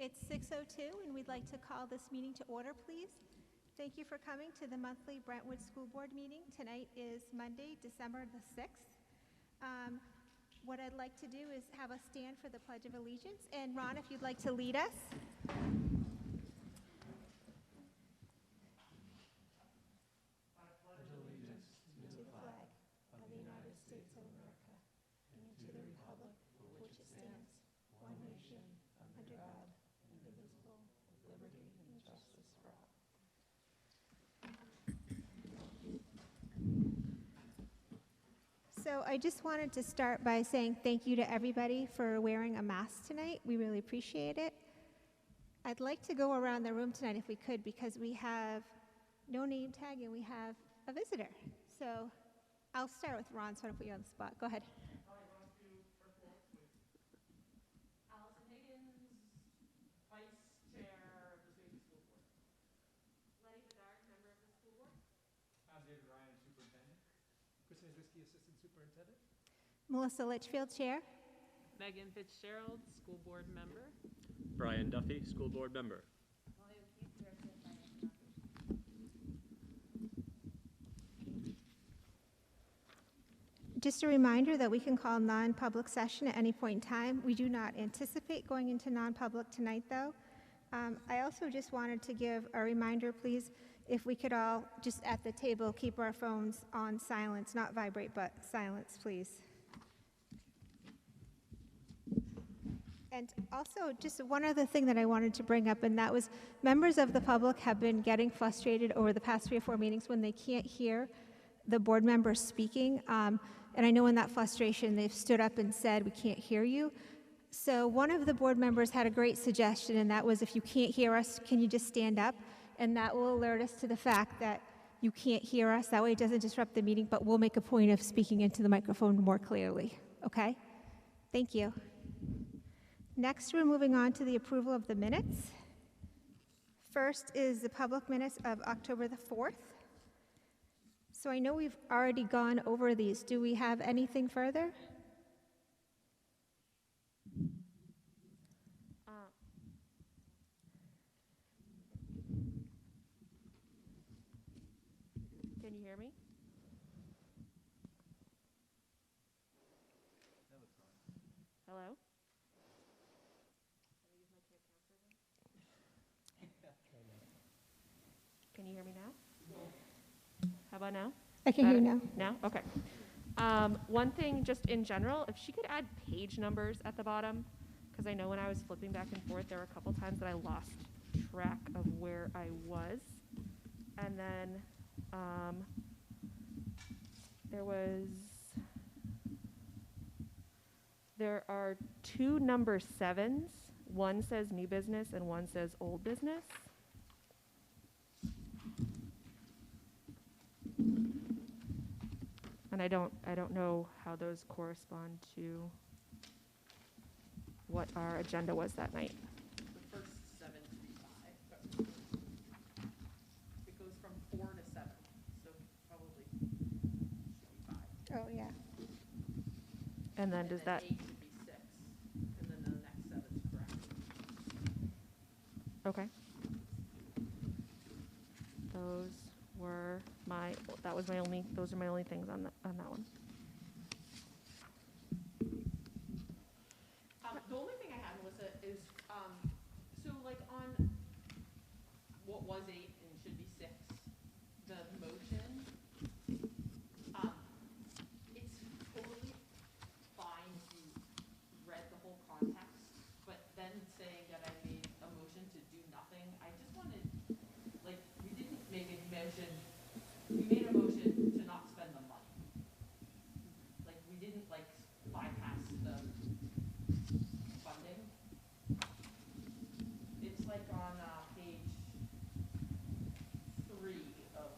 It's 6:02, and we'd like to call this meeting to order, please. Thank you for coming to the monthly Brentwood School Board meeting. Tonight is Monday, December the 6th. What I'd like to do is have us stand for the Pledge of Allegiance. And Ron, if you'd like to lead us. So I just wanted to start by saying thank you to everybody for wearing a mask tonight. We really appreciate it. I'd like to go around the room tonight if we could, because we have no name tag and we have a visitor. So I'll start with Ron, so I don't put you on the spot. Go ahead. Allison Higgins, Vice Chair of the Safety School Board. Letty Bedard, member of the school board. David Ryan, Superintendent. Christensen, Assistant Superintendent. Melissa Litchfield, Chair. Megan Fitzgerald, school board member. Brian Duffy, school board member. Just a reminder that we can call non-public session at any point in time. We do not anticipate going into non-public tonight, though. I also just wanted to give a reminder, please, if we could all, just at the table, keep our phones on silence, not vibrate, but silence, please. And also, just one other thing that I wanted to bring up, and that was members of the public have been getting frustrated over the past 3 or 4 meetings when they can't hear the board members speaking. And I know in that frustration, they've stood up and said, we can't hear you. So one of the board members had a great suggestion, and that was, if you can't hear us, can you just stand up? And that will alert us to the fact that you can't hear us. That way it doesn't disrupt the meeting, but we'll make a point of speaking into the microphone more clearly. Okay? Thank you. Next, we're moving on to the approval of the minutes. First is the public minutes of October the 4th. So I know we've already gone over these. Do we have anything further? Can you hear me? Hello? Can you hear me now? How about now? I can hear you now. Now? Okay. One thing just in general, if she could add page numbers at the bottom, because I know when I was flipping back and forth, there were a couple times that I lost track of where I was. And then there are 2 number 7s. One says new business and one says old business. And I don't know how those correspond to what our agenda was that night. The first 7 to be 5. It goes from 4 to 7, so probably should be 5. Oh, yeah. And then does that? 8 should be 6, and then the next 7 is correct. Okay. Those are my only things on that one. The only thing I had, Melissa, is so like on what was 8 and should be 6, the motion, it's totally fine to read the whole context, but then saying that I made a motion to do nothing, I just wanted, like, we didn't make a motion, we made a motion to not spend the money. Like, we didn't, like, bypass the funding. It's like on page 3 of,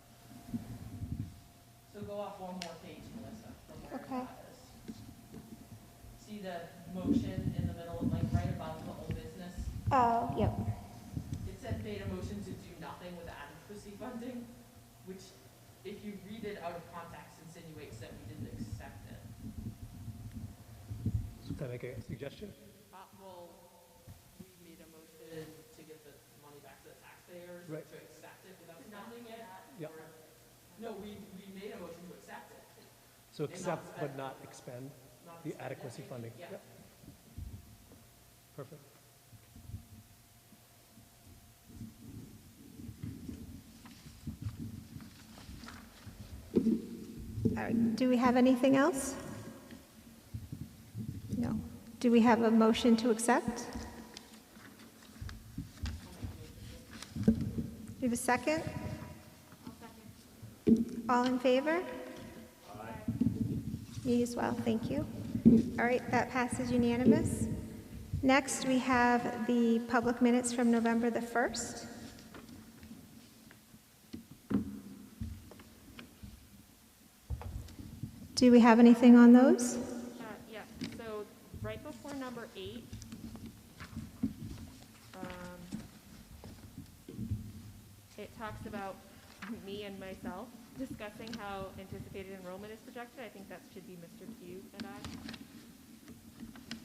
so go up one more page, Melissa, from where Okay. that is. See the motion in the middle, like right above the whole business? Oh, yep. It said made a motion to do nothing with adequacy funding, which if you read it out of context insinuates that we didn't accept it. So can I make a suggestion? Well, we made a motion taxpayers Right. to accept it without spending it? Yep. Or- No, we made a motion to accept it. So accept but not expend Not the spend it, adequacy maybe? funding. Yeah. Yep. Perfect. All right, do we have anything else? No. Do we have a motion to accept? Do you have a second? All in favor? Me as well, thank you. All right, that passes unanimous. Next, we have the public minutes from November the 1st. Do we have anything on those? Yeah, so right before number 8, it talks about me and myself discussing how anticipated enrollment is projected. I think that should be Mr. Q and I.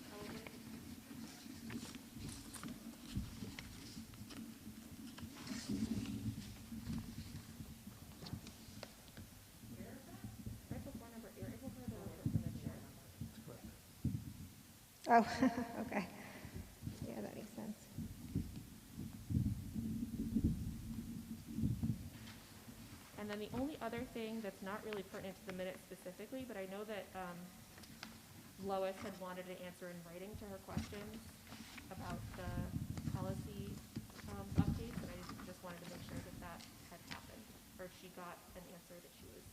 Probably. Right before number 8, right before the report from the chair. That's correct. Oh, okay. Yeah, that makes sense. And then the only other thing that's not really pertinent to the minutes specifically, but I know that Lois had wanted an answer in writing to her questions about the policy updates, and I just wanted to make sure that that had happened, or she got an answer that she was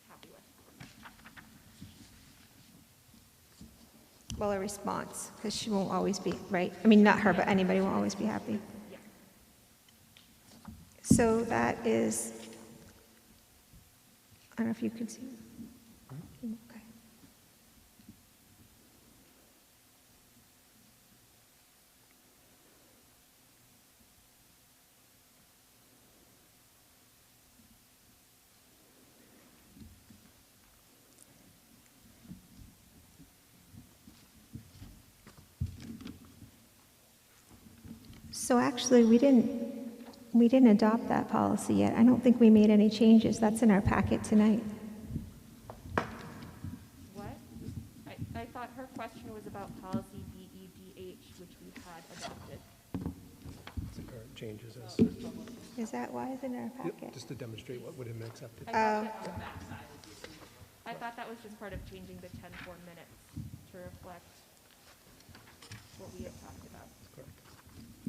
happy with. Well, a response, because she won't always be, right? I mean, not her, but anybody won't always be happy. Yeah. So that is, I don't know if you could see. Okay. So actually, we didn't adopt that policy yet. I don't think we made any changes. That's in our packet tonight. What? I thought her question was about policy BEDH, which we had adopted. The current changes as, Is that why it's in our packet? just to demonstrate what would have been accepted. I thought that was just part of changing the 10-4 minutes to reflect what we had talked about. That's correct.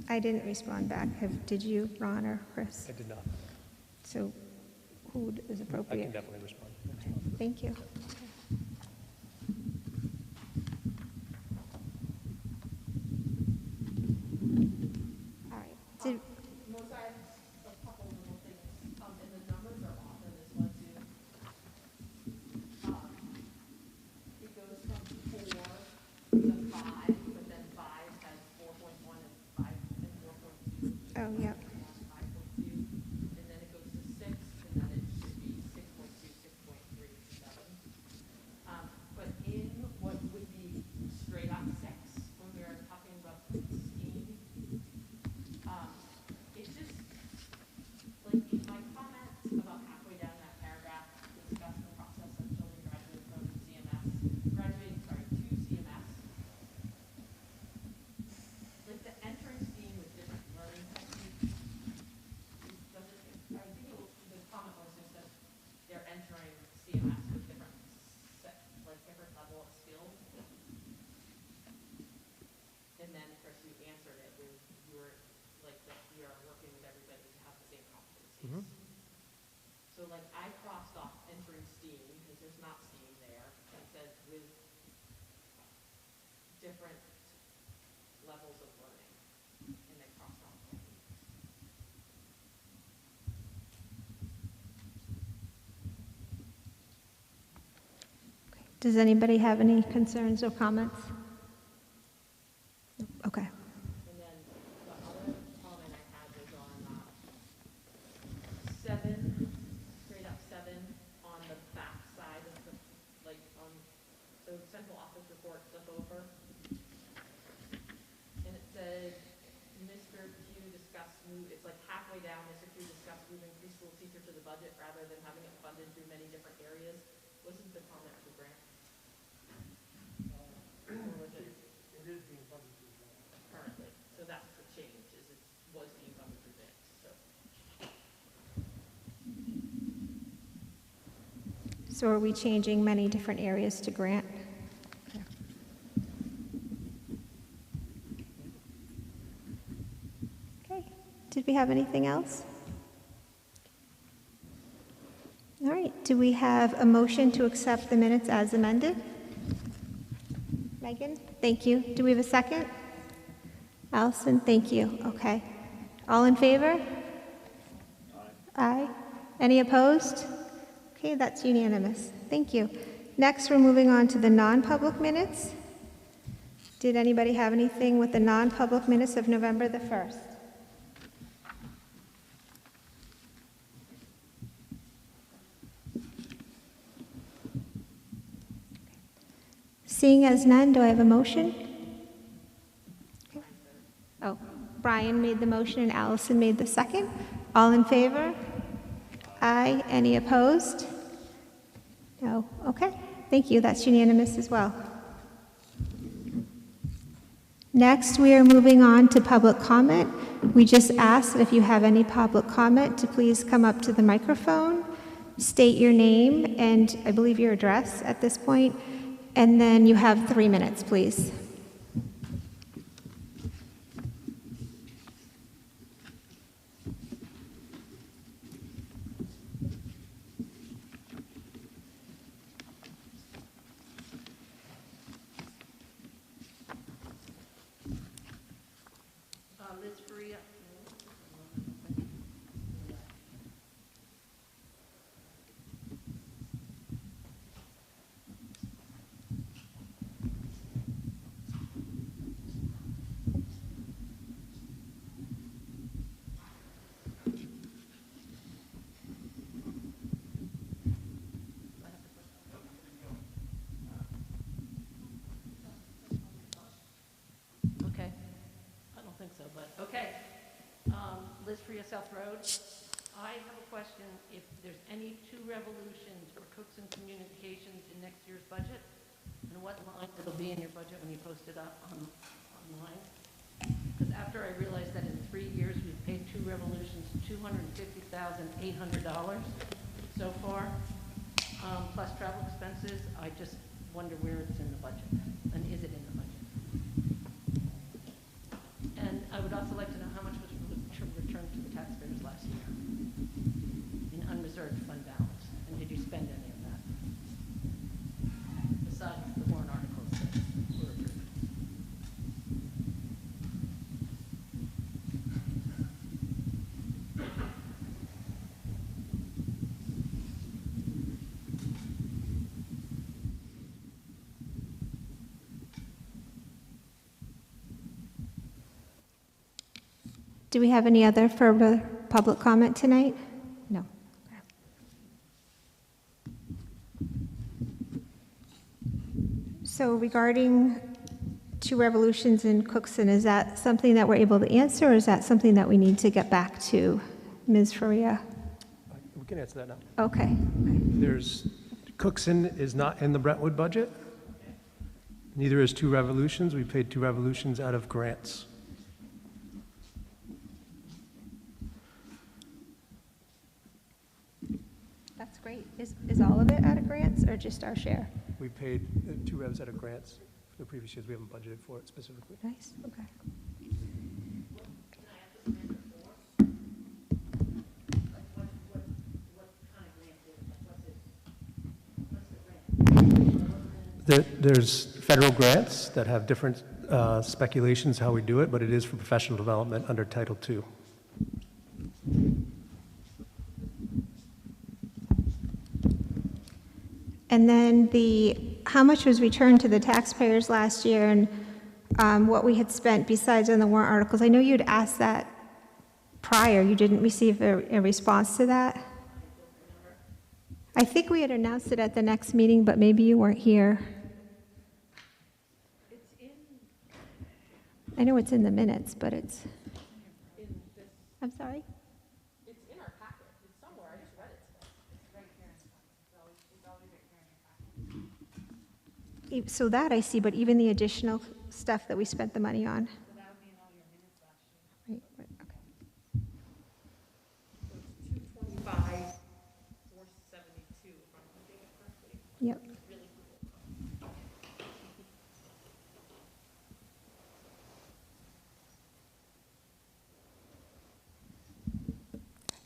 I didn't respond back. Did you, Ron or Chris? I did not. So who is I appropriate? can definitely respond. Thank you. All right. Did, Most I have a couple little things, and the numbers are off in this one too. It goes from 4 to 5, but then 5 has 4.1 and 5 and 4.2. oh, yeah. 5.2, and then it goes to 6, and then it should be 6.2, 6.3, 7. But in what would be straight up 6, when we are talking about STEAM, it's just, like, in my comments about halfway down that paragraph, discuss the process of children graduating to CMS, like the entering STEAM with different learning techniques, I think the comment was just that they're entering CMS with different different level of skills. And then, Chris, you answered it with, you were like, that we are working with everybody to have the same competencies. So like, I crossed off entering STEAM because there's not STEAM there, and said with different levels of learning, and then crossed off techniques. Does anybody have any concerns or comments? Okay. And then the other comment I had was on 7, straight up 7, on the back side of the, like, so central office report, flip over. And it said, Mr. Q discussed move, it's like halfway down So are we changing many different areas to grant? Okay, did we have anything else? All right, do we have a motion to accept the minutes as amended? Megan, thank you. Do we have a second? Allison, thank you. Okay. All in favor? Aye. Any opposed? Okay, that's unanimous. Thank you. Next, we're moving on to the non-public minutes. Did anybody have anything with the non-public minutes of November the 1st? Seeing as none, do I have a motion? Okay. Oh, Brian made the motion and Allison made the second. All in favor? Aye. Any opposed? No. Okay. Thank you. That's unanimous as well. Next, we are moving on to public comment. We just ask that if you have any public comment to please come up to the microphone, state your name and I believe your address at this point, and then you have 3 minutes, please. Okay, I don't think so, but, okay. Liz Freya, South Road. I have a question, if there's any two revolutions for Cooks and Communications in next year's budget, and what line it'll be in your budget when you post it up online? Because after I realized that in 3 years, we've paid two revolutions $250,800 so far, plus travel expenses, I just wonder where it's in the budget, and is it in the budget? And I would also like to know how much was returned to the taxpayers last year in unreserved fund balance, and did you spend any of that? Besides the warrant articles that were approved. Do we have any other further public comment tonight? No. So regarding two revolutions in Cookson, is that something that we're able to answer, or is that something that we need to get back to Ms. Faria? We can answer that now. Okay. Cookson is not in the Brentwood budget. Neither is Two Revolutions. We paid Two Revolutions out of grants. That's great. Is all of it out of grants or just our share? We paid two revs out of grants for the previous years. We haven't budgeted for it specifically. Nice, okay. There's federal grants that have different speculations how we do it, but it is for professional development under Title II. And then how much was returned to the taxpayers last year, and what we had spent besides on the warrant articles? I know you'd asked that prior. You didn't receive a response to that? I think we had announced it at the next meeting, but maybe you weren't here. I know it's in the minutes, but it's, I'm sorry? It's in our packet, it's somewhere, I just read it today. It's right here, it's always right here in your packet. So that I see, but even the additional stuff that we spent the money on. So that would be in all your minutes last year. Right, okay. So it's 225, 472, if I'm looking at correctly. Yep.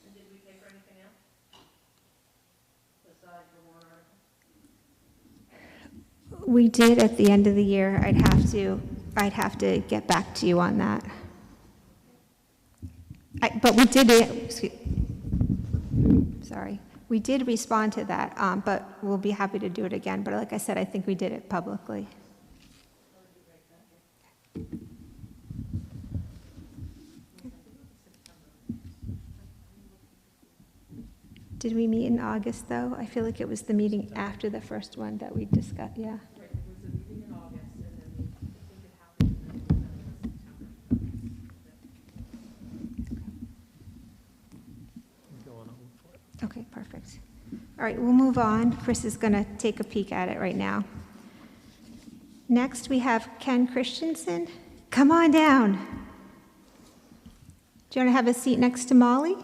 And did we pay for anything else? Besides the warrant article? We did at the end of the year. I'd have to get back to you on that. But we did, sorry, we did respond to that, but we'll be happy to do it again. But like I said, I think we did it publicly. Did we meet in August, though? I feel like it was the meeting after the first one that we discussed, yeah. Right, it was a meeting in August, and then I think it happened in September. Okay, perfect. All right, we'll move on. Chris is going to take a peek at it right now. Next, we have Ken Christensen. Come on down. Do you want to have a seat next to Molly?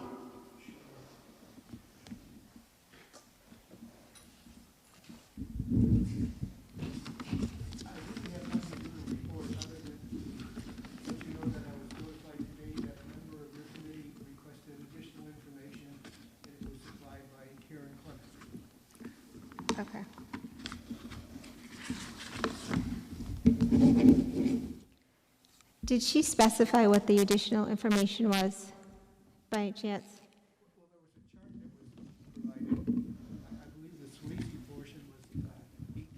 Okay. Did she specify what the additional information was, by any chance? Well, there was a chart that was provided. I believe the Swayze portion was 18,000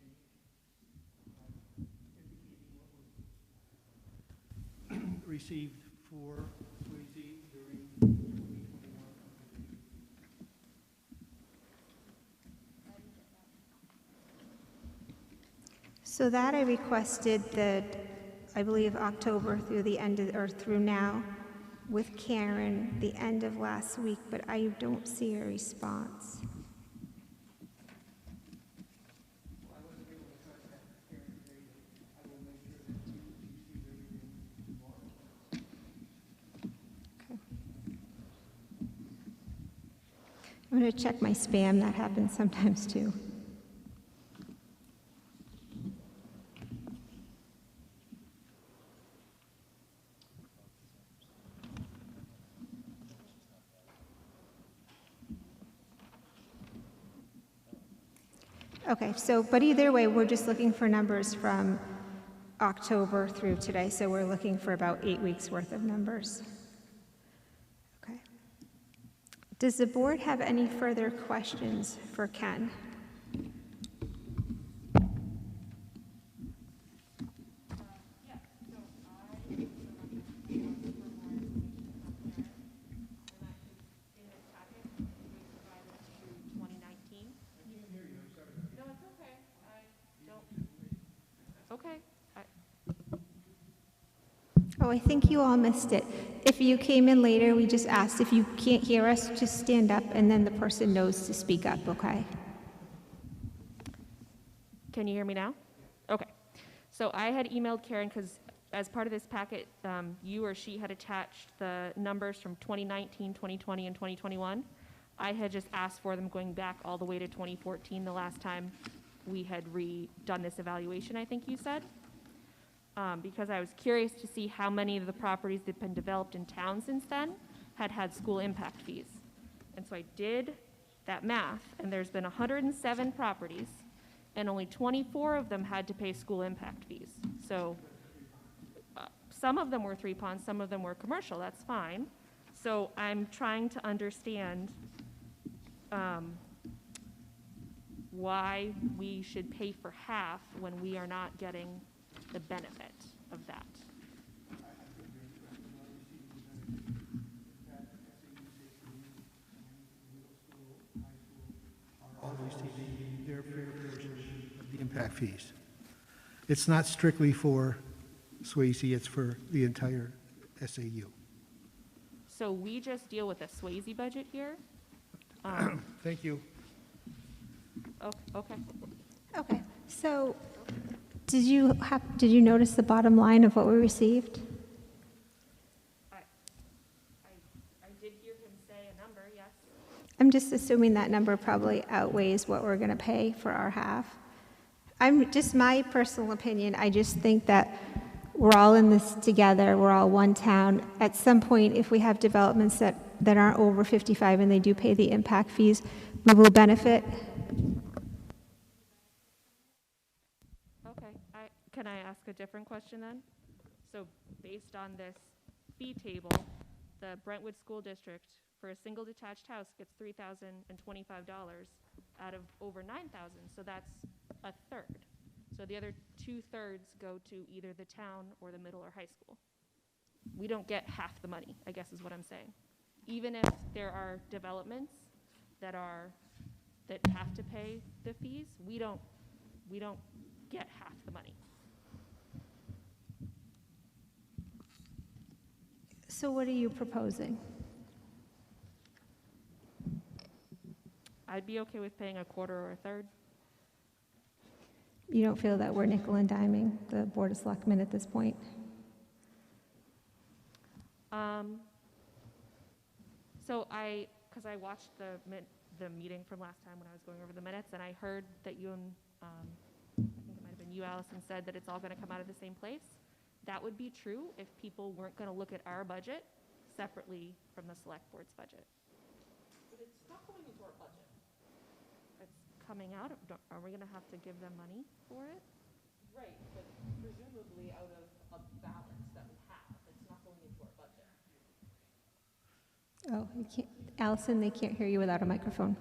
and change, indicating what was received for Swayze during 2021. So that I requested that, I believe, October through the end of, or through now, with Karen, the end of last week, but I don't see a response. Well, I wasn't able to contact Karen today, but I will make sure that you receive everything tomorrow. Okay. I'm going to check my spam. That happens sometimes, too. Okay, so, but either way, we're just looking for numbers from October through today, so we're looking for about 8 weeks' worth of numbers. Okay. Does the board have any further questions for Ken? Okay. Oh, I think you all missed it. If you came in later, we just asked if you can't hear us, just stand up, and then the person knows to speak up, okay? Can you hear me now? Okay. So I had emailed Karen because as part of this packet, you or she had attached the numbers from 2019, 2020, and 2021. I had just asked for them going back all the way to 2014, the last time we had redone this evaluation, I think you said. Because I was curious to see how many of the properties that had been developed in town since then had school impact fees. And so I did that math, and there's been 107 properties, and only 24 of them had to pay school impact fees. So some of them were 3 ponds, some of them were commercial, that's fine. So I'm trying to understand why we should pay for half when we are not getting the benefit of that. All receiving their fair portion of the impact fees. It's not strictly for Swayze, it's for the entire SAU. So we just deal with a Swayze budget here? Thank you. Oh, okay. Okay, so did you notice the bottom line of what we received? I did hear him say a number, yes. I'm just assuming that number probably outweighs what we're going to pay for our half. Just my personal opinion, I just think that we're all in this together, we're all one town. At some point, if we have developments that aren't over 55 and they do pay the impact fees, we will benefit. Okay, can I ask a different question then? So based on this fee table, the Brentwood School District for a single detached house gets $3,025 out of over 9,000, so that's a third. So the other 2/3 go to either the town or the middle or high school. We don't get half the money, I guess is what I'm saying. Even if there are developments that have to pay the fees, we don't get half the money. So what are you proposing? I'd be okay with paying a quarter or a third. You don't feel that we're nickel and diming the Board of Selectmen at this point? So because I watched the meeting from last time when I was going over the minutes, and I heard that you and I think it might have been you, Allison, said that it's all going to come out of the same place. That would be true if people weren't going to look at our budget separately from the select board's budget. But it's not going into our budget. It's coming out. Are we going to have to give them money for it? Right, but presumably out of a balance that we have, it's not going into our budget. Oh, you can't, Allison, they can't hear you without a microphone.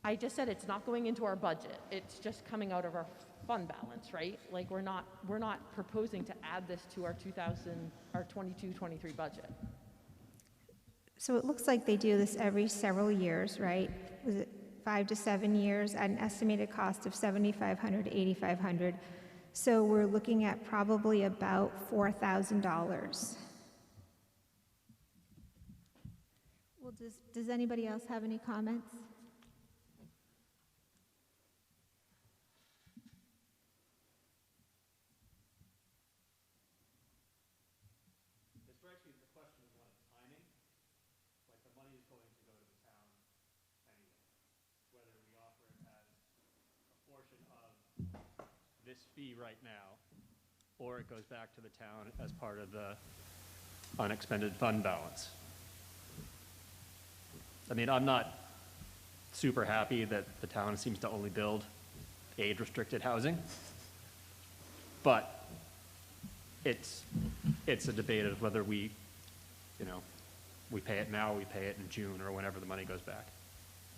I just said it's not going into our budget. It's just coming out of our fund balance, right? Like we're not proposing to add this to our 22-23 budget. So it looks like they do this every several years, right? Was it 5 to 7 years at an estimated cost of $7,500 to $8,500? So we're looking at probably about $4,000. Well, does anybody else have any comments? It strikes me the question is one of timing. Like the money is going to go to the town anyway. Whether we offer it as a portion of this fee right now, or it goes back to the town as part of the unexpended fund balance. I mean, I'm not super happy that the town seems to only build age-restricted housing, but it's a debate of whether we pay it now, we pay it in June, or whenever the money goes back.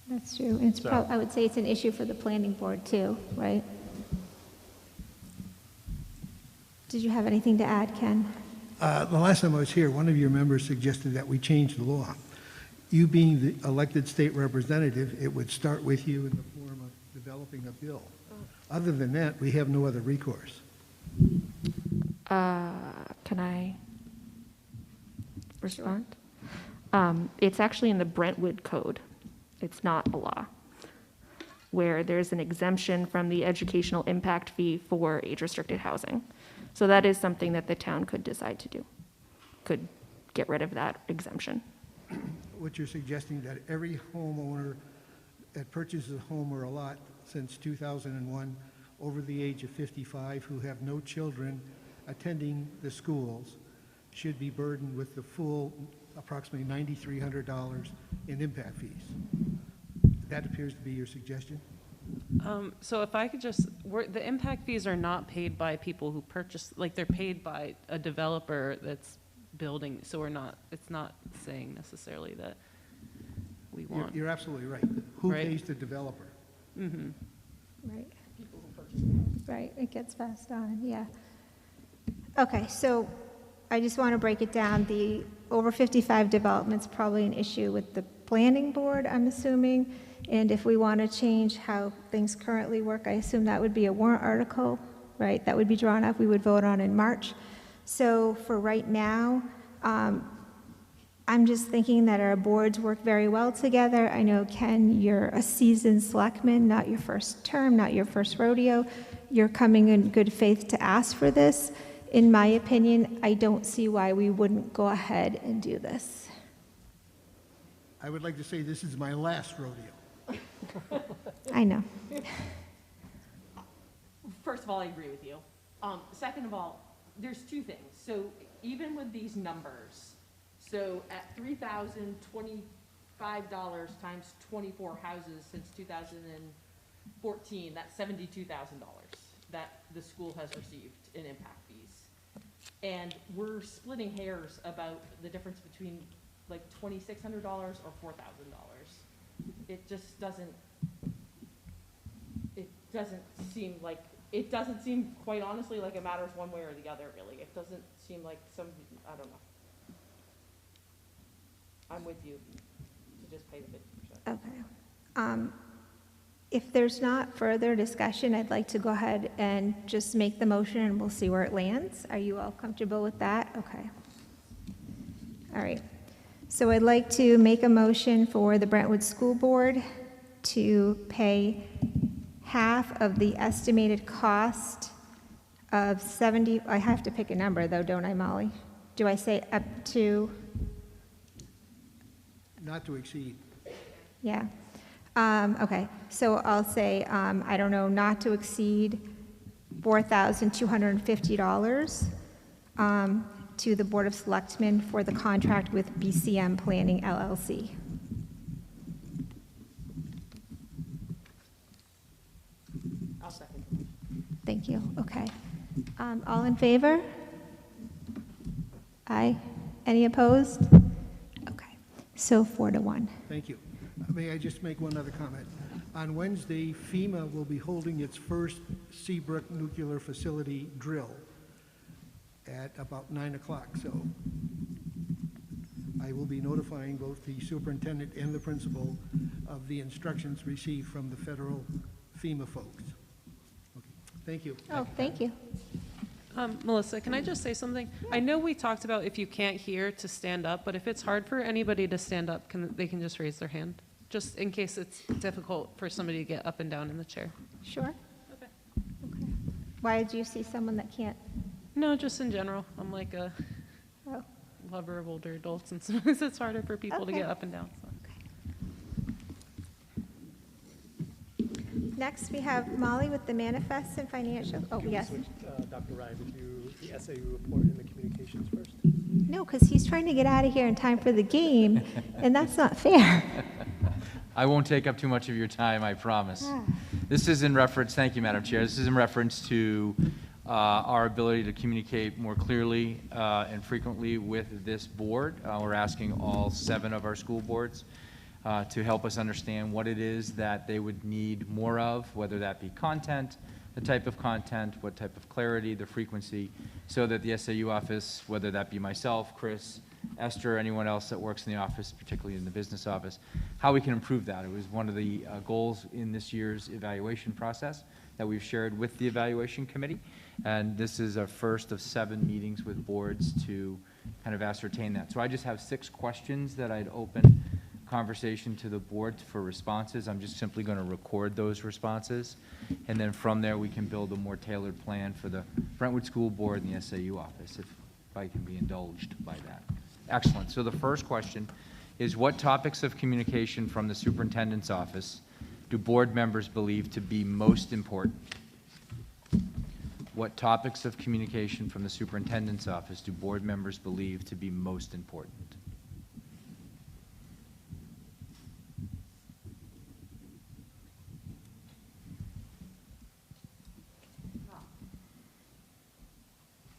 That's true. It's So- I would say it's an issue for the planning board too, right? Did you have anything to add, Ken? The last time I was here, one of your members suggested that we change the law. You being the elected state representative, it would start with you in the form of developing a bill. Other than that, we have no other recourse. Can I respond? It's actually in the Brentwood Code. It's not a law, where there's an exemption from the educational impact fee for age-restricted housing. So that is something that the town could decide to do, could get rid of that exemption. What you're suggesting, that every homeowner that purchases a home or a lot since 2001 over the age of 55 who have no children attending the schools should be burdened with the full approximately $9,300 in impact fees. That appears to be your suggestion? So if I could just, the impact fees are not paid by people who purchase, like they're paid by a developer that's building, so it's not saying necessarily that we want. You're absolutely right. Who Right. pays the developer? Mm-hmm. Right. Right, it gets passed on, yeah. Okay, so I just want to break it down. The over 55 development's probably an issue with the planning board, I'm assuming. And if we want to change how things currently work, I assume that would be a warrant article, right? That would be drawn up, we would vote on in March. So for right now, I'm just thinking that our boards work very well together. I know, Ken, you're a seasoned selectman, not your first term, not your first rodeo. You're coming in good faith to ask for this. In my opinion, I don't see why we wouldn't go ahead and do this. I would like to say this is my last rodeo. I know. First of all, I agree with you. Second of all, there's two things. So even with these numbers, so at $3,025 times 24 houses since 2014, that's $72,000 that the school has received in impact fees. And we're splitting hairs about the difference between like $2,600 or $4,000. It just doesn't, it doesn't seem quite honestly like it matters one way or the other, really. It doesn't seem like I don't know. I'm with you to just pay the 50%. Okay. If there's not further discussion, I'd like to go ahead and just make the motion and we'll see where it lands. Are you all comfortable with that? Okay. All right. So I'd like to make a motion for the Brentwood School Board to pay half of the estimated cost of 70, I have to pick a number though, don't I, Molly? Do I say up to? Not to exceed. Yeah. Okay, so I'll say, I don't know, not to exceed $4,250 to the Board of Selectmen for the contract with BCM Planning LLC. I'll second. Thank you, okay. All in favor? Aye. Any opposed? Okay, so 4-1. Thank you. May I just make one other comment? On Wednesday, FEMA will be holding its first Seabrook Nuclear Facility drill at about 9 o'clock. So I will be notifying both the superintendent and the principal of the instructions received from the federal FEMA folks. Okay. Thank you. Oh, thank you. Melissa, can I just say something? I know we talked about if you can't hear to stand up, but if it's hard for anybody to stand up, they can just raise their hand, just in case it's difficult for somebody to get up and down in the chair. Sure. Okay. Okay. Why did you see someone that can't? No, just in general. I'm like a Oh, lover of older adults, and sometimes it's harder for people to Okay. get up and down. So. next we have Molly with the manifests and financial. Oh, Can we yes. switch, Dr. Ryan, to do the SAU report and the communications first? No, because he's trying to get out of here in time for the game, and that's not fair. I won't take up too much of your time, I promise. Ah. This is in reference, thank you, Madam Chair. This is in reference to our ability to communicate more clearly and frequently with this board. We're asking all 7 of our school boards to help us understand what it is that they would need more of, whether that be content, the type of content, what type of clarity, the frequency, so that the SAU office, whether that be myself, Chris, Esther, anyone else that works in the office, particularly in the business office, how we can improve that. It was one of the goals in this year's evaluation process that we've shared with the evaluation committee. And this is our first of 7 meetings with boards to kind of ascertain that. So I just have 6 questions that I'd open conversation to the board for responses. I'm just simply going to record those responses. And then from there, we can build a more tailored plan for the Brentwood School Board and the SAU office, if I can be indulged by that. Excellent. So the first question is, what topics of communication from the superintendent's office do board members believe to be most important? What topics of communication from the superintendent's office do board members believe to be most important?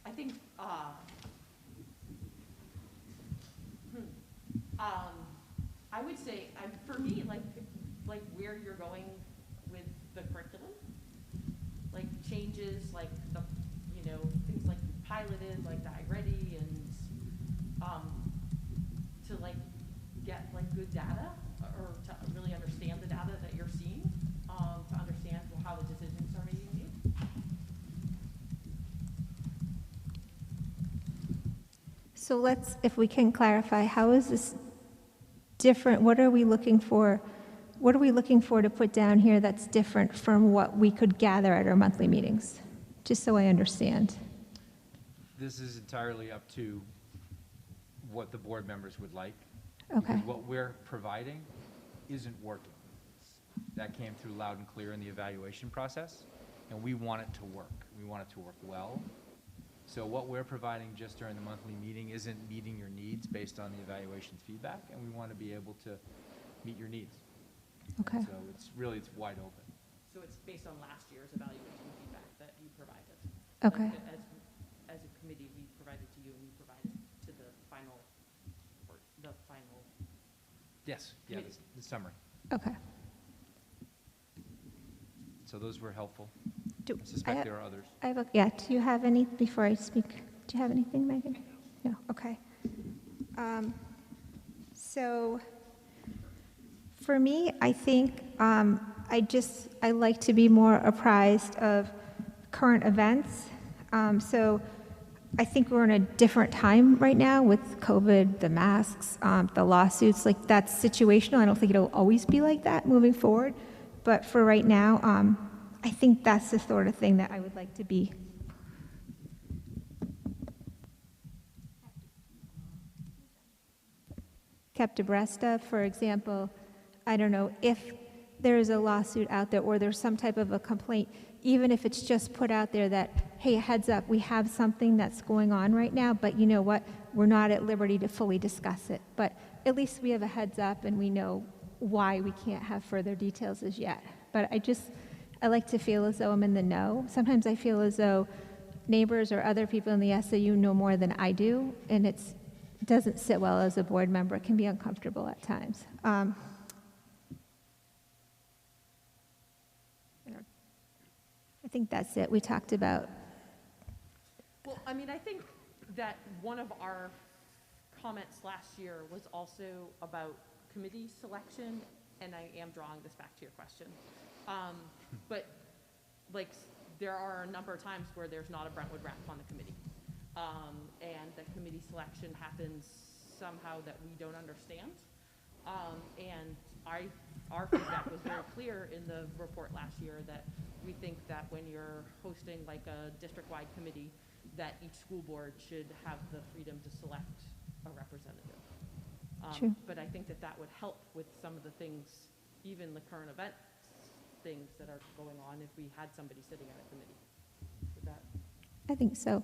I think, I would say, for me, like where you're going with the curriculum, like changes, like the, things like piloted, like the iReady, and to like get like good data, or to really understand the data that you're seeing, to understand how the decisions are being made. So let's, if we can clarify, how is this different? What are we looking for? What are we looking for to put down here that's different from what we could gather at our monthly meetings? Just so I understand. This is entirely up to what the board members would like. Okay. Because what we're providing isn't working. That came through loud and clear in the evaluation process, and we want it to work. We want it to work well. So what we're providing just during the monthly meeting isn't meeting your needs based on the evaluation's feedback, and we want to be able to meet your needs. Okay. So it's wide open. So it's based on last year's evaluation feedback that you provided? Okay. Like, as a committee, we provided to you and you provided to the final, Yes, yeah, the summary. Okay. So those were helpful. Do I suspect there are others. yeah, do you have any, before I speak, do you have anything, Megan? No, okay. So for me, I think I like to be more apprised of current events. So I think we're in a different time right now with COVID, the masks, the lawsuits, like that's situational. I don't think it'll always be like that moving forward. But for right now, I think that's the sort of thing that I would like to be. Kept abreast of. For example, I don't know, if there is a lawsuit out there or there's some type of a complaint, even if it's just put out there that, hey, heads up, we have something that's going on right now, but you know what, we're not at liberty to fully discuss it. But at least we have a heads up and we know why we can't have further details as yet. But I like to feel as though I'm in the know. Sometimes I feel as though neighbors or other people in the SAU know more than I do, and it doesn't sit well as a board member. It can be uncomfortable at times. I think that's it. We talked about. Well, I mean, I think that one of our comments last year was also about committee selection, and I am drawing this back to your question. But like, there are a number of times where there's not a Brentwood rep on the committee. And the committee selection happens somehow that we don't understand. And our feedback was very clear in the report last year that we think that when you're hosting like a district-wide committee, that each school board should have the freedom to select a representative. True. But I think that that would help with some of the things, even the current event things that are going on, if we had somebody sitting on a committee. Would that? I think so.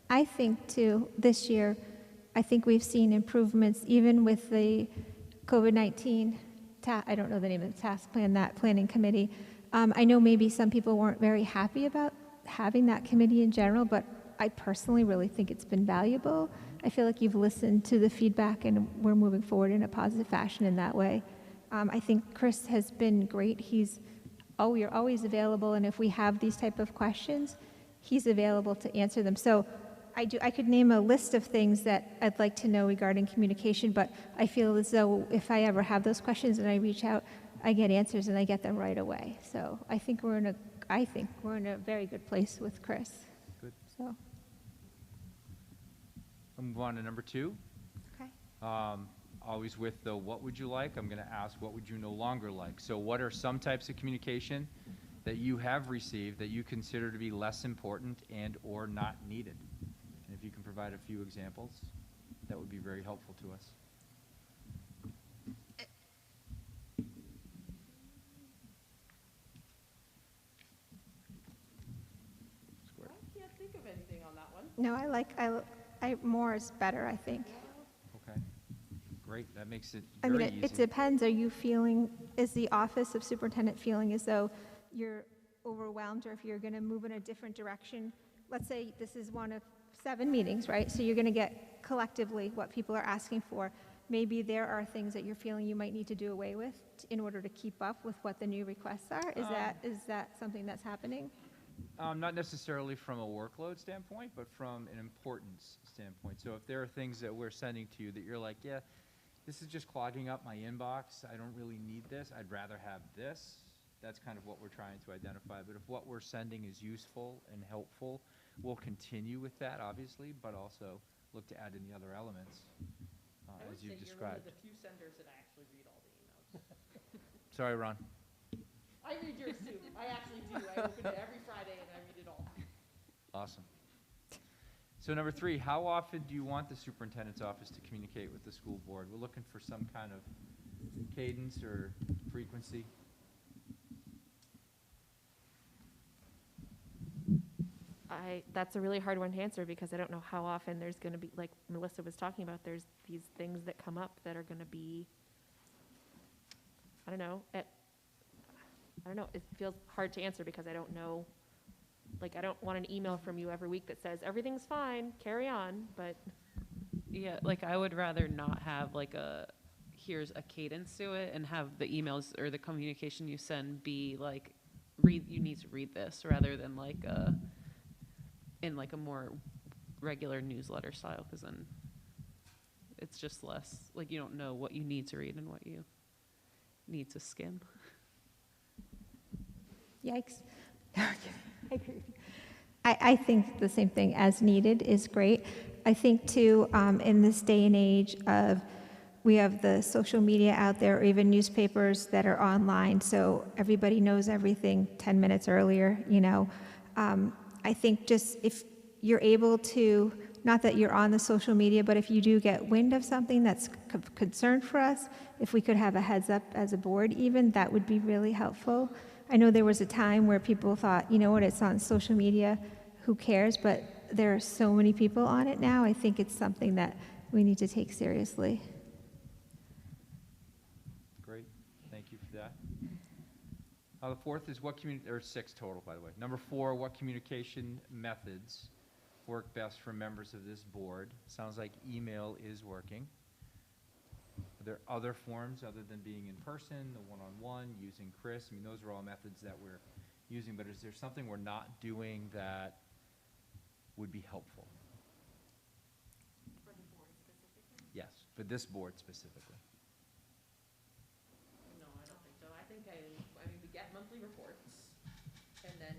I think too, this year, I think we've seen improvements even with the COVID-19, I don't know the name of the task plan, that planning committee. I know maybe some people weren't very happy about having that committee in general, but I personally really think it's been valuable. I feel like you've listened to the feedback and we're moving forward in a positive fashion in that way. I think Chris has been great. You're always available, and if we have these type of questions, he's available to answer them. So I could name a list of things that I'd like to know regarding communication, but I feel as though if I ever have those questions and I reach out, I get answers and I get them right away. So I think we're in a very good place with Chris. Good. So. I'll move on to number 2. Okay. Always with the what would you like, I'm going to ask what would you no longer like. So what are some types of communication that you have received that you consider to be less important and or not needed? And if you can provide a few examples, that would be very helpful to us. I can't think of anything on that one. No, more is better, I think. Okay. Great. That makes it I very mean, easy. it depends. Is the office of superintendent feeling as though you're overwhelmed, or if you're going to move in a different direction? Let's say this is one of 7 meetings, right? So you're going to get collectively what people are asking for. Maybe there are things that you're feeling you might need to do away with in order to keep up with what the new requests are. Is that something that's happening? Not necessarily from a workload standpoint, but from an importance standpoint. So if there are things that we're sending to you that you're like, yeah, this is just clogging up my inbox, I don't really need this, I'd rather have this, that's kind of what we're trying to identify. But if what we're sending is useful and helpful, we'll continue with that, obviously, but also look to add in the other elements, as you've described. You're one of the few senders that actually read all the emails. Sorry, Ron. I read yours too. I actually do. I open it every Friday and I read it all. Awesome. So number 3, how often do you want the superintendent's office to communicate with the school board? We're looking for some kind of cadence or frequency. That's a really hard one to answer because I don't know how often there's going to be, like Melissa was talking about, there's these things that come up that are going to be, I don't know, it feels hard to answer because I don't know, like I don't want an email from you every week that says, everything's fine, carry on, but. Yeah, like I would rather not have like here's a cadence to it and have the emails or the communication you send be like, you need to read this rather than like in like a more regular newsletter style, because then it's just less, like you don't know what you need to read and what you need to skim. Yikes. I agree with you. I think the same thing, as needed is great. I think too, in this day and age of, we have the social media out there, or even newspapers that are online, so everybody knows everything 10 minutes earlier, you know. I think just if you're able to, not that you're on the social media, but if you do get wind of something that's of concern for us, if we could have a heads up as a board even, that would be really helpful. I know there was a time where people thought, you know what, it's on social media, who cares? But there are so many people on it now, I think it's something that we need to take seriously. Great, thank you for that. The 4th is or 6 total, by the way. Number 4, what communication methods work best for members of this board? Sounds like email is working. Are there other forms other than being in person, the one-on-one, using Chris? I mean, those are all methods that we're using, but is there something we're not doing that would be helpful? For the board specifically? Yes, for this board specifically. No, I don't think so. I think I mean, we get monthly reports, and then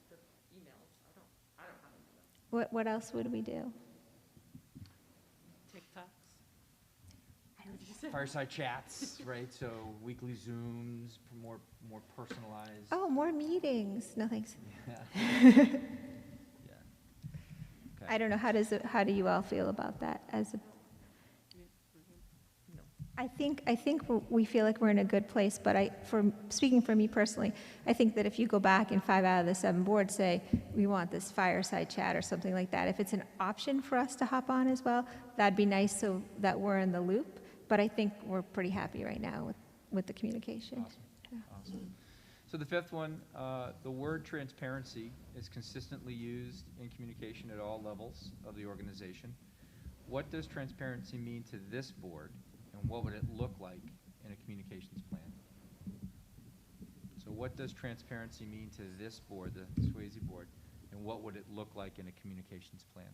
the emails. I don't have them. What else would we do? TikToks. Fireside chats, right? So weekly Zooms, more personalized. Oh, more meetings. No, thanks. Yeah. Yeah. Okay. I don't know, how do you all feel about that as a? I think we feel like we're in a good place, but speaking for me personally, I think that if you go back and 5 out of the 7 boards say, we want this fireside chat or something like that, if it's an option for us to hop on as well, that'd be nice so that we're in the loop. But I think we're pretty happy right now with the communication. Awesome. Awesome. So the 5th one, the word transparency is consistently used in communication at all levels of the organization. What does transparency mean to this board, and what would it look like in a communications plan? So what does transparency mean to this board, the Swayze board, and what would it look like in a communications plan?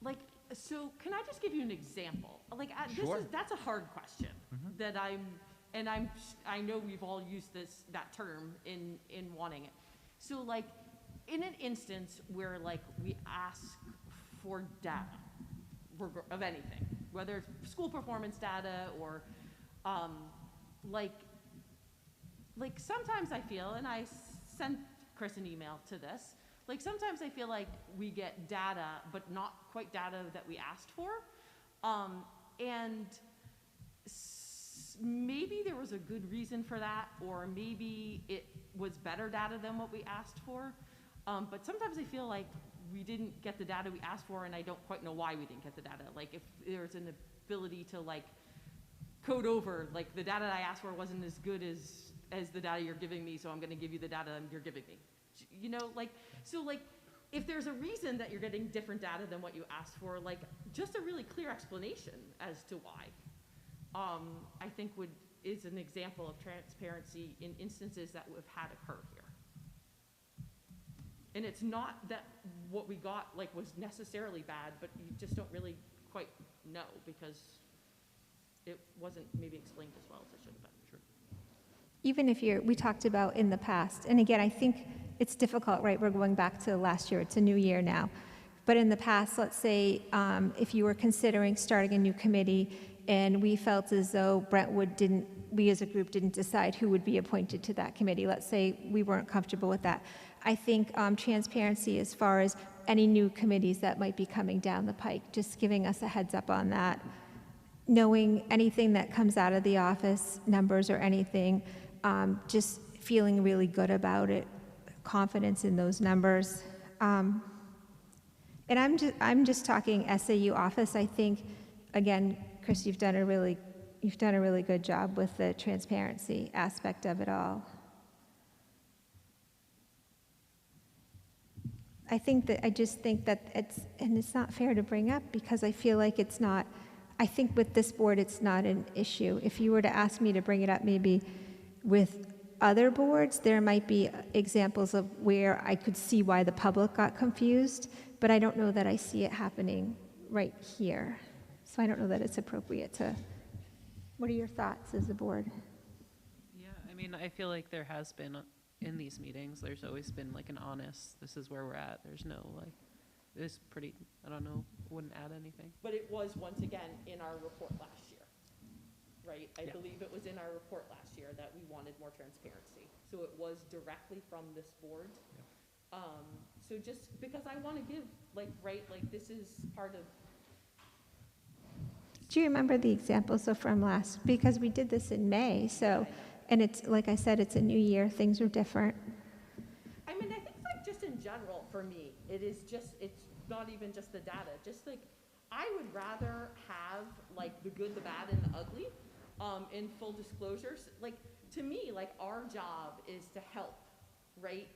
Like, so can I just give you an example? Like, Sure. that's a hard question that I know we've all used that term in wanting it. So like, in an instance where like we ask for data of anything, whether it's school performance data or like sometimes I feel, and I sent Chris an email to this, like sometimes I feel like we get data, but not quite data that we asked for. And maybe there was a good reason for that, or maybe it was better data than what we asked for. But sometimes I feel like we didn't get the data we asked for, and I don't quite know why we didn't get the data. Like if there's an ability to like code over, like the data I asked for wasn't as good as the data you're giving me, so I'm gonna give you the data you're giving me. You know, like, so like, if there's a reason that you're getting different data than what you asked for, like, just a really clear explanation as to why, I think is an example of transparency in instances that we've had occur here. And it's not that what we got, like, was necessarily bad, but you just don't really quite know because it wasn't maybe explained as well as it should have been. Sure. Even if we talked about in the past, and again, I think it's difficult, right? We're going back to last year. It's a new year now. But in the past, let's say, if you were considering starting a new committee and we felt as though Brentwood didn't, we as a group didn't decide who would be appointed to that committee, let's say we weren't comfortable with that. I think transparency as far as any new committees that might be coming down the pike, just giving us a heads up on that, knowing anything that comes out of the office, numbers or anything, just feeling really good about it, confidence in those numbers. And I'm just talking SAU office. I think, again, Chris, you've done a really good job with the transparency aspect of it all. I just think that it's not fair to bring up because I feel like it's not, I think with this board, it's not an issue. If you were to ask me to bring it up maybe with other boards, there might be examples of where I could see why the public got confused, but I don't know that I see it happening right here. So I don't know that it's appropriate to, what are your thoughts as a board? Yeah, I mean, I feel like there has been, in these meetings, there's always been like an honest, this is where we're at. There's no like, it's pretty, I don't know, wouldn't add anything. But it was once again in our report last year, right? I believe it was in our report last year that we wanted more transparency. So it was directly from this board. So just because I want to give, like, right, like this is part of. Do you remember the examples from last? Because we did this in May, so, and it's, like I said, it's a new year, things are different. I mean, I think like just in general for me, it's not even just the data, just like, I would rather have like the good, the bad, and the ugly in full disclosures. Like, to me, like our job is to help, right,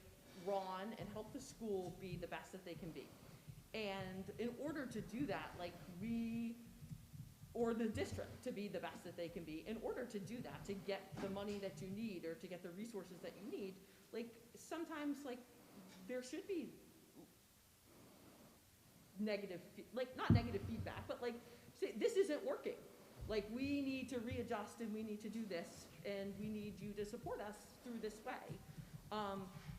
Ron and help the school be the best that they can be. And in order to do that, like or the district to be the best that they can be, in order to do that, to get the money that you need or to get the resources that you need, like sometimes like there should be negative, like not negative feedback, but like say this isn't working. Like we need to readjust and we need to do this and we need you to support us through this way.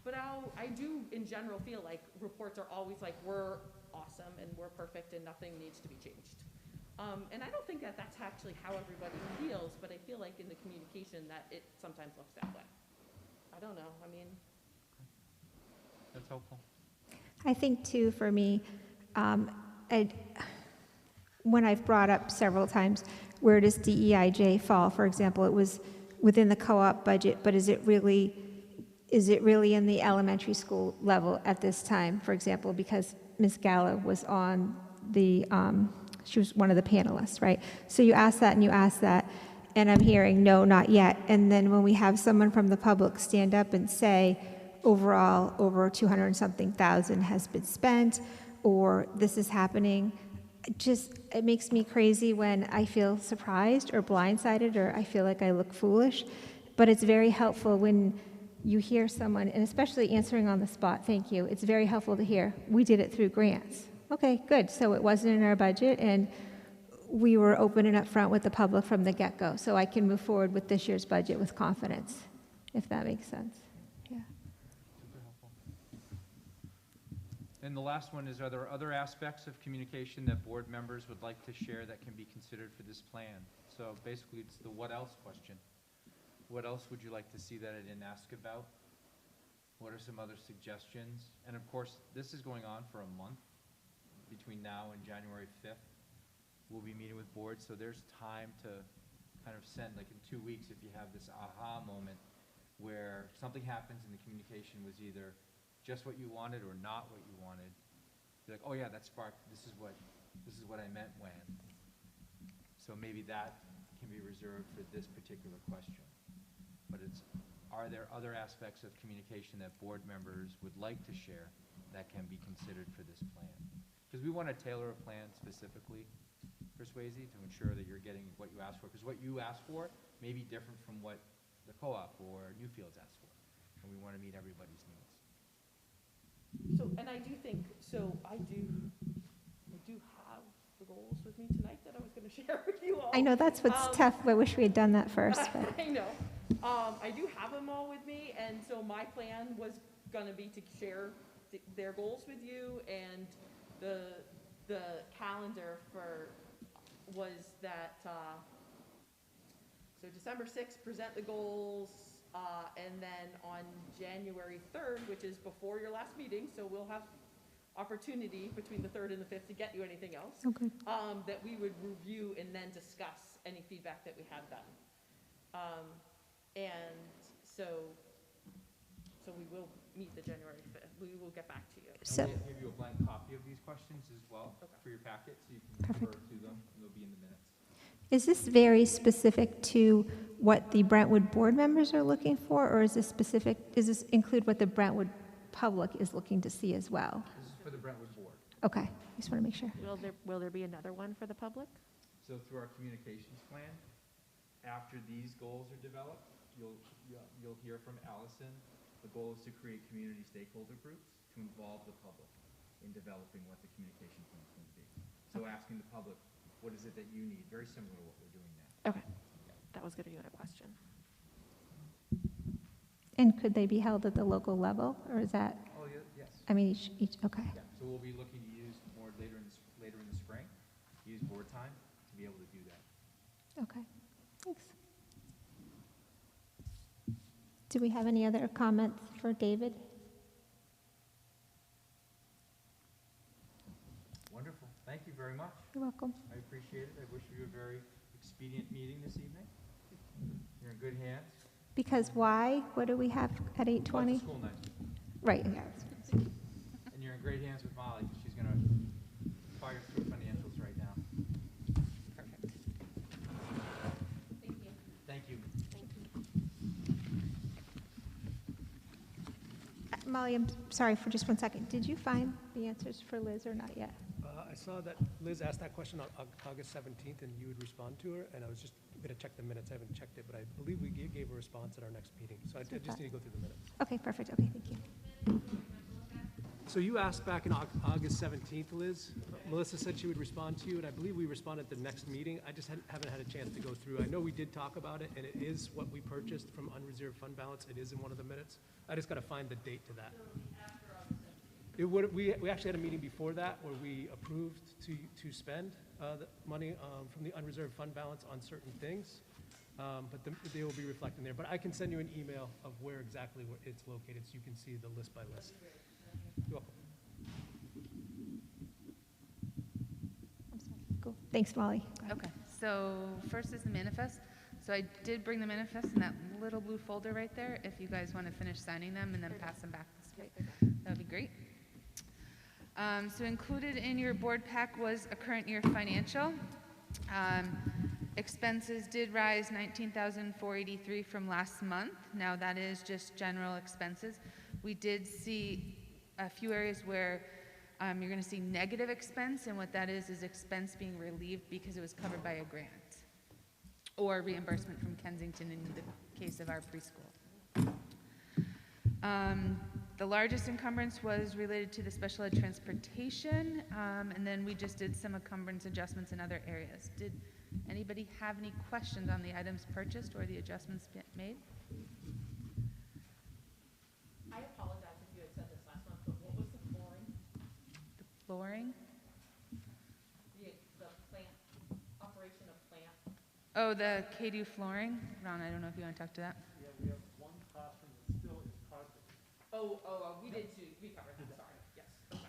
But I do in general feel like reports are always like we're awesome and we're perfect and nothing needs to be changed. And I don't think that that's actually how everybody feels, but I feel like in the communication that it sometimes looks that way. I don't know, I mean. That's helpful. I think too, for me, when I've brought up several times, where does DEIJ fall? For example, it was within the co-op budget, but is it really in the elementary school level at this time? For example, because Ms. Gallo was on the, she was one of the panelists, right? So you ask that and you ask that, and I'm hearing, no, not yet. And then when we have someone from the public stand up and say, overall, over 200 and something thousand has been spent, or this is happening, it makes me crazy when I feel surprised or blindsided, or I feel like I look foolish. But it's very helpful when you hear someone, and especially answering on the spot, thank you, it's very helpful to hear, we did it through grants. Okay, good, so it wasn't in our budget, and we were open and upfront with the public from the get-go, so I can move forward with this year's budget with confidence, if that makes sense. Yeah. Super helpful. And the last one is, are there other aspects of communication that board members would like to share that can be considered for this plan? So basically, it's the what else question. What else would you like to see that I didn't ask about? What are some other suggestions? And of course, this is going on for a month between now and January 5th. We'll be meeting with boards, so there's time to kind of send, like in 2 weeks, if you have this aha moment where something happens and the communication was either just what you wanted or not what you wanted. You're like, oh yeah, that sparked, this is what I meant when. So maybe that can be reserved for this particular question. But are there other aspects of communication that board members would like to share that can be considered for this plan? Because we want to tailor a plan specifically for Swayze to ensure that you're getting what you asked for. Because what you asked for may be different from what the co-op or Newfields asked for. And we want to meet everybody's needs. So, and I do think, I do have the goals with me tonight that I was going to share with you all. I know that's what's tough. I wish we had done that first. But. I know. I do have them all with me, and so my plan was going to be to share their goals with you and the calendar was that, so December 6th, present the goals, and then on January 3rd, which is before your last meeting, so we'll have opportunity between the 3rd and the 5th to get you anything else. Okay. That we would review and then discuss any feedback that we have done. And so we will meet the January 5th. We will get back to you. So, And we'll give you a blank copy of these questions as well for your packet, so you can Perfect. refer to them, and they'll be in the minutes. is this very specific to what the Brentwood board members are looking for, or is this include what the Brentwood public is looking to see as well? This is for the Brentwood Board. Okay, just want to make sure. Will there be another one for the public? So through our communications plan, after these goals are developed, you'll hear from Allison. The goal is to create community stakeholder groups to involve the public in developing what the communication plan is going to be. So asking the public, what is it that you need? Very similar to what we're doing now. Okay, that was going to be my question. And could they be held at the local level, or is that, Oh, yes. I mean, each, okay. Yeah, so we'll be looking to use more later in the spring, use board time to be able to do that. Okay, thanks. Do we have any other comments for David? Wonderful. Thank you very much. You're welcome. I appreciate it. I wish you a very expedient meeting this evening. You're in good hands. Because why? What do we have at Lots of 8:20? school nights. Right, yeah. And you're in great hands with Molly, because she's going to fire through financials right now. Perfect. Thank you. Thank you. Molly, I'm sorry for just one second. Did you find the answers for Liz or not yet? I saw that Liz asked that question on August 17th, and you would respond to her, and I was just going to check the minutes. I haven't checked it, but I believe we gave a response at our next meeting. So I just need to go through the minutes. Okay, perfect. Okay, thank you. So you asked back in August 17th, Liz. Melissa said she would respond to you, and I believe we responded at the next meeting. I just haven't had a chance to go through. I know we did talk about it, and it is what we purchased from unreserved fund balance. It is in one of the minutes. I just got to find the date to that. We actually had a meeting before that where we approved to spend the money from the unreserved fund balance on certain things, but they will be reflected there. But I can send you an email of where exactly it's located so you can see the list by list. You're welcome. I'm sorry. Cool. Thanks, Molly. Go ahead. Okay, so first is the manifest. So I did bring the manifest in that little blue folder right there, if you guys want to finish signing them and then pass them back this way. That would be great. So included in your board pack was a current year financial. Expenses did rise $19,483 from last month. Now that is just general expenses. We did see a few areas where you're going to see negative expense, and what that is expense being relieved because it was covered by a grant or reimbursement from Kensington in the case of our preschool. The largest encumbrance was related to the special ed transportation, and then we just did some encumbrance adjustments in other areas. Did anybody have any questions on the items purchased or the adjustments made? I apologize if you had said this last month, but what was the flooring? The flooring? The plant, operation of plant? Oh, the KDU flooring? Ron, I don't know if you want to talk to that. Yeah, we have one classroom that still is carpet. We did too, we covered that, sorry, yes, okay.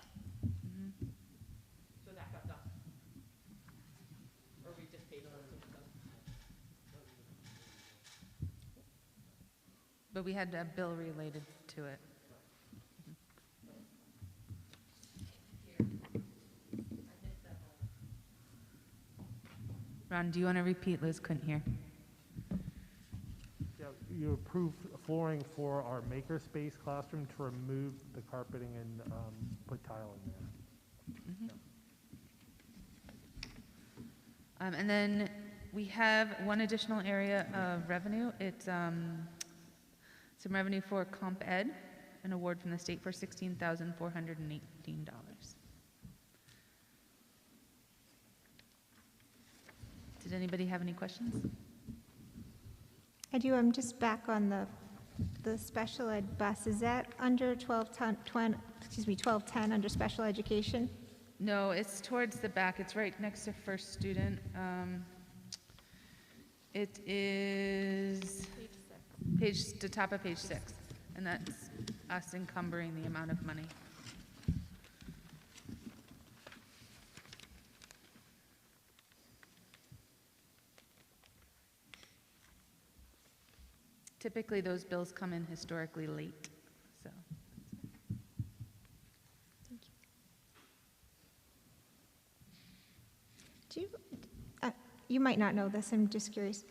So that got done? Or we just paid for it to be done? But we had a bill related to it. Ron, do you want to repeat? Liz couldn't hear. Yeah, you approved flooring for our makerspace classroom to remove the carpeting and put tile in there. And then we have one additional area of revenue. It's some revenue for Comp Ed, an award from the state for $16,418. Did anybody have any questions? I do. I'm just back on the special ed bus. Is that under 1210 under special education? No, it's towards the back. It's right next to first student. It is the top of page 6, and that's us encumbering the amount of money. Typically, those bills come in historically late, so. Do you, you might not know this, I'm just curious.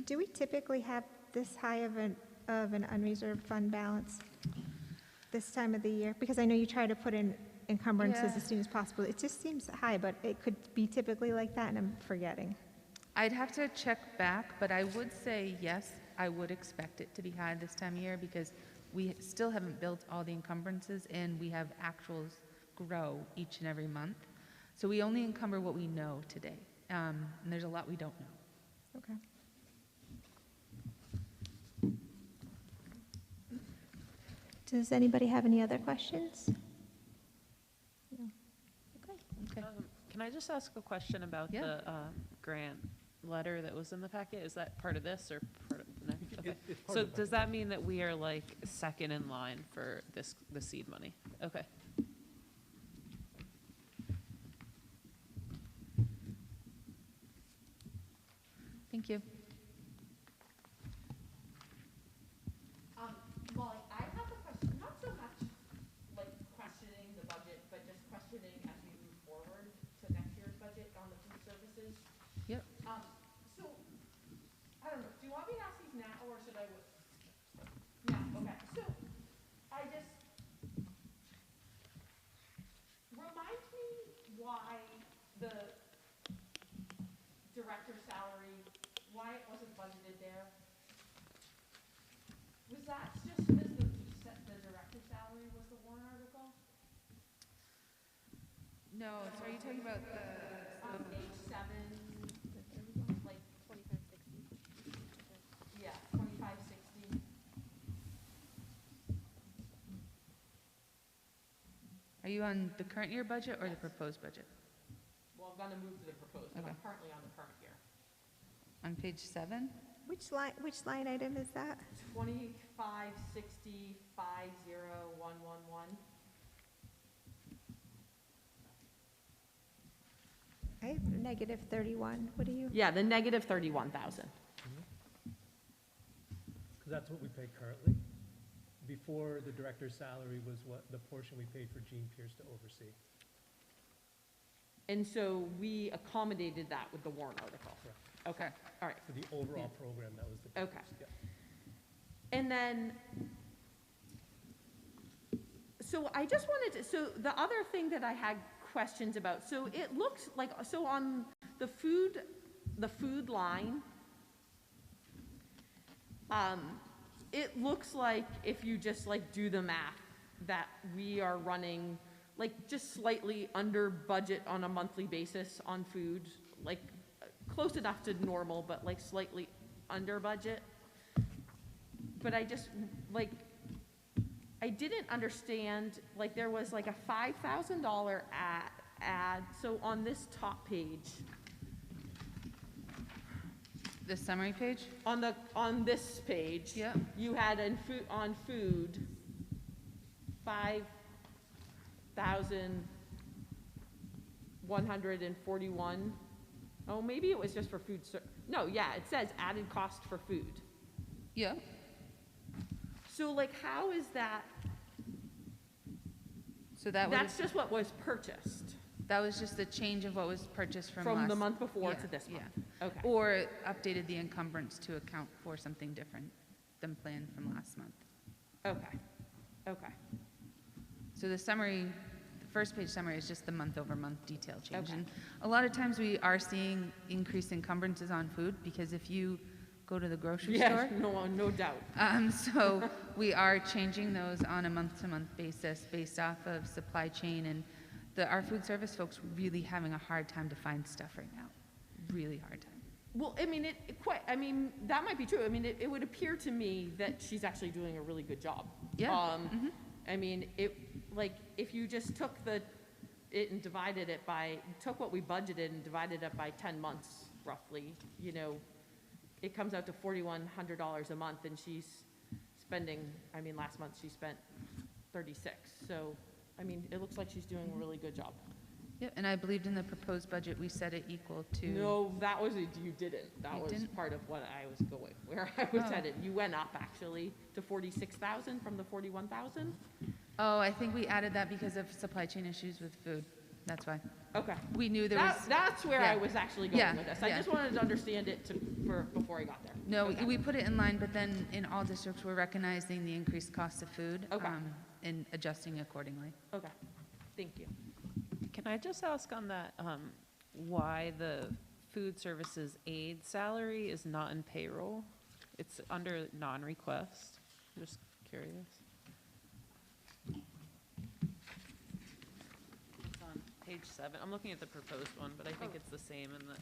Do we typically have this high of an unreserved fund balance this time of the year? Because I know you try to put in encumbrances Yeah. as soon as possible. It just seems high, but it could be typically like that, and I'm forgetting. I'd have to check back, but I would say yes, I would expect it to be high this time of year because we still haven't built all the encumbrances and we have actuals grow each and every month. So we only encumber what we know today, and there's a lot we don't know. Okay. Does anybody have any other questions? No. Okay. Okay. Can I just ask a question about Yeah. the grant letter that was in the packet? Is that part of this or part of the next? Okay. It's part So of the does that mean that we are like second in line for the seed money? Okay. Thank you. Molly, I have a question, not so much like questioning the budget, but just questioning as we move forward to next year's budget on the food services. Yep. So, I don't know, do you want me to ask these now, or should I wait? Yeah, okay, so, I just, remind me why the director's salary, why it wasn't budgeted there? Was that just because the director's salary was the warrant article? No, so are you talking about the? On page 7, like 2560. Yeah, 2560. Are you on the current year budget or the proposed budget? Well, I'm gonna move to the proposed, but Okay. I'm currently on the current year. On page 7? Which line item is that? 2560 50111. I have negative 31. What do you? Yeah, the negative 31,000. Because that's what we pay currently. Before, the director's salary was what, the portion we paid for Jean Pierce to oversee. And so we accommodated that with the warrant article. Correct. Okay, all right. For the overall program, that was the. Okay. Yeah. And then, so I just wanted to, so the other thing that I had questions about, so it looks like, so on the food line, it looks like if you just like do the math, that we are running like just slightly under budget on a monthly basis on food, like close enough to normal, but like slightly under budget. But I just, like, I didn't understand, like, there was like a $5,000 ad, so on this top page, The summary page? on this page, Yeah. you had on food, 5,141. Oh, maybe it was just for food, no, yeah, it says added cost for food. Yeah. So like, how is that, So that that's was, just what was purchased that was just the change of what was purchased from from the last- month before to yeah, this yeah. month? Okay, Or updated the encumbrance to account for something different than planned from last month. okay, okay, So the summary, the first page summary is just the month-over-month detail change. Okay. And a lot of times we are seeing increased encumbrances on food because if you go to the grocery yeah, store, no doubt. so we are changing those on a month-to-month basis based off of supply chain, and our food service folks really having a hard time to find stuff right now. Really hard time. Well, I mean, I mean, that might be true. I mean, it would appear to me that she's actually doing a really good job. Yeah. I mean, like, if you just took the it and divided it by, took what we budgeted and divided it by 10 months roughly, you know, it comes out to $4,100 a month, and she's spending, I mean, last month she spent 36. So, I mean, it looks like she's doing a really good job. Yep, and I believed in the proposed budget, we set it equal to. No, that was, you didn't. That You was didn't? part of what I was going, where I was Oh. headed. You went up actually to 46,000 from the 41,000. Oh, I think we added that because of supply chain issues with food. That's why. Okay. We knew there was. That's where yeah. I was actually going Yeah, with this. I yeah. just wanted to understand it before I got there. No, Okay. we put it in line, but then in all districts, we're recognizing the increased cost of food. Okay. And adjusting accordingly. Okay, thank you. Can I just ask on that, why the food services aid salary is not in payroll? It's under non-request. I'm just curious. It's on page 7. I'm looking at the proposed one, but I think it's the same in the,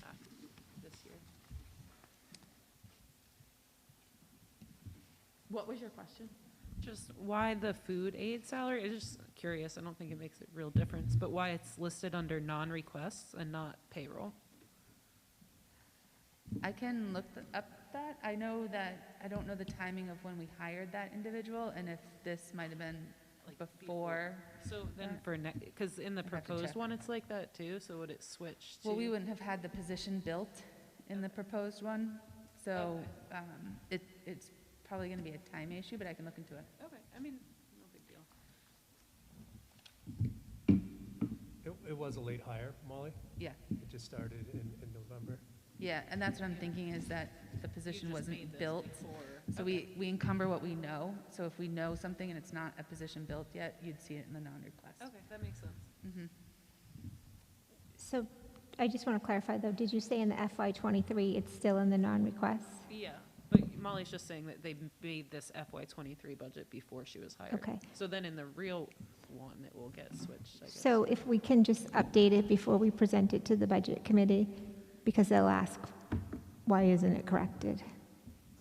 this year. What was your question? Just why the food aid salary, I'm just curious, I don't think it makes a real difference, but why it's listed under non-requests and not payroll? I can look up that. I know that, I don't know the timing of when we hired that individual and if this might have been Like before. So then that. for because in the I'd have to proposed check. one, it's like that too, so would it switch to? Well, we wouldn't have had the position built in the proposed one, so it's probably going to be a time issue, but I can look into it. Okay, I mean, no big deal. It was a late hire, Molly. Yeah, It just started in November. yeah, and that's what I'm thinking is that the position You just made wasn't this built. before. So we encumber what we know, so if we know something and it's not a position built yet, you'd see it in the non-request. Okay, that makes sense. Mhm. So I just want to clarify, though, did you say in the FY '23, it's still in the non-request? Yeah, but Molly's just saying that they made this FY '23 budget before she was hired. Okay. So then in the real one, it will get switched, I guess. So if we can just update it before we present it to the budget committee, because they'll ask, why isn't it corrected?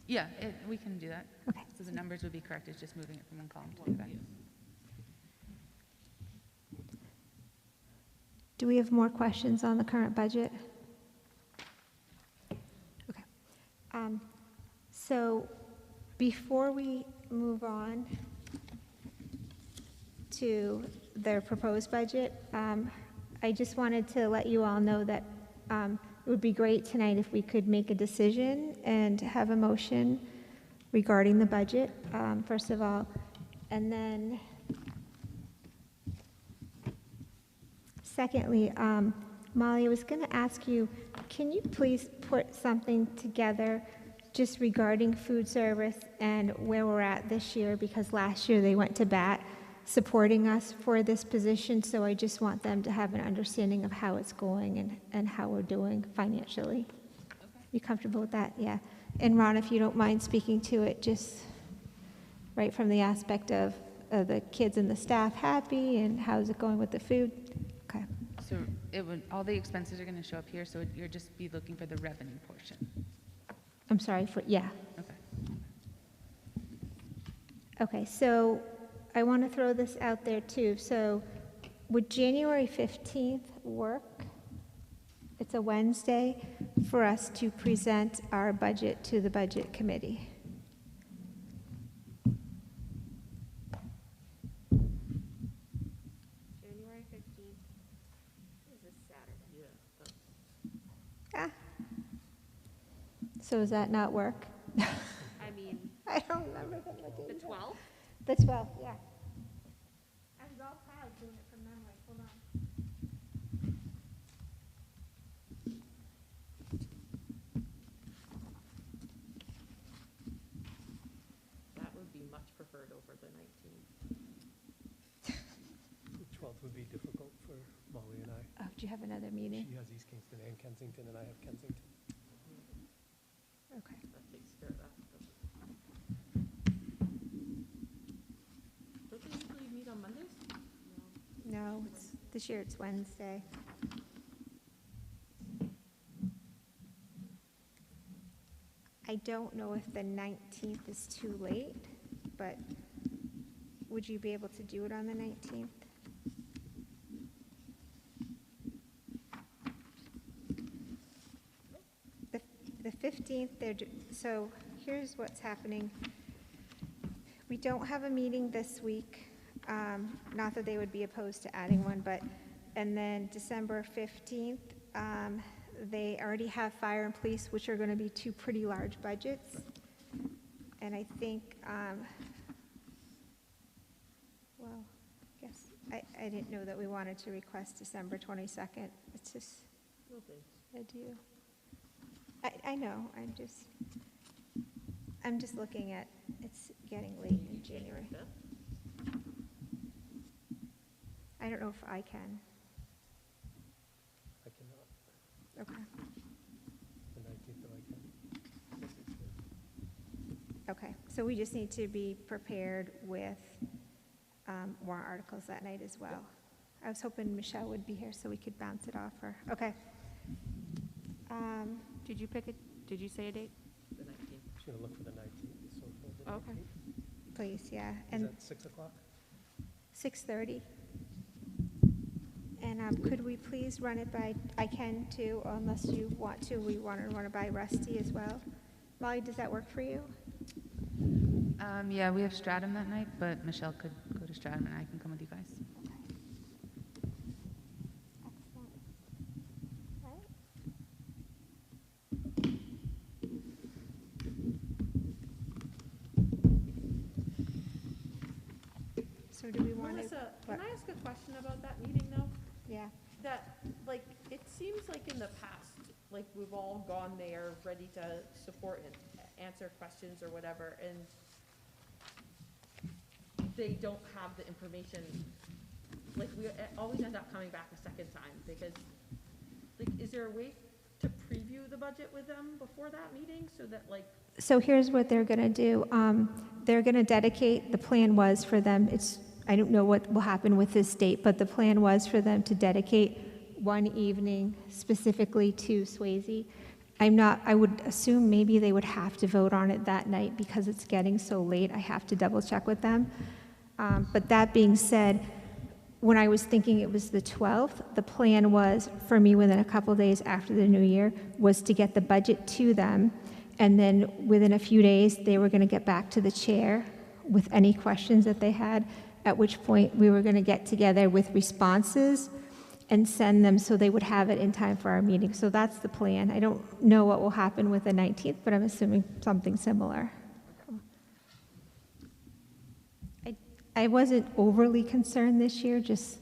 Yeah, we can do that. Okay. So the numbers would be correct, it's just moving it from one column to the other. Do we have more questions on the current budget? Okay. So before we move on to their proposed budget, I just wanted to let you all know that it would be great tonight if we could make a decision and have a motion regarding the budget, first of all, and then secondly, Molly, I was going to ask you, can you please put something together just regarding food service and where we're at this year? Because last year they went to bat supporting us for this position, so I just want them to have an understanding of how it's going and how we're doing financially. You comfortable with that? Yeah. And Ron, if you don't mind speaking to it, just right from the aspect of the kids and the staff happy and how's it going with the food? Okay. So all the expenses are going to show up here, so you'll just be looking for the revenue portion. I'm sorry yeah. Okay. Okay, so I want to throw this out there too. So would January 15th work? It's a Wednesday for us to present our budget to the budget committee. January 15th is a Saturday. Ah. So does that not work? I mean, I don't remember them looking. the 12th? The 12th, yeah. I was all proud doing it from memory. Hold on. That would be much preferred over the 19th. The 12th would be difficult for Molly and I. Oh, do you have another meeting? She has East Kingston and Kensington, and I have Kensington. Okay. That takes care of that. Don't they usually meet on Mondays? No, this year it's Wednesday. I don't know if the 19th is too late, but would you be able to do it on the 19th? 15th, so here's what's happening. We don't have a meeting this week, not that they would be opposed to adding one, and then December 15th, they already have fire and police, which are going to be two pretty large budgets. And I think, well, I guess, I didn't know that we wanted to request December 22nd. It's just, I do. I know, I'm just looking at, it's getting late in January. I don't know if I can. I cannot, Okay. the 19th, though I can. Okay, so we just need to be prepared with warrant articles that night as well. I was hoping Michelle would be here so we could bounce it off her. Okay. Did you say a date? I'm just gonna look for the 19th, so for the Okay. 19th. Please, yeah. Is And that 6 o'clock? 6:30. And could we please run it by, I can too, unless you want to, we want to run it by Rusty as well. Molly, does that work for you? Yeah, we have Stratum that night, but Michelle could go to Stratum and I can come with you guys. Excellent. Right. So do we want to? Melissa, can I ask a question about that meeting though? Yeah. That, like, it seems like in the past, like, we've all gone there ready to support and answer questions or whatever, and they don't have the information. Like, we always end up coming back a second time, because, like, is there a way to preview the budget with them before that meeting, so that, like, So here's what they're going to do. They're going to dedicate, the plan was for them, I don't know what will happen with this date, but the plan was for them to dedicate one evening specifically to Swayze. I would assume maybe they would have to vote on it that night because it's getting so late. I have to double check with them. But that being said, when I was thinking it was the 12th, the plan was for me within a couple days after the new year was to get the budget to them. And then within a few days, they were going to get back to the chair with any questions that they had, at which point we were going to get together with responses and send them so they would have it in time for our meeting. So that's the plan. I don't know what will happen with the 19th, but I'm assuming something similar. I wasn't overly concerned this year, just,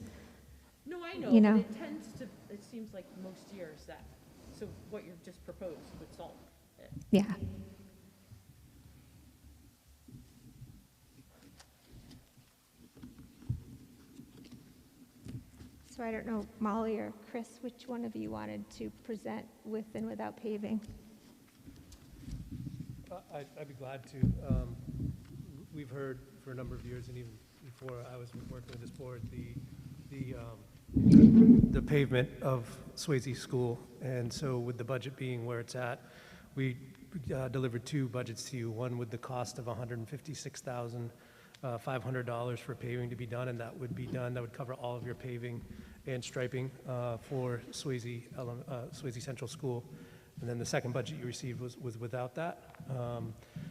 no, I know, You know. but it tends to, it seems like most years that, so what you've just proposed would solve it. yeah. So I don't know, Molly or Chris, which one of you wanted to present with and without paving? I'd be glad to. We've heard for a number of years, and even before I was working with this board, the pavement of Swayze School. And so with the budget being where it's at, we delivered two budgets to you, one with the cost of $156,500 for paving to be done, and that would be done. That would cover all of your paving and striping for Swayze Central School. And then the second budget you received was without that.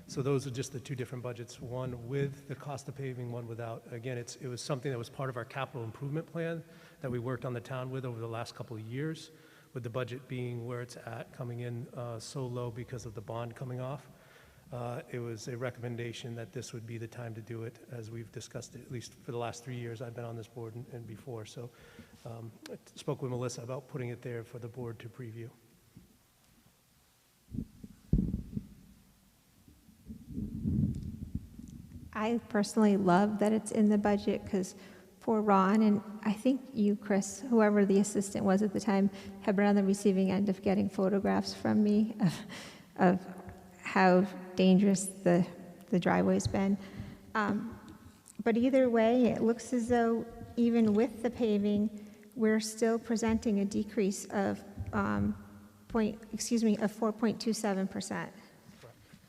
So those are just the two different budgets, one with the cost of paving, one without. Again, it was something that was part of our capital improvement plan that we worked on the town with over the last couple of years, with the budget being where it's at, coming in so low because of the bond coming off. It was a recommendation that this would be the time to do it, as we've discussed it, at least for the last 3 years I've been on this board and before. So I spoke with Melissa about putting it there for the board to preview. I personally love that it's in the budget because for Ron, and I think you, Chris, whoever the assistant was at the time, have been on the receiving end of getting photographs from me of how dangerous the driveway's been. But either way, it looks as though even with the paving, we're still presenting a decrease of 4.27%.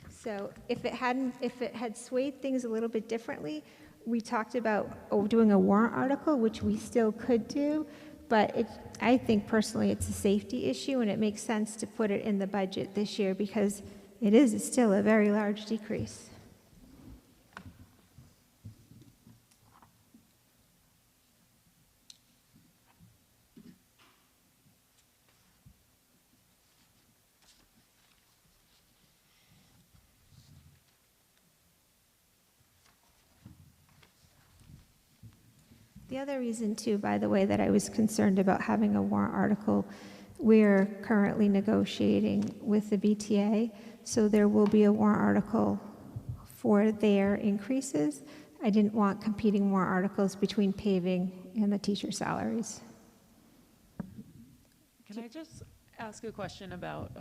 So if it had swayed things a little bit differently, we talked about doing a warrant article, which we still could do, But I think personally it's a safety issue, and it makes sense to put it in the budget this year because it is still a very large decrease. The other reason too, by the way, that I was concerned about having a warrant article, we're currently negotiating with the BTA, so there will be a warrant article for their increases. I didn't want competing warrant articles between paving and the teacher salaries. Can I just ask a question about,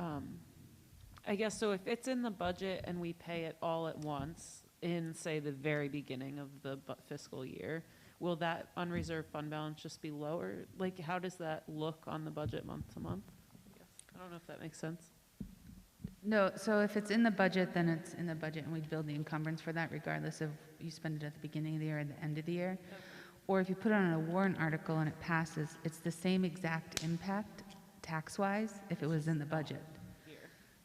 I guess, so if it's in the budget and we pay it all at once in, say, the very beginning of the fiscal year, will that unreserved fund balance just be lower? Like, how does that look on the budget month to month? I don't know if that makes sense. No, so if it's in the budget, then it's in the budget, and we build the encumbrance for that regardless of you spend it at the beginning of the year or the end of the year. Okay. Or if you put it on a warrant article and it passes, it's the same exact impact tax-wise if it was in the budget. Here.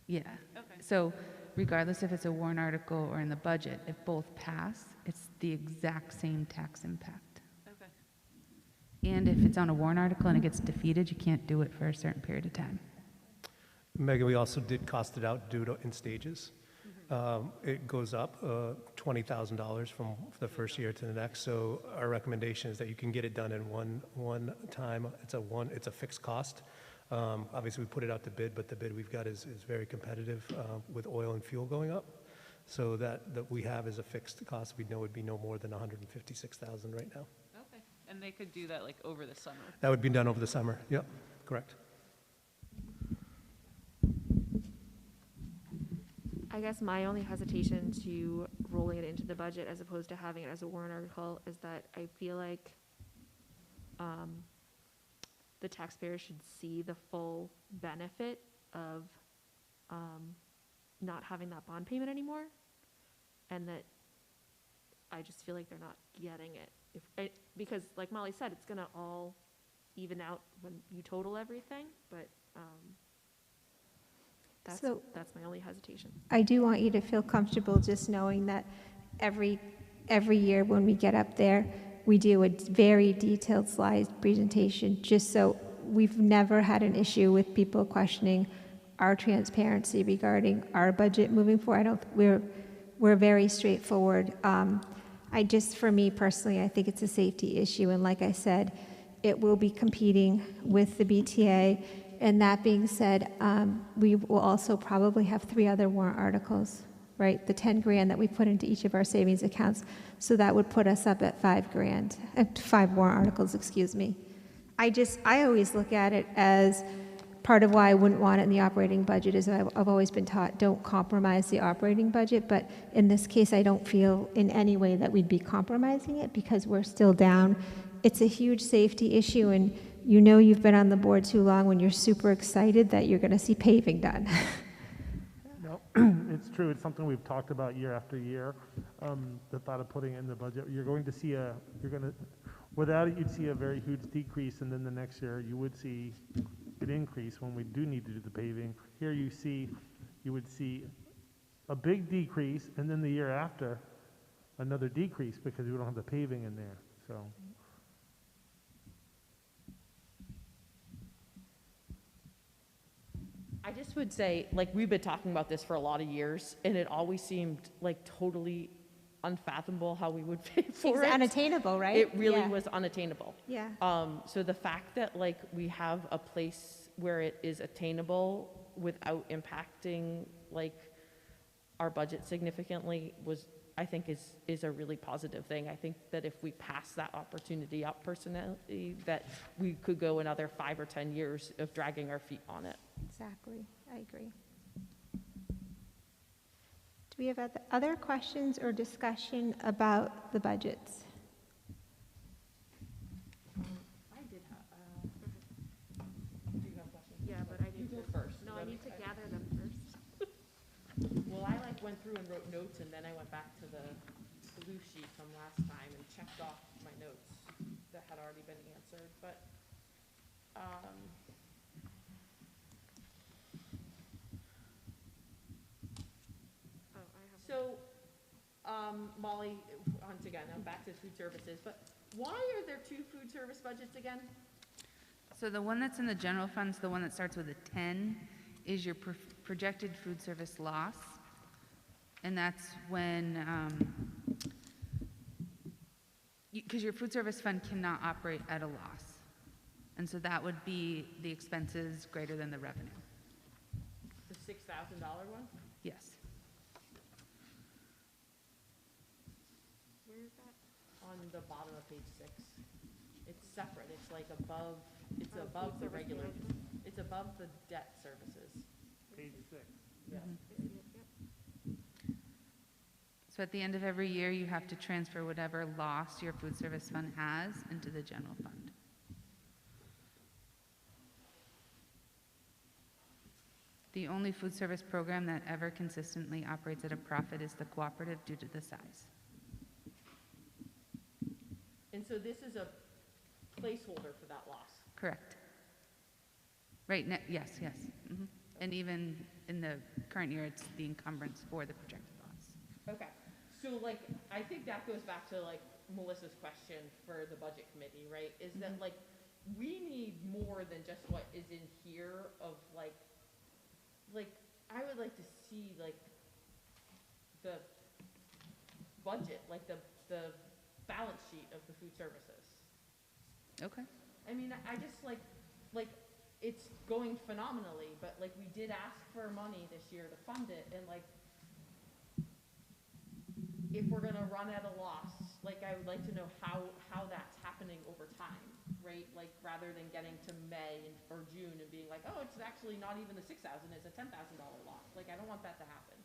Yeah. Okay. So regardless if it's a warrant article or in the budget, if both pass, it's the exact same tax impact. Okay. And if it's on a warrant article and it gets defeated, you can't do it for a certain period of time. Megan, we also did cost it out in stages. It goes up $20,000 from the first year to the next. So our recommendation is that you can get it done in one time. It's a fixed cost. Obviously, we put it out to bid, but the bid we've got is very competitive with oil and fuel going up. So that we have is a fixed cost. We know would be no more than $156,000 right now. Okay. And they could do that like over the summer? That would be done over the summer. Yep, correct. I guess my only hesitation to rolling it into the budget as opposed to having it as a warrant article is that I feel like the taxpayer should see the full benefit of not having that bond payment anymore, and that I just feel like they're not getting it. Because like Molly said, it's gonna all even out when you total everything, but that's my only hesitation. I do want you to feel comfortable just knowing that every year when we get up there, we do a very detailed slide presentation, just so we've never had an issue with people questioning our transparency regarding our budget moving forward. We're very straightforward. For me personally, I think it's a safety issue, and like I said, it will be competing with the BTA. And that being said, we will also probably have 3 other warrant articles, right? The 10 grand that we put into each of our savings accounts. So that would put us up at 5 grand, 5 warrant articles, excuse me. I always look at it as part of why I wouldn't want it in the operating budget is I've always been taught, don't compromise the operating budget. But in this case, I don't feel in any way that we'd be compromising it because we're still down. It's a huge safety issue, and you know you've been on the board too long when you're super excited that you're going to see paving done. No, it's true. It's something we've talked about year after year. The thought of putting it in the budget, without it, you'd see a very huge decrease, and then the next year you would see an increase when we do need to do the paving. Here you would see a big decrease, and then the year after, another decrease because we don't have the paving in there. So. I just would say, like, we've been talking about this for a lot of years, and it always seemed like totally unfathomable how we would pay for it. Unattainable, right? It really Yeah. was unattainable. Yeah. So the fact that like we have a place where it is attainable without impacting like our budget significantly I think is a really positive thing. I think that if we pass that opportunity up personally, that we could go another 5 or 10 years of dragging our feet on it. Exactly. I agree. Do we have other questions or discussion about the budgets? I did have, do you have questions? Yeah, but I need You to go first. No, I need to gather them first. Well, I like went through and wrote notes, and then I went back to the blue sheet from last time and checked off my notes that had already been answered, but So, Molly, once again, I'm back to food services, but why are there two food service budgets again? So the one that's in the general funds, the one that starts with a 10, is your projected food service loss. And that's when, because your food service fund cannot operate at a loss. And so that would be the expenses greater than the revenue. The $6,000 one? Yes. Where is that? On the bottom of page 6. It's separate, it's like above, it's above the regular, it's above the debt services. Page 6. Yeah. So at the end of every year, you have to transfer whatever loss your food service fund has into the general fund. The only food service program that ever consistently operates at a profit is the cooperative due to the size. And so this is a placeholder for that loss. Correct. Right, yes, yes. Mhm. And even in the current year, it's the encumbrance for the projected loss. Okay, so like, I think that goes back to like Melissa's question for the budget committee, right? Is that like, we need more than just what is in here of like, I would like to see like the budget, like the balance sheet of the food services. Okay. I mean, I just like, it's going phenomenally, but like, we did ask for money this year to fund it, and like, if we're gonna run at a loss, like, I would like to know how that's happening over time, right? Like, rather than getting to May or June and being like, oh, it's actually not even the $6,000, it's a $10,000 loss. Like, I don't want that to happen.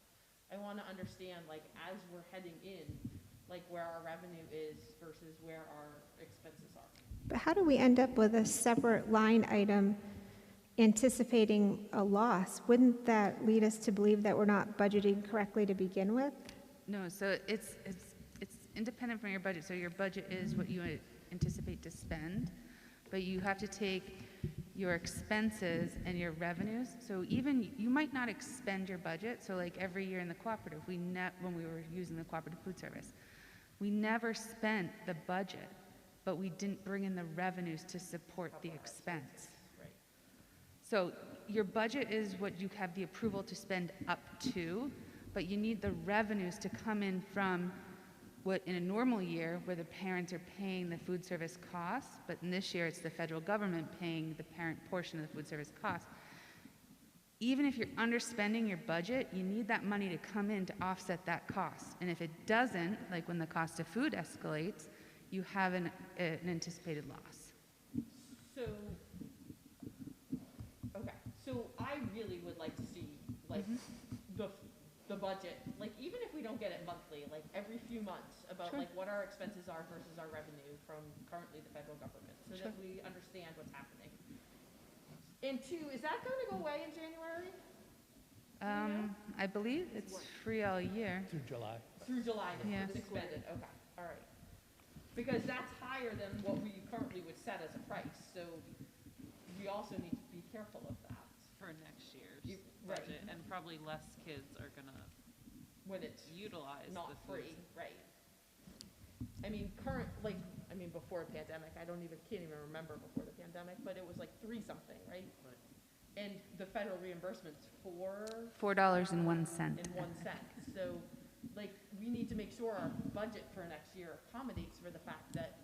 I wanna understand, like, as we're heading in, like, where our revenue is versus where our expenses are. But how do we end up with a separate line item anticipating a loss? Wouldn't that lead us to believe that we're not budgeting correctly to begin with? No, so it's independent from your budget. So your budget is what you anticipate to spend, but you have to take your expenses and your revenues. So even, you might not expend your budget. So like every year in the cooperative, when we were using the cooperative food service, we never spent the budget, but we didn't bring in the revenues to support the expense. Right. So your budget is what you have the approval to spend up to, but you need the revenues to come in from what in a normal year where the parents are paying the food service costs, but in this year it's the federal government paying the parent portion of the food service costs. Even if you're underspending your budget, you need that money to come in to offset that cost. And if it doesn't, like when the cost of food escalates, you have an anticipated loss. So, okay, so I really would like to see, like, the budget, like, even if we don't get it monthly, like, every few months, about, Sure. like, what our expenses are versus our revenue from currently the federal government, so that we understand what's happening. And two, is that gonna go away in January? I believe it's free all year. Through July. Through July, Yes. it's expended, okay, all right. Because that's higher than what we currently would set as a price, so we also need to be careful of that. For next year's Right. budget, and probably less kids are gonna When it's utilize not the food. free, right? I mean, before the pandemic, can't even remember before the pandemic, but it was like 3 something, right? Right. And the federal reimbursement's $4.01. and 1 cent. So, like, we need to make sure our budget for next year accommodates for the fact that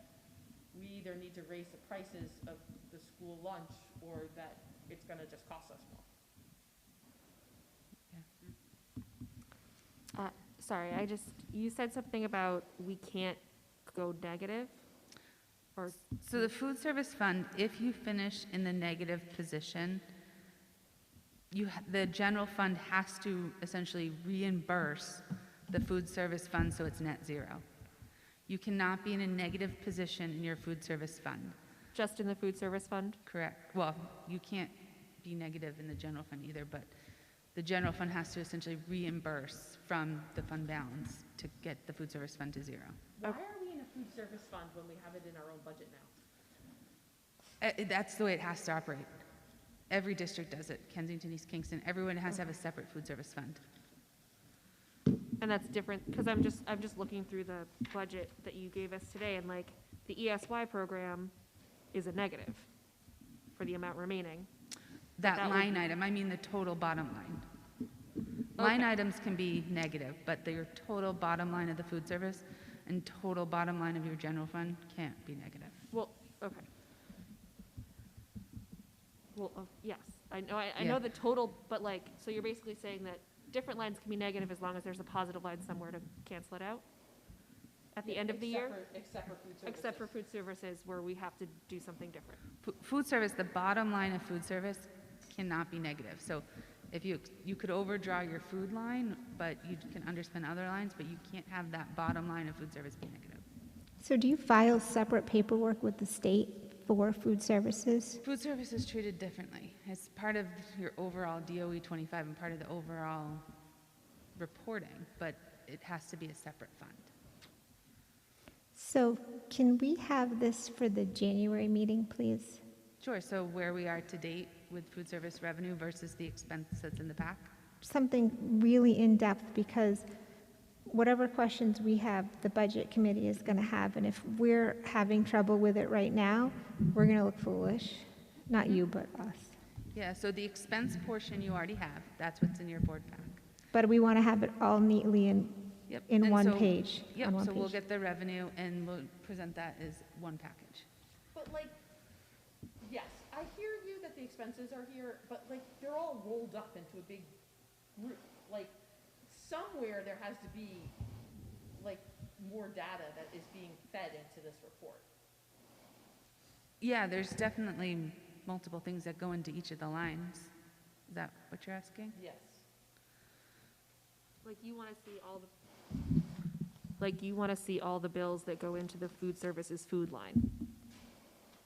we either need to raise the prices of the school lunch or that it's gonna just cost us more. Sorry, you said something about we can't go negative, or, So the food service fund, if you finish in the negative position, the general fund has to essentially reimburse the food service fund so it's net zero. You cannot be in a negative position in your food service fund. just in the food service fund? Correct. Well, you can't be negative in the general fund either, but the general fund has to essentially reimburse from the fund balance to get the food service fund to zero. Why are we in a food service fund when we have it in our own budget now? That's the way it has to operate. Every district does it, Kensington, East Kingston, everyone has to have a separate food service fund. And that's different, because I'm just looking through the budget that you gave us today, and like, the ESY program is a negative for the amount remaining. That That would line be- item, I mean the total bottom line. Line Okay. items can be negative, but your total bottom line of the food service and total bottom line of your general fund can't be negative. Well, okay. Well, yes, I know, I Yeah. know the total, but like, so you're basically saying that different lines can be negative as long as there's a positive line somewhere to cancel it out? At the end of the year? Except for food services. Except for food services where we have to do something different. Food service, the bottom line of food service cannot be negative. So if you could overdraw your food line, but you can underspend other lines, but you can't have that bottom line of food service be negative. So do you file separate paperwork with the state for food services? Food service is treated differently. It's part of your overall DOE 25 and part of the overall reporting, but it has to be a separate fund. So can we have this for the January meeting, please? Sure, so where we are to date with food service revenue versus the expense that's in the pack? Something really in-depth, because whatever questions we have, the budget committee is going to have, and if we're having trouble with it right now, we're going to look foolish. Not you, but us. Yeah, so the expense portion you already have, that's what's in your board pack. But we want to have it all neatly in Yep. in and one so- page. Yep, on one so we'll page. get the revenue and we'll present that as one package. But like, yes, I hear you that the expenses are here, but like, they're all rolled up into a big group. Like, somewhere there has to be, like, more data that is being fed into this report. Yeah, there's definitely multiple things that go into each of the lines. Is that what you're asking? Yes. Like, you want to see all the bills that go into the food services food line.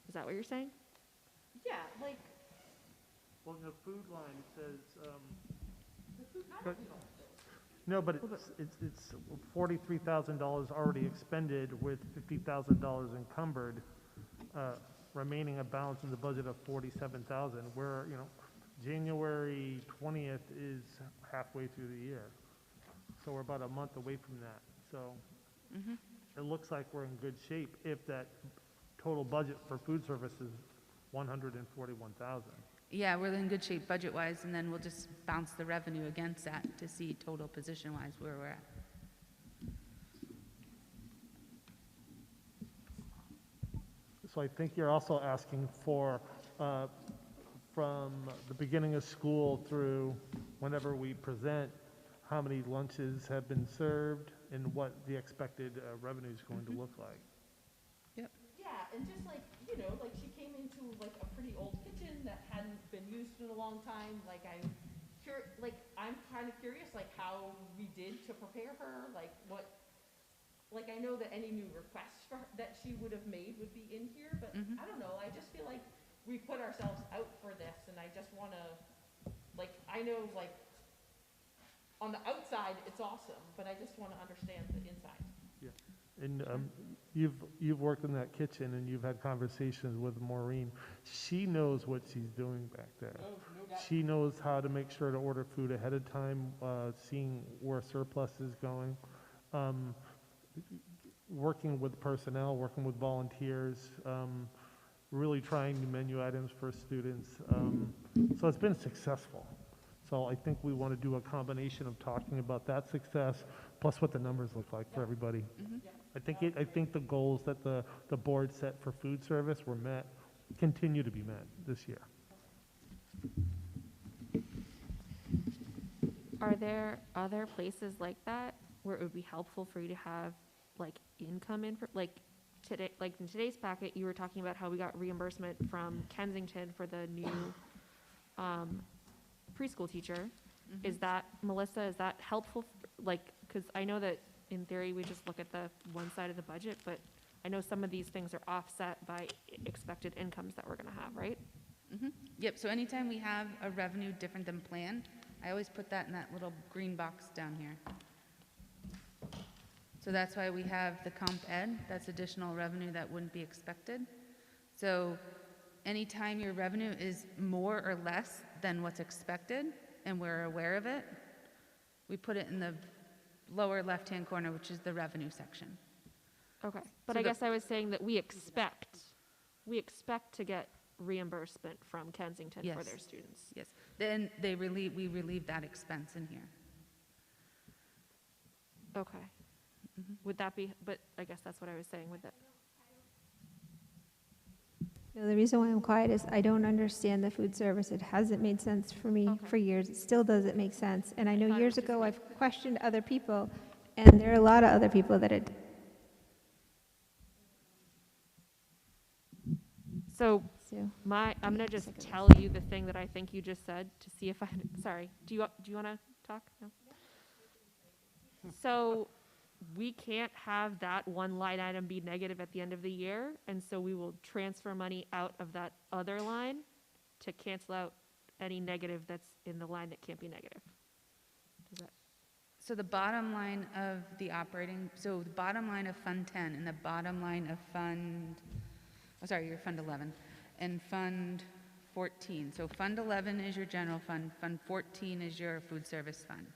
Is that what you're saying? Yeah, like, Well, in the food line, it says, the food, I But- don't know. no, but it's $43,000 already expended with $50,000 encumbered, remaining a balance in the budget of 47,000, where, January 20th is halfway through the year. So we're about a month away from that. So it looks like we're in good shape if that total budget for food service is 141,000. Yeah, we're in good shape budget-wise, and then we'll just bounce the revenue against that to see total position-wise where we're at. So I think you're also asking for, from the beginning of school through whenever we present, how many lunches have been served and what the expected revenue is going to look like. Yeah, and just like, like she came into like a pretty old kitchen that hadn't been used in a long time. Like I'm kind of curious, like how we did to prepare her, like what, like I know that any new requests for that she would have made would be in here, but I don't know. I just feel like we put ourselves out for this, and I just want to, like, I know like on the outside it's awesome, but I just want to understand the inside. And you've worked in that kitchen and you've had conversations with Maureen. She knows what she's doing back there. Oh, no doubt. She knows how to make sure to order food ahead of time, seeing where surplus is going, working with personnel, working with volunteers, really trying new menu items for students. So it's been successful. So I think we want to do a combination of talking about that success plus what the numbers look like for everybody. I think the goals that the board set for food service were met, continue to be met this year. Are there other places like that where it would be helpful for you to have like income info, like today, like in today's packet, you were talking about how we got reimbursement from Kensington for the new preschool teacher. Is that, Melissa, is that helpful? Like, because I know that in theory, we just look at the one side of the budget, but I know some of these things are offset by expected incomes that we're gonna have, right? Yep, so anytime we have a revenue different than planned, I always put that in that little green box down here. So that's why we have the comp ed, that's additional revenue that wouldn't be expected. So anytime your revenue is more or less than what's expected, and we're aware of it, we put it in the lower left-hand corner, which is the revenue section. Okay, but So I the- guess I was saying that we expect to get reimbursement from Kensington for Yes. their students. Yes, then we relieve that expense in here. Okay. Would that be, but I guess that's what I was saying with it. No, the reason why I'm quiet is I don't understand the food service. It hasn't made sense for me Okay. for years. It still doesn't make sense. And I know thought it years was just ago me. I've questioned other people, and there are a lot of other people that it. So So, I'm gonna a just second. tell you the thing that I think you just said to see if sorry, do you wanna talk? No? So we can't have that one line item be negative at the end of the year, and so we will transfer money out of that other line to cancel out any negative that's in the line that can't be negative. Does that, So the bottom line of the operating, so the bottom line of Fund 10 and the bottom line of your Fund 11, and Fund 14. So Fund 11 is your general fund, Fund 14 is your food service fund.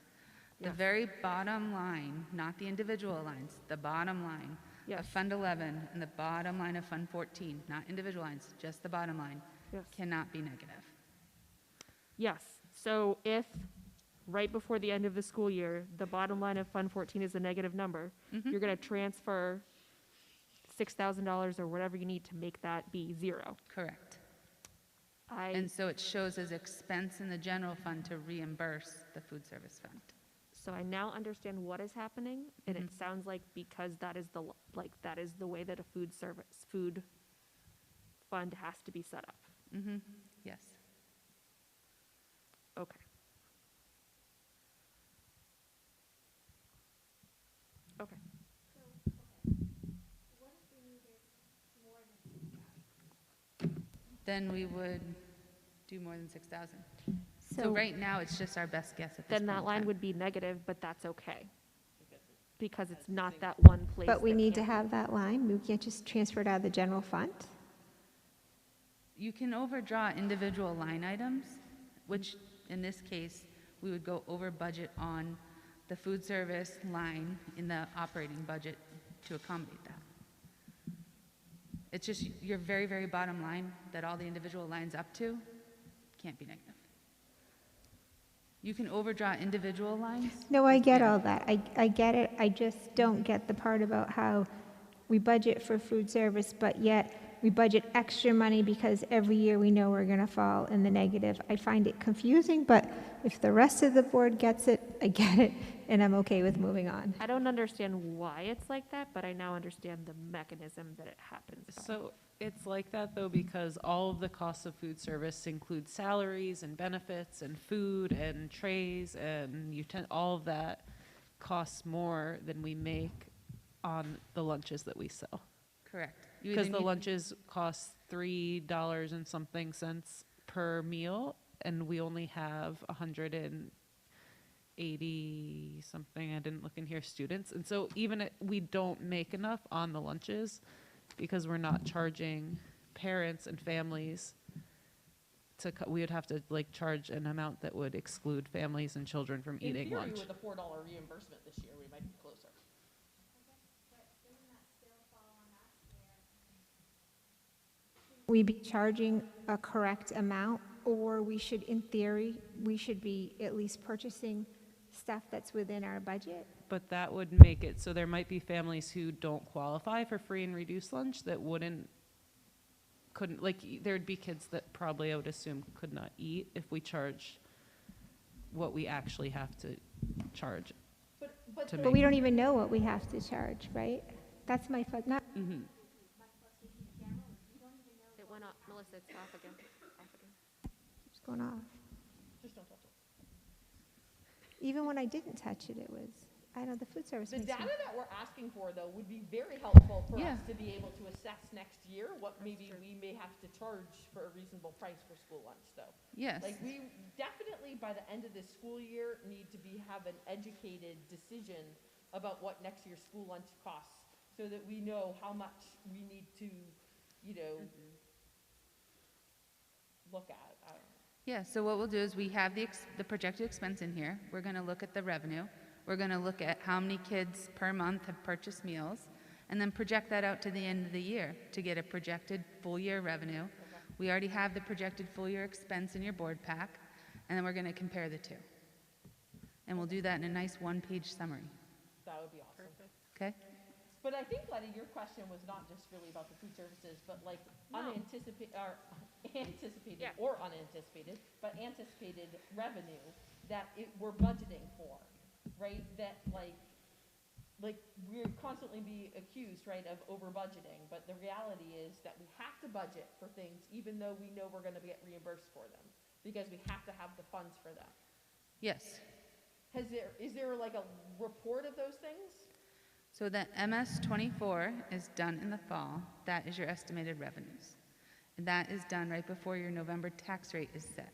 The Yes. very bottom line, not the individual lines, the bottom line Yes. of Fund 11 and the bottom line of Fund 14, not individual lines, just the bottom line, yes. cannot be negative. Yes, so if right before the end of the school year, the bottom line of Fund 14 is a negative number, you're gonna transfer $6,000 or whatever you need to make that be zero. Correct. I, And so it shows as expense in the general fund to reimburse the food service fund. so I now understand what is happening, and it sounds like because that is that is the way that a food fund has to be set up. Yes. Okay. Okay. Then we would do more than 6,000. So So, right now, it's just our best guess at this Then point that in line time. would be negative, but that's okay. Because it's not that one place. but we that need to can't be. have that line. We can't just transfer it out of the general fund. You can overdraw individual line items, which in this case, we would go over budget on the food service line in the operating budget to accommodate that. It's just your very, very bottom line that all the individual lines up to can't be negative. You can overdraw individual lines. No, I get Yeah. all that. I get it. I just don't get the part about how we budget for food service, but yet we budget extra money because every year we know we're going to fall in the negative. I find it confusing, but if the rest of the board gets it, I get it, and I'm okay with moving on. I don't understand why it's like that, but I now understand the mechanism that it happens by. So it's like that though because all of the costs of food service include salaries and benefits and food and trays and all of that costs more than we make on the lunches that we sell. Correct. You Because either the need- lunches cost $3 and something cents per meal, and we only have 180 something, I didn't look in here, students. And so even we don't make enough on the lunches because we're not charging parents and families we would have to like charge an amount that would exclude families and children from eating In theory, lunch. with a $4 reimbursement this year, we might be closer. We be charging a correct amount, or we should, in theory, we should be at least purchasing stuff that's within our budget. But that would make it, so there might be families who don't qualify for free and reduced lunch that couldn't, like, there'd be kids that probably, I would assume, could not eat if we charge what we actually have to charge But to But make. we don't even know what we have to charge, right? That's my, not, Mhm. It went up, Melissa, it's off again. keeps going off. just don't touch it. Even when I didn't touch it, it was, I know the food service The makes me. data that we're asking for, though, would be very helpful for Yeah. us to be able to assess next year what maybe we may have to charge for a reasonable price for school lunch, though. Yes. Like, we definitely, by the end of this school year, need to have an educated decision about what next year's school lunch costs, so that we know how much we need to, look at? I don't know. Yeah, so what we'll do is we have the projected expense in here. We're going to look at the revenue. We're going to look at how many kids per month have purchased meals, and then project that out to the end of the year to get a projected full-year revenue. We already have the projected full-year expense in your board pack, and then we're going to compare the two. And we'll do that in a nice one-page summary, That would be awesome. okay? But I think, Letty, your question was not just really about the food services, but like anticipated Yeah. or unanticipated, but anticipated revenue that we're budgeting for, right? That like we're constantly be accused, right, of over budgeting, but the reality is that we have to budget for things even though we know we're going to get reimbursed for them because we have to have the funds for them. Yes. Is there like a report of those things? So the MS-24 is done in the fall. That is your estimated revenues. And that is done right before your November tax rate is set.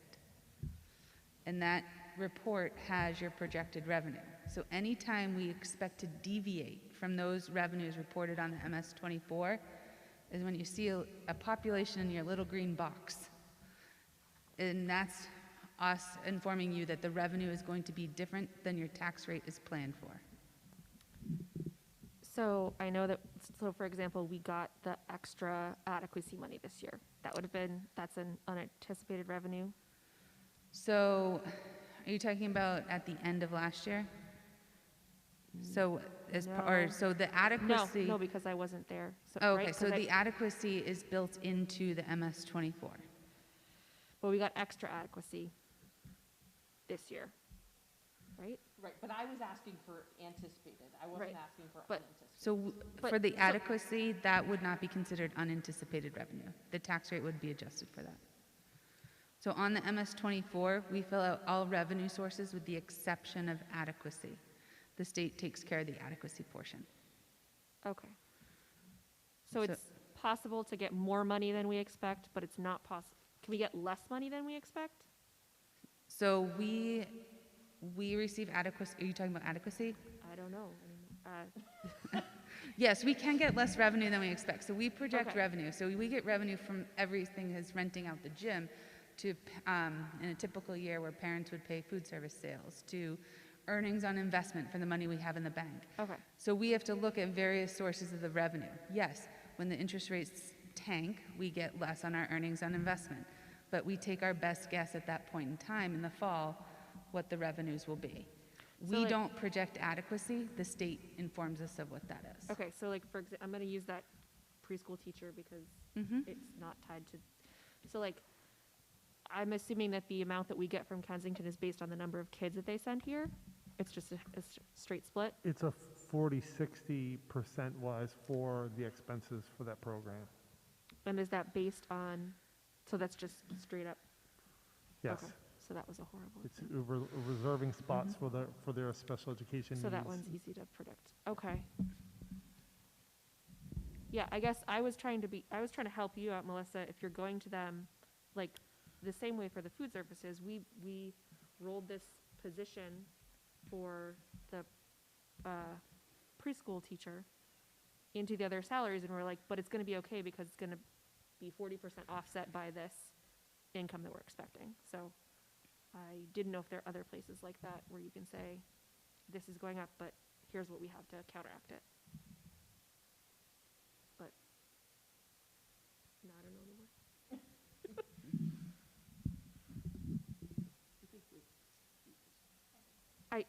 And that report has your projected revenue. So anytime we expect to deviate from those revenues reported on the MS-24 is when you see a population in your little green box. And that's us informing you that the revenue is going to be different than your tax rate is planned for. So I know that, so for example, we got the extra adequacy money this year. That's an unanticipated revenue. So are you talking about at the end of last year? So so the adequacy. No, because I wasn't there. So, Oh, okay, right? so 'Cause the adequacy is built into the MS-24. But we got extra adequacy this year, right? Right, but I was asking for anticipated. I wasn't Right. asking for But- unanticipated. So But- for the so- adequacy, that would not be considered unanticipated revenue. The tax rate would be adjusted for that. So on the MS-24, we fill out all revenue sources with the exception of adequacy. The state takes care of the adequacy portion. Okay. So So- it's possible to get more money than we expect, but it's not possible. Can we get less money than we expect? So we receive adequacy. Are you talking about adequacy? I don't know. Yes, we can get less revenue than we expect. So we project Okay. revenue. So we get revenue from everything as renting out the gym to, in a typical year where parents would pay food service sales, to earnings on investment for the money we have in the bank. Okay. So we have to look at various sources of the revenue. Yes, when the interest rates tank, we get less on our earnings on investment. But we take our best guess at that point in time in the fall what the revenues will be. So, We like- don't project adequacy. The state informs us of what that is. Okay, so like, for example, I'm going to use that preschool teacher because Mhm. it's not tied to, so like, I'm assuming that the amount that we get from Kensington is based on the number of kids that they send here? It's just a straight split? It's a 40-60% wise for the expenses for that program. And is that based on, so that's just straight up? Yes. Okay, so that was a horrible. It's reserving spots for their special education needs. So that one's easy to predict. Okay. Yeah, I guess I was trying to help you out, Melissa. If you're going to them, like, the same way for the food services, we rolled this position for the preschool teacher into the other salaries, and we're like, but it's going to be okay because it's going to be 40% offset by this income that we're expecting. So I didn't know if there are other places like that where you can say, this is going up, but here's what we have to counteract it. But no, I don't know anymore.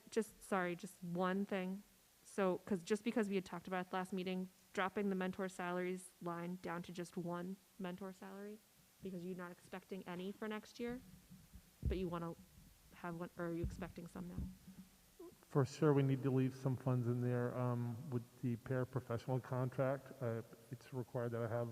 Just one thing. So, because we had talked about it last meeting, dropping the mentor salaries line down to just one mentor salary, because you're not expecting any for next year, but you want to have one, or are you expecting some now? For sure, we need to leave some funds in there with the paraprofessional contract. It's required that I have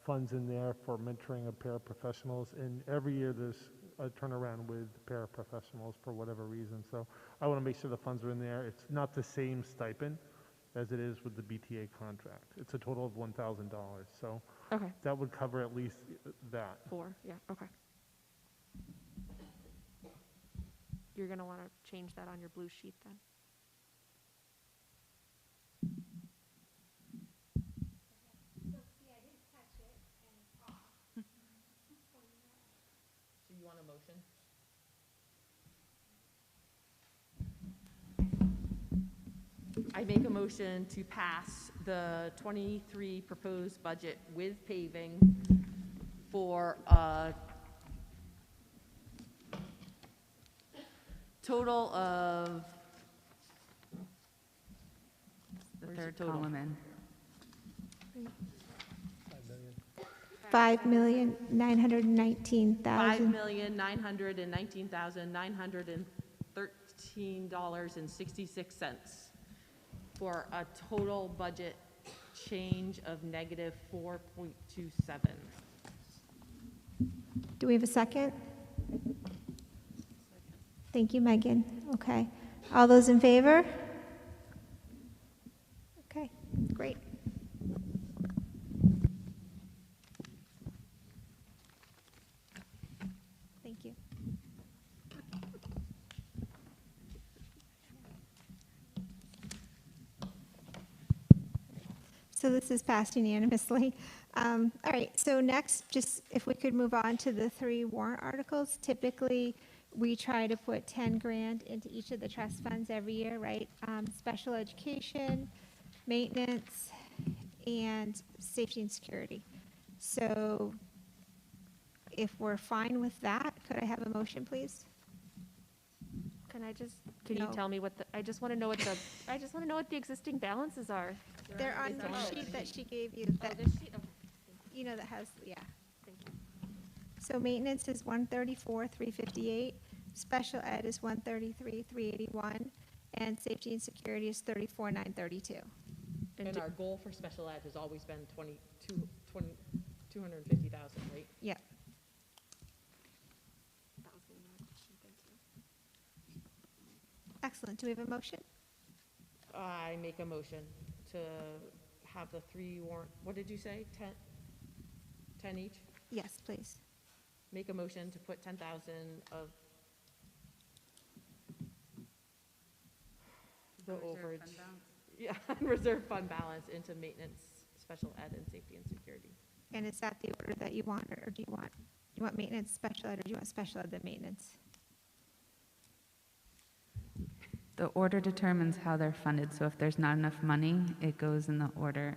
funds in there for mentoring of paraprofessionals, and every year there's a turnaround with paraprofessionals for whatever reason. So I want to make sure the funds are in there. It's not the same stipend as it is with the BTA contract. It's a total of $1,000. So Okay, that would cover at least that. 4, yeah, okay. You're going to want to change that on your blue sheet then. I make a motion to pass the 23 proposed budget with paving for a total of, The where's the third total? column in. $5,919,913.66 for a total budget change of negative 4.27. Do we have a second? Thank you, Megan. Okay. All those in favor? Okay, great. Thank you. So this is passed unanimously. All right, so next, just if we could move on to the 3 warrant articles. Typically, we try to put 10 grand into each of the trust funds every year, right? Special education, maintenance, and safety and security. So if we're fine with that, could I have a motion, please? Can you No. tell me what the, I just want to know what the existing balances are. They're on the sheet that she gave you, that, you know, that has, yeah. Thank you. So maintenance is 134,358, special ed is 133,381, and safety and security is 34,932. And our goal for special ed has always been 250,000, right? Yep. That was gonna be my question, thank you. Excellent. Do we have a motion? I make a motion to have the 3 warrant, what did you say, 10 each? Yes, please. Make a motion to put 10,000 of the overage. Yeah, reserve fund balance into maintenance, special ed, and safety and security. And is that the order that you want, or do you want maintenance, special ed, or do you want special ed, then maintenance? The order determines how they're funded, so if there's not enough money, it goes in the order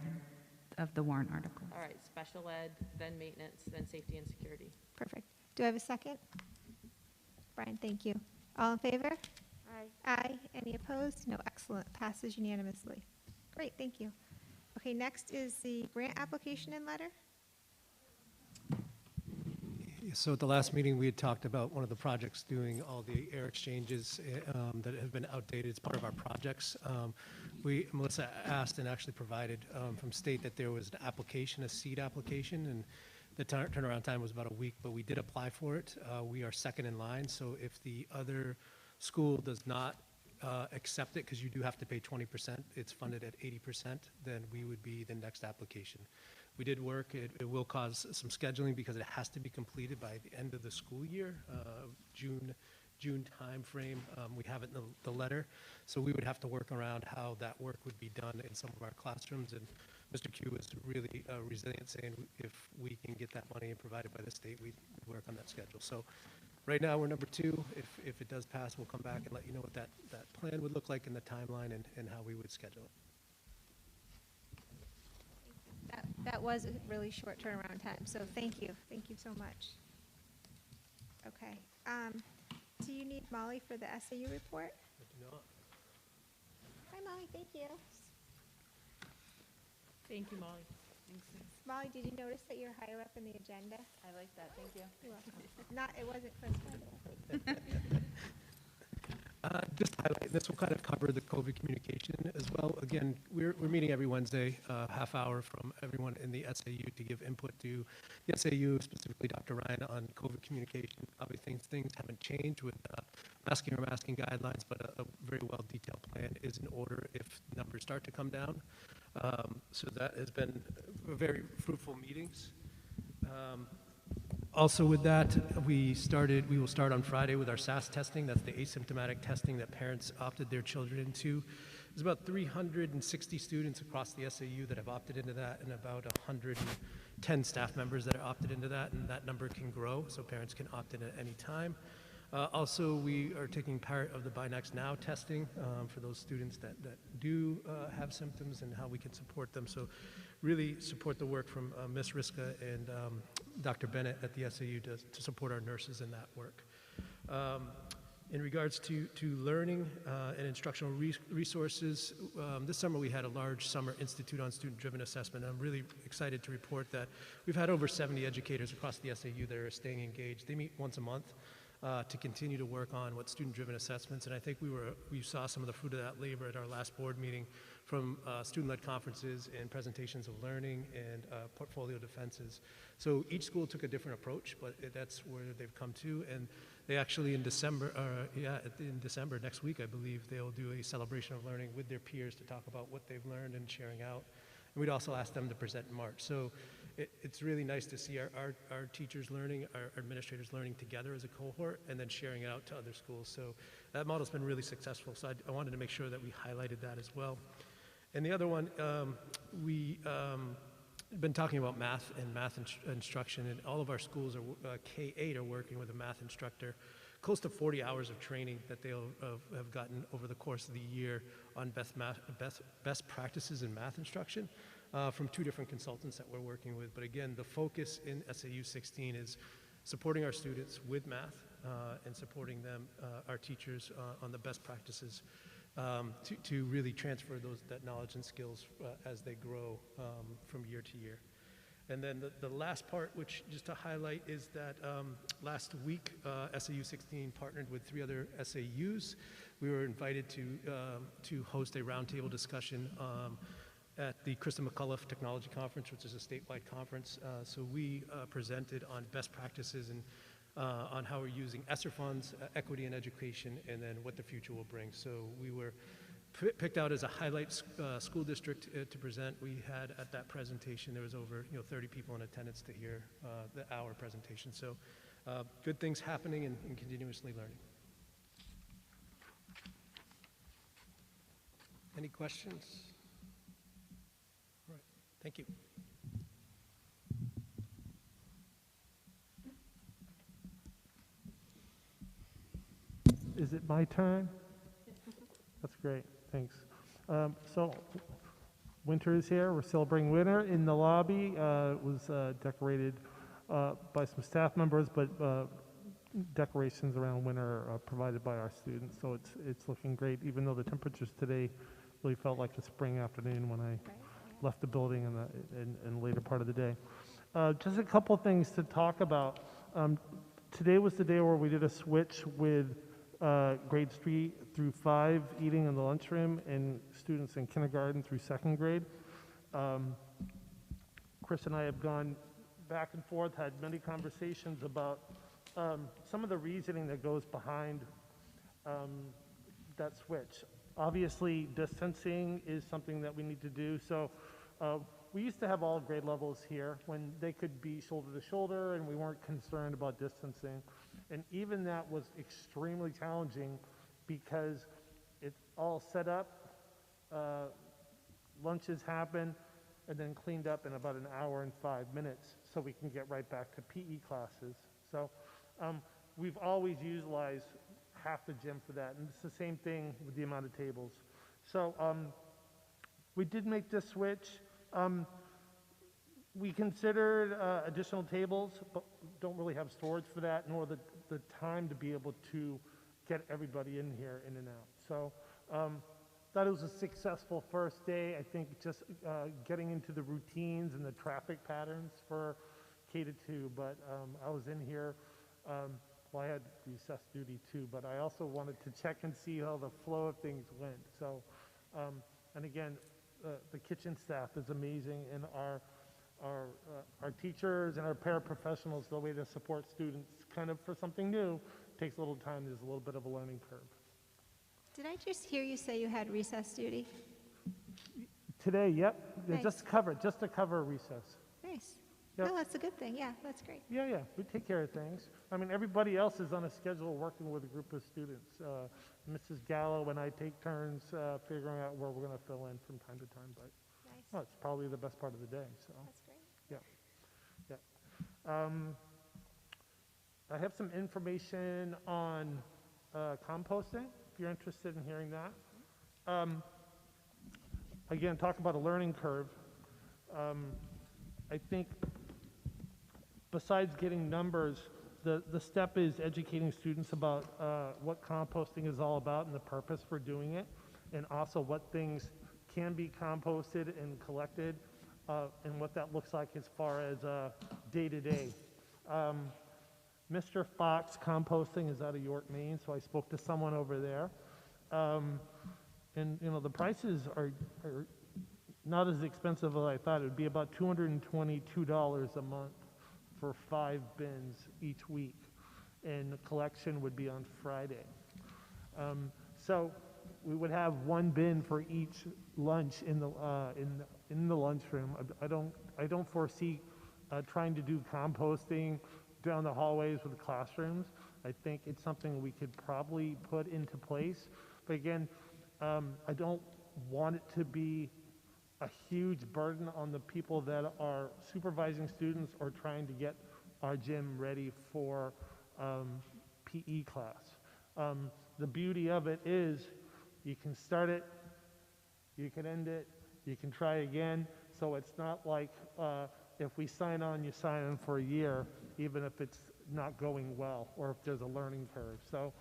of the warrant articles. All right, special ed, then maintenance, then safety and security. Perfect. Do I have a second? Brian, thank you. All in favor? Aye. Aye. Any opposed? No. Excellent. Passes unanimously. Great, thank you. Okay, next is the grant application and letter. So at the last meeting, we had talked about one of the projects doing all the air exchanges that have been outdated. It's part of our projects. Melissa asked and actually provided from state that there was an application, a seed application, and the turnaround time was about a week, but we did apply for it. We are second in line, so if the other school does not accept it, because you do have to pay 20%, it's funded at 80%, then we would be the next application. We did work. It will cause some scheduling because it has to be completed by the end of the school year, June timeframe. We have it in the letter. So we would have to work around how that work would be done in some of our classrooms. And Mr. Q was really resilient, saying if we can get that money provided by the state, we'd work on that schedule. So right now, we're number 2. If it does pass, we'll come back and let you know what that plan would look like in the timeline and how we would schedule it. That was a really short turnaround time, so thank you. Thank you so much. Okay. Do you need Molly for the SAU report? I do not. Hi, Molly, thank you. Thank you, Molly. Molly, did you notice that you're higher up in the agenda? I like that, thank you. You're welcome. It wasn't Chris, by the way. Just highlight, this will kind of cover the COVID communication as well. Again, we're meeting every Wednesday, half hour from everyone in the SAU to give input to the SAU, specifically Dr. Ryan, on COVID communication. Obviously, things haven't changed with masking or masking guidelines, but a very well-detailed plan is in order if numbers start to come down. So that has been very fruitful meetings. Also with that, we will start on Friday with our Sas testing. That's the asymptomatic testing that parents opted their children into. There's about 360 students across the SAU that have opted into that, and about 110 staff members that are opted into that, and that number can grow, so parents can opt in at any time. Also, we are taking part of the By Next Now testing for those students that do have symptoms and how we can support them. So really support the work from Ms. Riska and Dr. Bennett at the SAU to support our nurses in that work. In regards to learning and instructional resources, this summer we had a large summer Institute on Student-Driven Assessment. I'm really excited to report that we've had over 70 educators across the SAU that are staying engaged. They meet once a month to continue to work on what student-driven assessments, and I think we saw some of the fruit of that labor at our last board meeting from student-led conferences and presentations of learning and portfolio defenses. So each school took a different approach, but that's where they've come to, and they actually in December, next week, I believe, they'll do a celebration of learning with their peers to talk about what they've learned and sharing out. And we'd also ask them to present in March. So it's really nice to see our teachers learning, our administrators learning together as a cohort, and then sharing it out to other schools. So that model's been really successful. So I wanted to make sure that we highlighted that as well. And the other one, we been talking about math and math instruction, and all of our schools are K-8 are working with a math instructor. Close to 40 hours of training that they'll have gotten over the course of the year on best practices in math instruction from 2 different consultants that we're working with. But again, the focus in SAU 16 is supporting our students with math and supporting them, our teachers, on the best practices to really transfer that knowledge and skills as they grow from year to year. And then the last part, which just to highlight, is that last week SAU 16 partnered with 3 other SAUs. We were invited to host a roundtable discussion at the Kristen McCullough Technology Conference, which is a statewide conference. So we presented on best practices and on how we're using ESSER funds, equity in education, and then what the future will bring. So we were picked out as a highlight school district to present. We had at that presentation, there was over 30 people in attendance to hear our presentation. So good things happening and continuously learning. Any questions? All right, thank you. Is it my turn? That's great, thanks. So winter is here. We're celebrating winter. In the lobby, it was decorated by some staff members, but decorations around winter are provided by our students. So it's looking great, even though the temperatures today really felt like a spring afternoon when I left the building in the later part of the day. Just a couple things to talk about. Today was the day where we did a switch with grades 3 through 5 eating in the lunchroom and students in kindergarten through 2nd grade. Chris and I have gone back and forth, had many conversations about some of the reasoning that goes behind that switch. Obviously, distancing is something that we need to do. So we used to have all grade levels here when they could be shoulder to shoulder and we weren't concerned about distancing. And even that was extremely challenging because it's all set up, lunches happen, and then cleaned up in about an hour and 5 minutes so we can get right back to PE classes. So we've always utilized half the gym for that, and it's the same thing with the amount of tables. So we did make this switch. We considered additional tables, but don't really have storage for that, nor the time to be able to get everybody in here, in and out. So that was a successful first day. I think just getting into the routines and the traffic patterns for K-2, but I was in here, well, I had recess duty too, but I also wanted to check and see how the flow of things went. So, and again, the kitchen staff is amazing, and our teachers and our paraprofessionals, the way to support students kind of for something new takes a little time. There's a little bit of a learning curve. Did I just hear you say you had recess duty? Today, yep. Nice. Just to cover recess. Nice. Yep. No, that's a good thing. Yeah, that's great. Yeah, we take care of things. I mean, everybody else is on a schedule working with a group of students. Mrs. Gallo and I take turns figuring out where we're going to fill in from time to time, but Nice. well, it's probably the best part of the day. So That's great. yeah. I have some information on composting, if you're interested in hearing that. Again, talk about a learning curve. I think besides getting numbers, the step is educating students about what composting is all about and the purpose for doing it, and also what things can be composted and collected, and what that looks like as far as day-to-day. Mr. Fox Composting is out of York, Maine, so I spoke to someone over there. And, you know, the prices are not as expensive as I thought. It would be about $222 a month for 5 bins each week, and the collection would be on Friday. So we would have 1 bin for each lunch in the lunchroom. I don't foresee trying to do composting down the hallways with the classrooms. I think it's something we could probably put into place. But again, I don't want it to be a huge burden on the people that are supervising students or trying to get our gym ready for PE class. The beauty of it is you can start it, you can end it, you can try again. So it's not like if we sign on, you sign on for a year, even if it's not going well or if there's a learning curve. So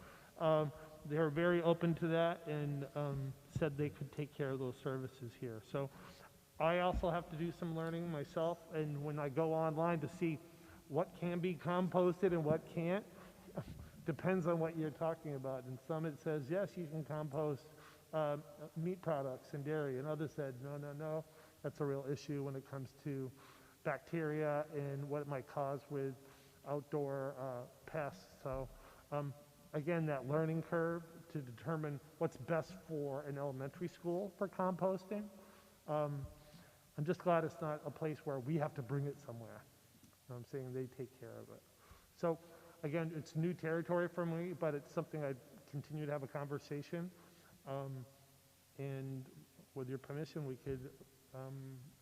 they're very open to that and said they could take care of those services here. So I also have to do some learning myself, and when I go online to see what can be composted and what can't, depends on what you're talking about. And some it says, yes, you can compost meat products and dairy, and others said, no, that's a real issue when it comes to bacteria and what it might cause with outdoor pests. So again, that learning curve to determine what's best for an elementary school for composting. I'm just glad it's not a place where we have to bring it somewhere. I'm saying they take care of it. So again, it's new territory for me, but it's something I continue to have a conversation. And with your permission, we could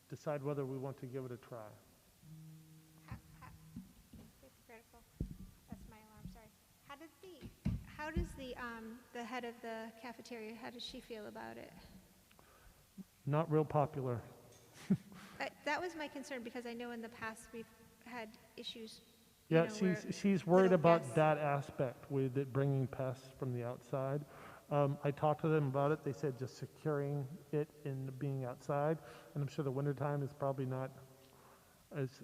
decide whether we want to give it a try. It's critical. That's my alarm, sorry. How does the head of the cafeteria, how does she feel about it? Not real popular. That was my concern, because I know in the past we've had issues. Yeah, where she's worried little about guests- that aspect with it bringing pests from the outside. I talked to them about it. They said just securing it and being outside. And I'm sure the wintertime is probably not as,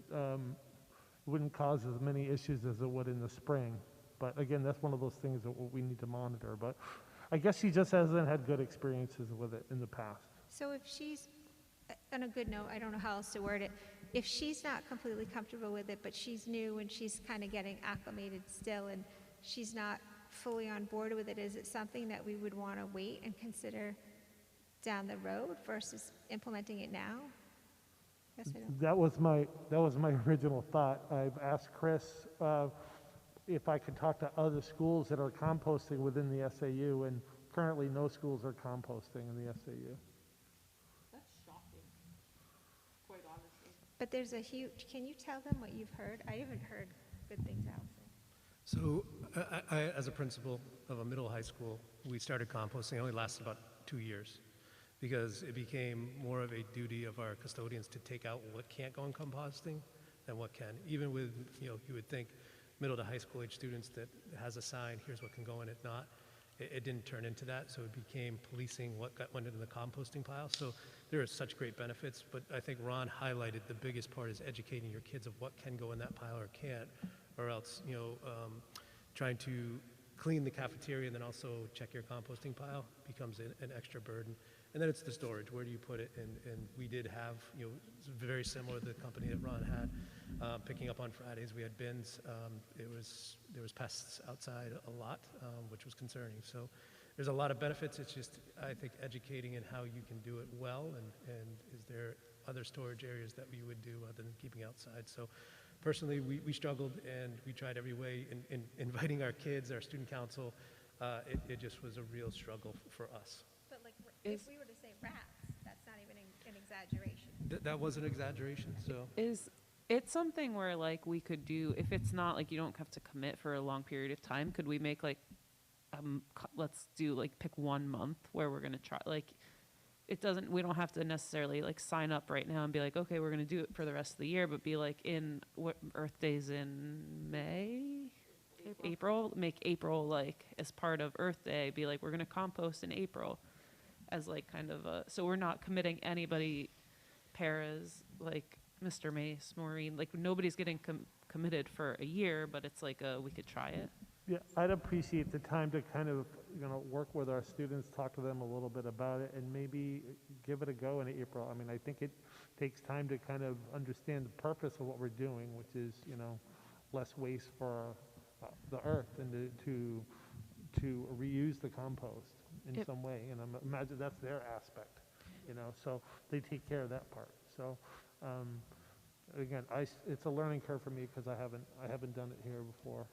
wouldn't cause as many issues as it would in the spring. But again, that's one of those things that we need to monitor. But I guess she just hasn't had good experiences with it in the past. So if she's, on a good note, I don't know how else to word it, if she's not completely comfortable with it, but she's new and she's kind of getting acclimated still, and she's not fully on board with it, is it something that we would want to wait and consider down the road versus implementing it now? Yes or no? That was my original thought. I've asked Chris if I could talk to other schools that are composting within the SAU, and currently no schools are composting in the SAU. That's shocking, quite honestly. But there's a huge, can you tell them what you've heard? I haven't heard good things, Allison. So I, as a principal of a middle high school, we started composting. It only lasted about 2 years because it became more of a duty of our custodians to take out what can't go in composting than what can. Even with, you would think middle to high school age students that has a sign, here's what can go in it, not. It didn't turn into that, so it became policing what went into the composting pile. So there are such great benefits, but I think Ron highlighted the biggest part is educating your kids of what can go in that pile or can't, or else, trying to clean the cafeteria and then also check your composting pile becomes an extra burden. And then it's the storage. Where do you put it? And we did have, it's very similar to the company that Ron had, picking up on Fridays. We had bins. There was pests outside a lot, which was concerning. So there's a lot of benefits. It's just, I think, educating in how you can do it well, and is there other storage areas that we would do other than keeping outside. So personally, we struggled, and we tried every way in inviting our kids, our student council. It just was a real struggle for us. But like, if we were to say rats, that's not even an exaggeration. That was an exaggeration, so. It's something where like we could do, if it's not like you don't have to commit for a long period of time, could we make like, let's do like pick 1 month where we're gonna try, like, it doesn't, we don't have to necessarily like sign up right now and be like, okay, we're gonna do it for the rest of the year, but be like in what Earth Day's in May? April, make April like as part of Earth Day, be like, we're gonna compost in April as like kind of a, so we're not committing anybody, paras, like Mr. Mace, Maureen, like nobody's getting committed for a year, but it's like we could try it. Yeah, I'd appreciate the time to kind of, work with our students, talk to them a little bit about it, and maybe give it a go in April. I mean, I think it takes time to kind of understand the purpose of what we're doing, which is, less waste for the earth and to reuse the compost in some way. And I imagine that's their aspect, so they take care of that part. So, again, it's a learning curve for me because I haven't done it here before.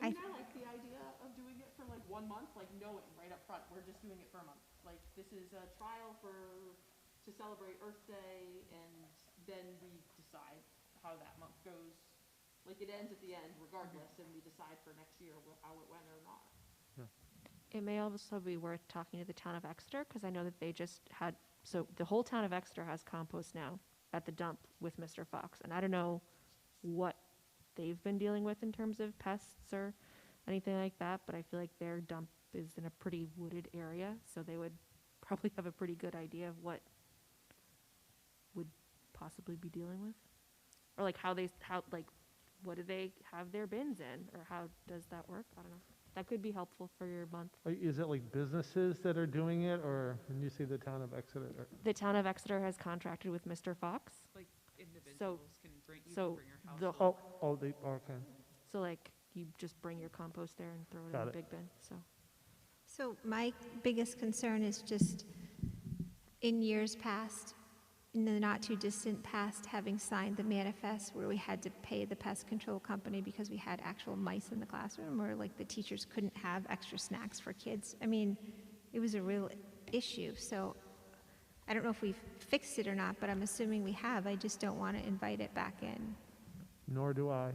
I like the idea of doing it for like 1 month, like knowing right up front, we're just doing it for a month. Like this is a trial to celebrate Earth Day, and then we decide how that month goes. Like it ends at the end regardless, and we decide for next year how it went or not. It may also be worth talking to the town of Exeter, because I know that they just had, so the whole town of Exeter has compost now at the dump with Mr. Fox, and I don't know what they've been dealing with in terms of pests or anything like that, but I feel like their dump is in a pretty wooded area, so they would probably have a pretty good idea of what would possibly be dealing with, or like what do they have their bins in, or how does that work? I don't know. That could be helpful for your month. Is it like businesses that are doing it, or when you say the town of Exeter? The town of Exeter has contracted with Mr. Fox. Like individuals can bring, you so can bring your house. Okay. So like you just bring your compost there and throw it Got in it. the big bin. So my biggest concern is just in years past, in the not too distant past, having signed the manifest where we had to pay the pest control company because we had actual mice in the classroom, or like the teachers couldn't have extra snacks for kids. I mean, it was a real issue. So I don't know if we've fixed it or not, but I'm assuming we have. I just don't want to invite it back in. Nor do I.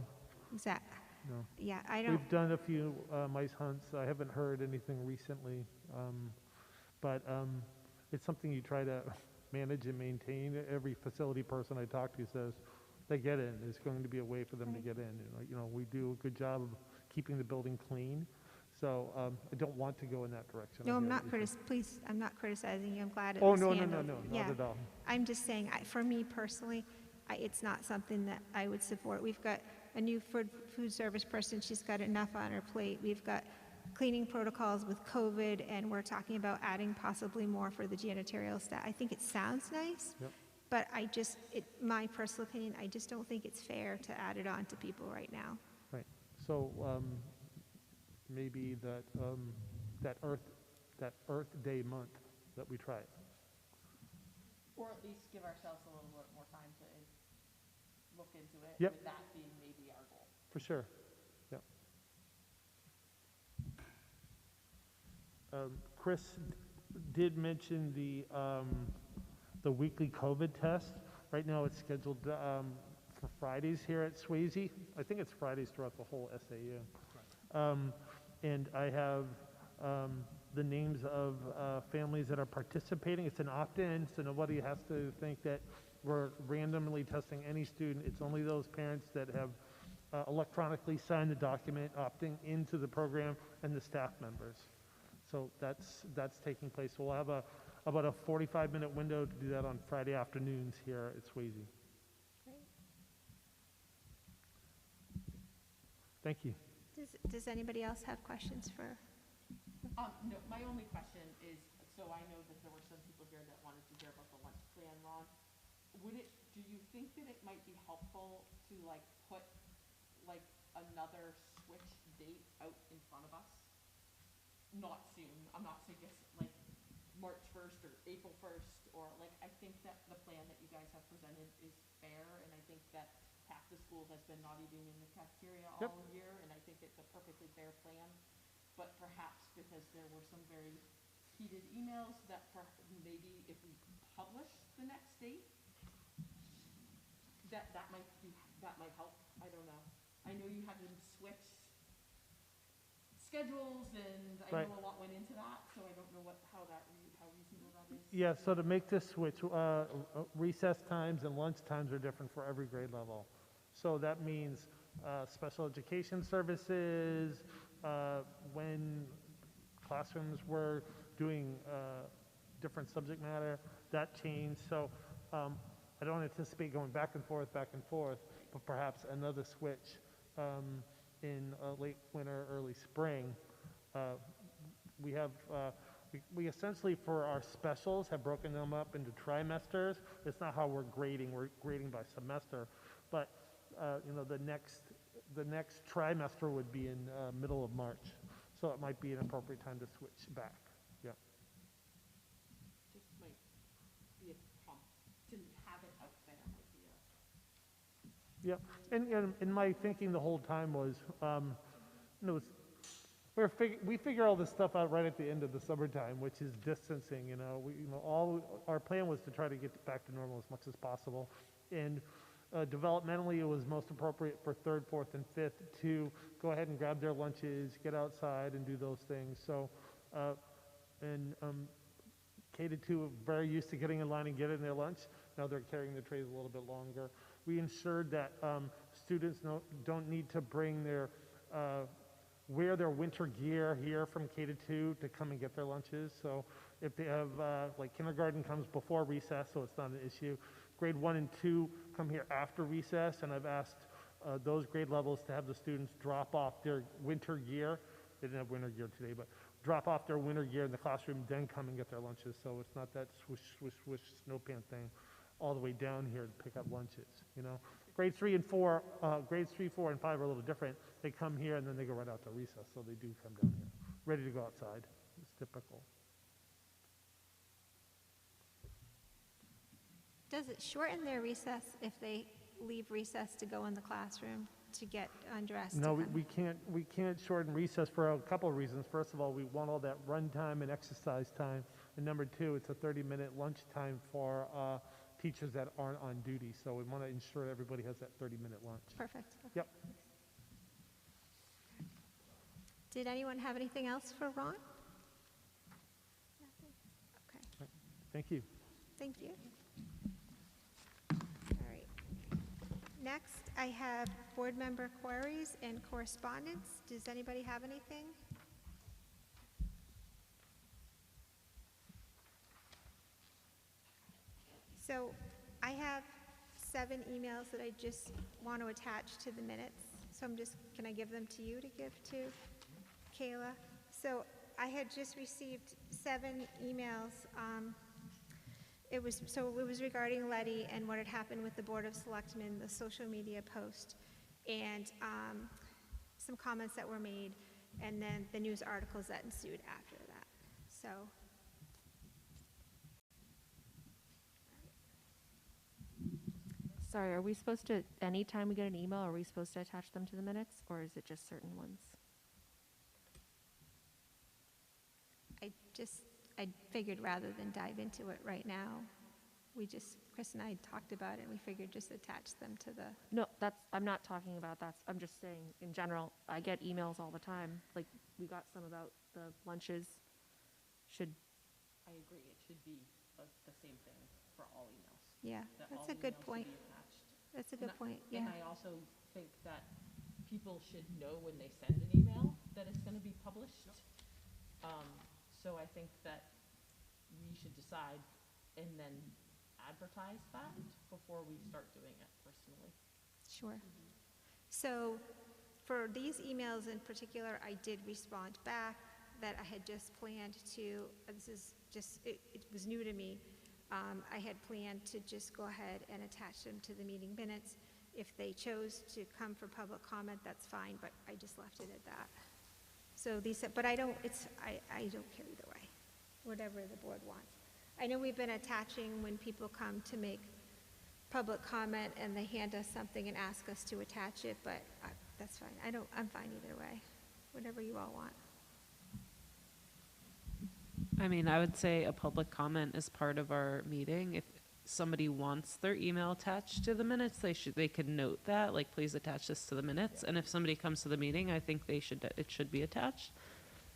Exactly. No. Yeah, I don't. We've done a few mice hunts. I haven't heard anything recently, but it's something you try to manage and maintain. Every facility person I talk to says they get in. There's going to be a way for them to get in. We do a good job of keeping the building clean. So I don't want to go in that direction. No, I'm not please, I'm not criticizing you. I'm glad it Oh, was no, handled. not at all. I'm just saying, for me personally, it's not something that I would support. We've got a new food service person. She's got enough on her plate. We've got cleaning protocols with COVID, and we're talking about adding possibly more for the janitorial staff. I think it sounds nice, but my personal opinion, I just don't think it's fair to add it on to people right now. Right. So maybe that Earth Day month that we try it. Or at least give ourselves a little bit more time to look into it, Yep. with that being maybe our goal. For sure. Yeah. Chris did mention the weekly COVID test. Right now it's scheduled for Fridays here at Swayze. I think it's Fridays throughout the whole SAU. And I have the names of families that are participating. It's an opt-in, so nobody has to think that we're randomly testing any student. It's only those parents that have electronically signed the document opting into the program, and the staff members. So that's taking place. So we'll have about a 45-minute window to do that on Friday afternoons here at Swayze. Great. Thank you. Does anybody else have questions for? No, my only question is, so I know that there were some people here that wanted to hear about the lunch plan, Ron. Do you think that it might be helpful to put another switch date out in front of us? Not soon, I'm not suggesting March 1st or April 1st, or I think that the plan that you guys have presented is fair, and I think that half the school has been not eating in the cafeteria all year, and I think it's a perfectly fair plan. But perhaps because there were some very heated emails, that maybe if we publish the next date, that might help, I don't know. I know you had to switch schedules, and I Right. know a lot went into that, so I don't know how reasonable that is. Yeah, so to make this switch, recess times and lunch times are different for every grade level. So that means special education services, when classrooms were doing different subject matter, that changed. So I don't anticipate going back and forth, but perhaps another switch in late winter, early spring. We have, we essentially, for our specials, have broken them up into trimesters. It's not how we're grading by semester. But, the next trimester would be in middle of March. So it might be an appropriate time to switch back. Yeah. Just might be a prompt to have it out there might be a. Yeah, and my thinking the whole time was, we figure all this stuff out right at the end of the summertime, which is distancing. All our plan was to try to get back to normal as much as possible, and developmentally, it was most appropriate for third, fourth, and fifth to go ahead and grab their lunches, get outside, and do those things. So, K to 2 are very used to getting in line and getting their lunch. Now they're carrying the trays a little bit longer. We ensured that students don't need to bring wear their winter gear here from K to 2 to come and get their lunches. So if they have, kindergarten comes before recess, so it's not an issue. Grade 1 and 2 come here after recess, and I've asked those grade levels to have the students drop off their winter gear. They didn't have winter gear today, but drop off their winter gear in the classroom, then come and get their lunches. So it's not that swish, swish, swish snow pant thing all the way down here to pick up lunches, Grades 3, 4, and 5 are a little different. They come here and then they go right out to recess, so they do come down here, ready to go outside. It's typical. Does it shorten their recess if they leave recess to go in the classroom to get undressed? No, we can't shorten recess for a couple of reasons. First of all, we want all that run time and exercise time. And number 2, it's a 30-minute lunch time for teachers that aren't on duty. So we want to ensure everybody has that 30-minute lunch. Perfect. Okay. Yep. Did anyone have anything else for Ron? Nothing? Okay, Thank you. thank you. All right. Next, I have board member queries and correspondence. Does anybody have anything? So I have 7 emails that I just want to attach to the minutes. So can I give them to you to give to Kayla? So I had just received 7 emails. It was regarding Letty and what had happened with the Board of Selectmen, the social media post, and some comments that were made, and then the news articles that ensued after that. So. Sorry, are we supposed to, anytime we get an email, are we supposed to attach them to the minutes, or is it just certain ones? I figured rather than dive into it right now, Chris and I talked about it, and we figured just attach them to the. No, I'm not talking about that. I'm just saying, in general, I get emails all the time. Like, we got some about the lunches. I agree, it should be the same thing for all emails. Yeah, That that's all a good emails should point. be attached. That's a good point, yeah. And I also think that people should know when they send an email that it's going to be published. So I think that we should decide and then advertise that before we start doing it personally. Sure. So for these emails in particular, I did respond back that I had just planned to, it was new to me. I had planned to just go ahead and attach them to the meeting minutes. If they chose to come for public comment, that's fine, but I just left it at that. So but I don't care either way, whatever the board wants. I know we've been attaching when people come to make public comment and they hand us something and ask us to attach it, but that's fine. I'm fine either way, whatever you all want. I mean, I would say a public comment is part of our meeting. somebody wants their email attached to the minutes, they could note that, like, please attach this to the minutes. And if somebody comes to the meeting, I think it should be attached,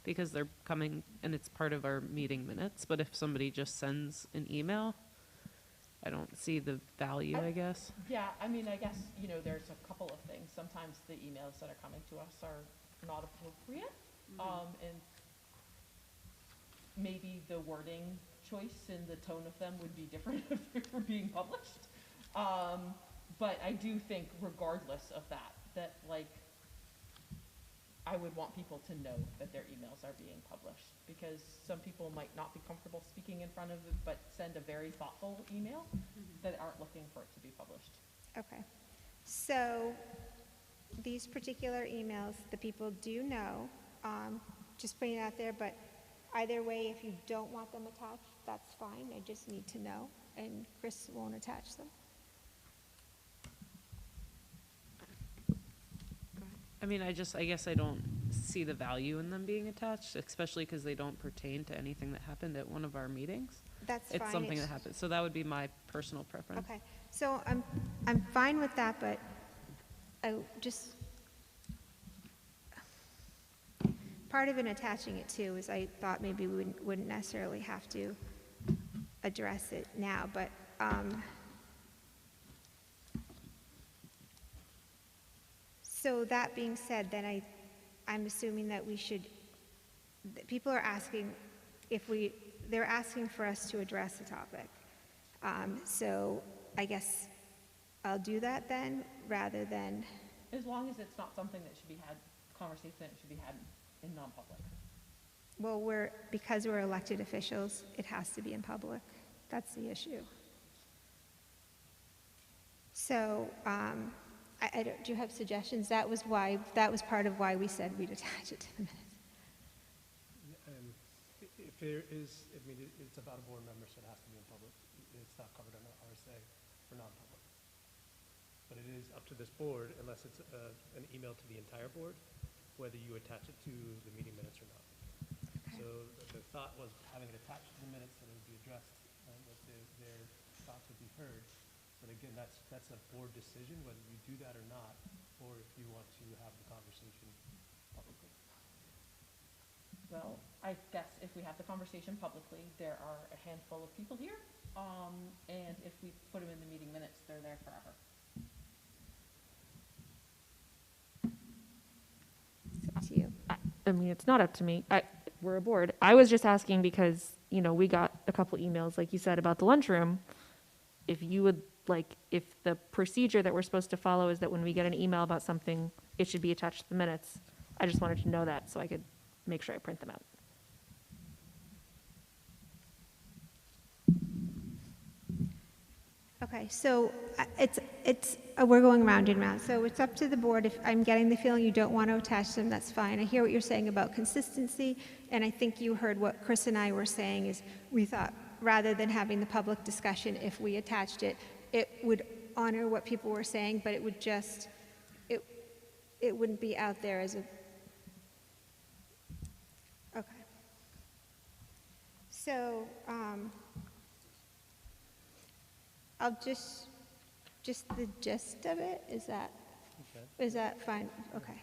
because they're coming and it's part of our meeting minutes. But if somebody just sends an email, I don't see the value, I guess. Yeah, I mean, I guess, there's a couple of things. Sometimes the emails that are coming to us are not appropriate. And maybe the wording choice and the tone of them would be different if they were being published. But I do think regardless of that like, I would want people to know that their emails are being published, because some people might not be comfortable speaking in front of it, but send a very thoughtful email that aren't looking for it to be published. Okay. So these particular emails, the people do know, just putting it out there, but either way, if you don't want them attached, that's fine. I just need to know, and Chris won't attach them. I mean, I guess I don't see the value in them being attached, especially because they don't pertain to anything that happened at one of our meetings. That's fine. It's something that happened, so that would be my personal preference. Okay, so I'm fine with that, but I just, part of in attaching it too is I thought maybe we wouldn't necessarily have to address it now, but so that being said, then I'm assuming that we should, that people are asking they're asking for us to address the topic. So I guess I'll do that then, rather than, As long as it's not something that should be had, conversation that should be had in non-public. well, because we're elected officials, it has to be in public. That's the issue. So, do you have suggestions? That was part of why we said we'd attach it to the minutes. If there is, it's about a board member, so it has to be in public. It's not covered under RSA for non-public. But it is up to this board, unless it's an email to the entire board, whether you attach it to the meeting minutes or not. Okay. So the thought was having it attached to the minutes, that it would be addressed, that their thoughts would be heard. But again, that's a board decision, whether you do that or not, or if you want to have the conversation publicly. Well, I guess if we have the conversation publicly, there are a handful of people here, and if we put them in the meeting minutes, they're there forever. It's up to you. I mean, it's not up to me. We're a board. I was just asking because, we got a couple emails, like you said, about the lunchroom. If you would, if the procedure that we're supposed to follow is that when we get an email about something, it should be attached to the minutes. I just wanted to know that so I could make sure I print them out. Okay, so we're going round and round. So it's up to the board. If I'm getting the feeling you don't want to attach them, that's fine. I hear what you're saying about consistency, and I think you heard what Chris and I were saying is we thought rather than having the public discussion, if we attached it, it would honor what people were saying, but it would just, it wouldn't be out there as a, okay. So, I'll just the gist of it, is that fine? Okay.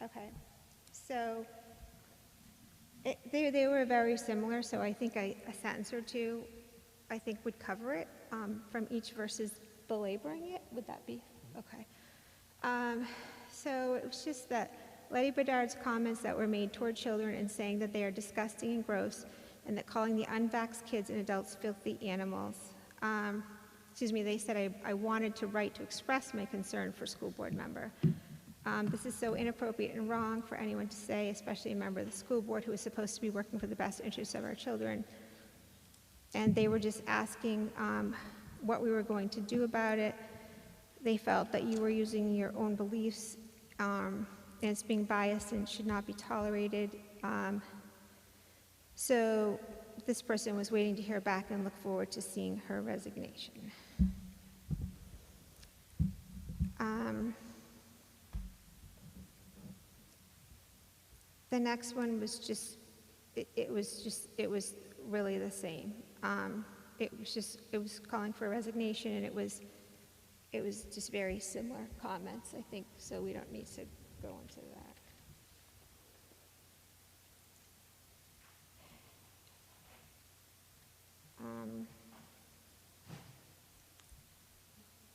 Okay, so they were very similar, so I think a sentence or two, I think would cover it from each versus belaboring it. Would that be? Okay. So it was just that Letty Bedard's comments that were made toward children and saying that they are disgusting and gross, and that calling the unvaxxed kids and adults filthy animals. They said I wanted to write to express my concern for school board member. This is so inappropriate and wrong for anyone to say, especially a member of the school board who is supposed to be working for the best interests of our children. And they were just asking what we were going to do about it. They felt that you were using your own beliefs and it's being biased and should not be tolerated. So this person was waiting to hear back and look forward to seeing her resignation. The next one was just, it was really the same. It was calling for a resignation, and it was just very similar comments, I think, so we don't need to go into that.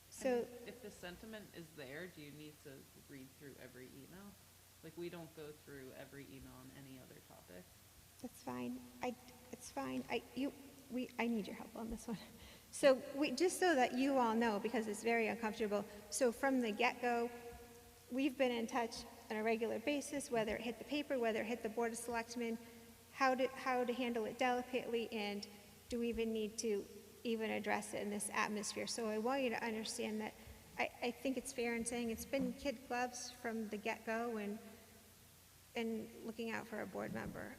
So, If the sentiment is there, do you need to read through every email? Like, we don't go through every email on any other topic. that's fine. It's fine. I need your help on this one. So just so that you all know, because it's very uncomfortable, so from the get-go, we've been in touch on a regular basis, whether it hit the paper, whether it hit the Board of Selectmen, how to handle it delicately, and do we even need to even address it in this atmosphere. So I want you to understand that I think it's fair in saying it's been kid gloves from the get-go and looking out for a board member.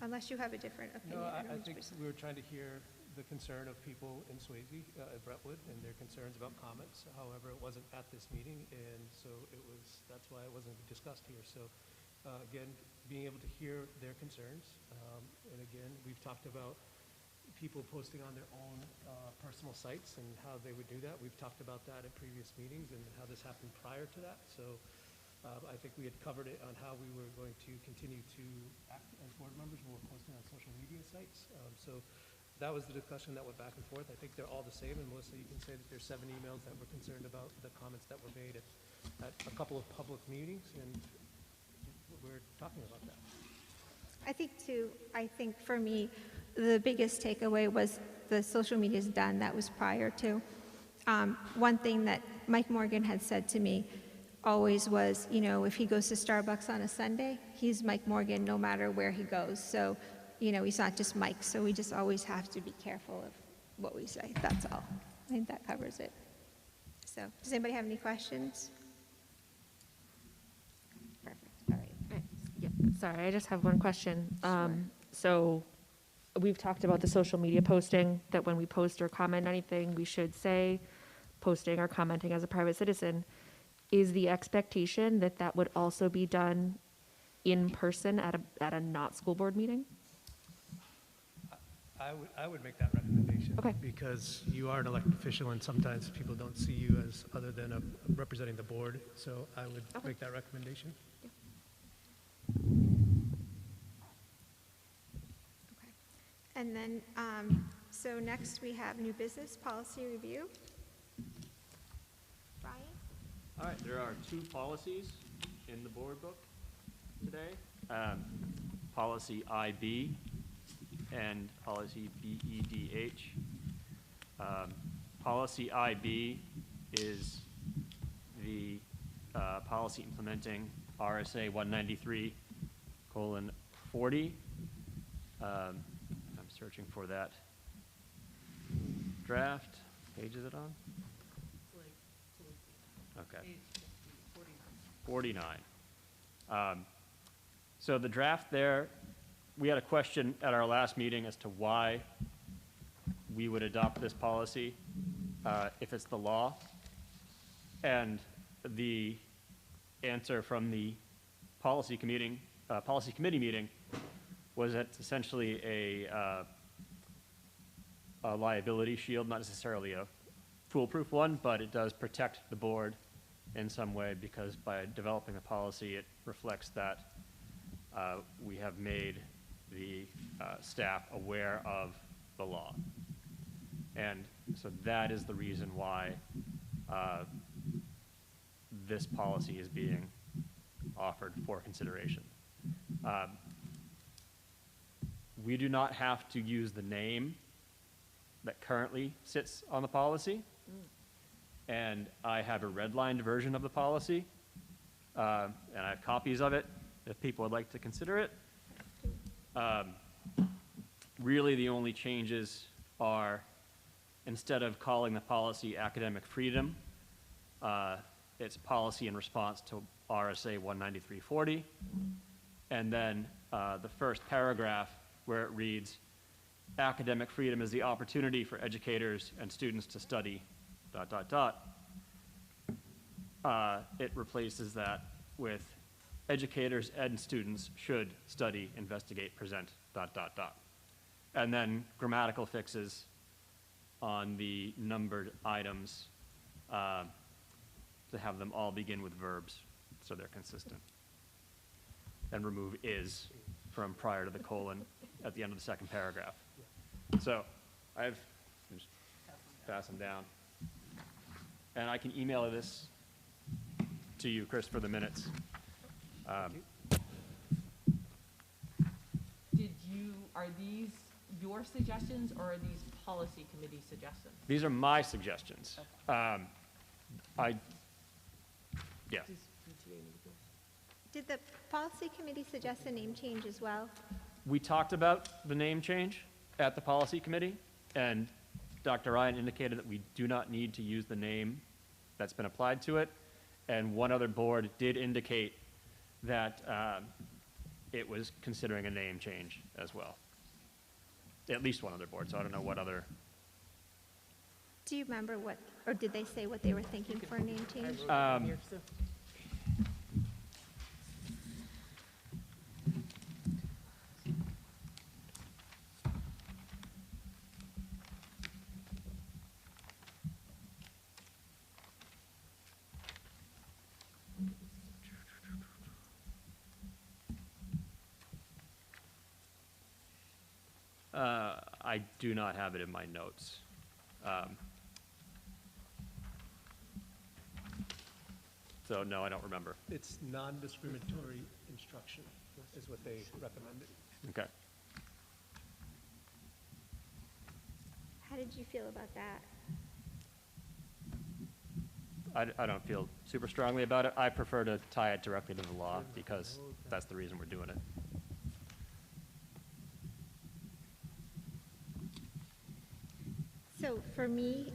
Unless you have a different opinion. No, don't I know which think person. we were trying to hear the concern of people in Swayze, at Brentwood, and their concerns about comments. However, it wasn't at this meeting, and so that's why it wasn't discussed here. So, again, being able to hear their concerns, and again, we've talked about people posting on their own personal sites and how they would do that. We've talked about that at previous meetings and how this happened prior to that. So I think we had covered it on how we were going to continue to act as board members when we're posting on social media sites. So that was the discussion that went back and forth. I think they're all the same. And Melissa, you can say that there's 7 emails that were concerned about the comments that were made at a couple of public meetings, and we're talking about that. I think for me, the biggest takeaway was the social media is done. That was prior to. One thing that Mike Morgan had said to me always was, if he goes to Starbucks on a Sunday, he's Mike Morgan no matter where he goes. So, he's not just Mike. So we just always have to be careful of what we say. That's all. I think that covers it. So, does anybody have any questions? Perfect. All right. Yeah, sorry, I just have one question. Sure. So we've talked about the social media posting, that when we post or comment anything, we should say posting or commenting as a private citizen. Is the expectation that that would also be done in person at a not school board meeting? I would make that recommendation. Okay. Because you are an elected official, and sometimes people don't see you as other than representing the board. So I would make that recommendation. Okay. And then, so next we have new business policy review. Brian? All right, there are 2 policies in the board book today. Policy IB and policy BEDH. Policy IB is the policy implementing RSA 193:40. I'm searching for that draft. Page is it on? Okay. 49. So the draft there, we had a question at our last meeting as to why we would adopt this policy if it's the law. And the answer from the policy committee meeting was that it's essentially a liability shield, not necessarily a foolproof one, but it does protect the board in some way, because by developing a policy, it reflects that we have made the staff aware of the law. And so that is the reason why this policy is being offered for consideration. We do not have to use the name that currently sits on the policy. And I have a redlined version of the policy, and I have copies of it if people would like to consider it. Really, the only changes are, instead of calling the policy academic freedom, it's policy in response to RSA 193:40. And then the first paragraph, where it reads, academic freedom is the opportunity for educators and students to study ... It replaces that with educators and students should study, investigate, present ... And then grammatical fixes on the numbered items to have them all begin with verbs so they're consistent. And remove is from prior to the colon at the end of the second paragraph. So I've just pass them down. And I can email this to you, Chris, for the minutes. Are these your suggestions or are these policy committee suggestions? These are my suggestions. Yeah. Did the policy committee suggest a name change as well? We talked about the name change at the policy committee, and Dr. Ryan indicated that we do not need to use the name that's been applied to it. And one other board did indicate that it was considering a name change as well. At least one other board, so I don't know what other. Do you remember what, or did they say what they were thinking for a name change? I do not have it in my notes. So no, I don't remember. It's non-discriminatory instruction is what they recommended. Okay. How did you feel about that? I don't feel super strongly about it. I prefer to tie it directly to the law because that's the reason we're doing it. So for me,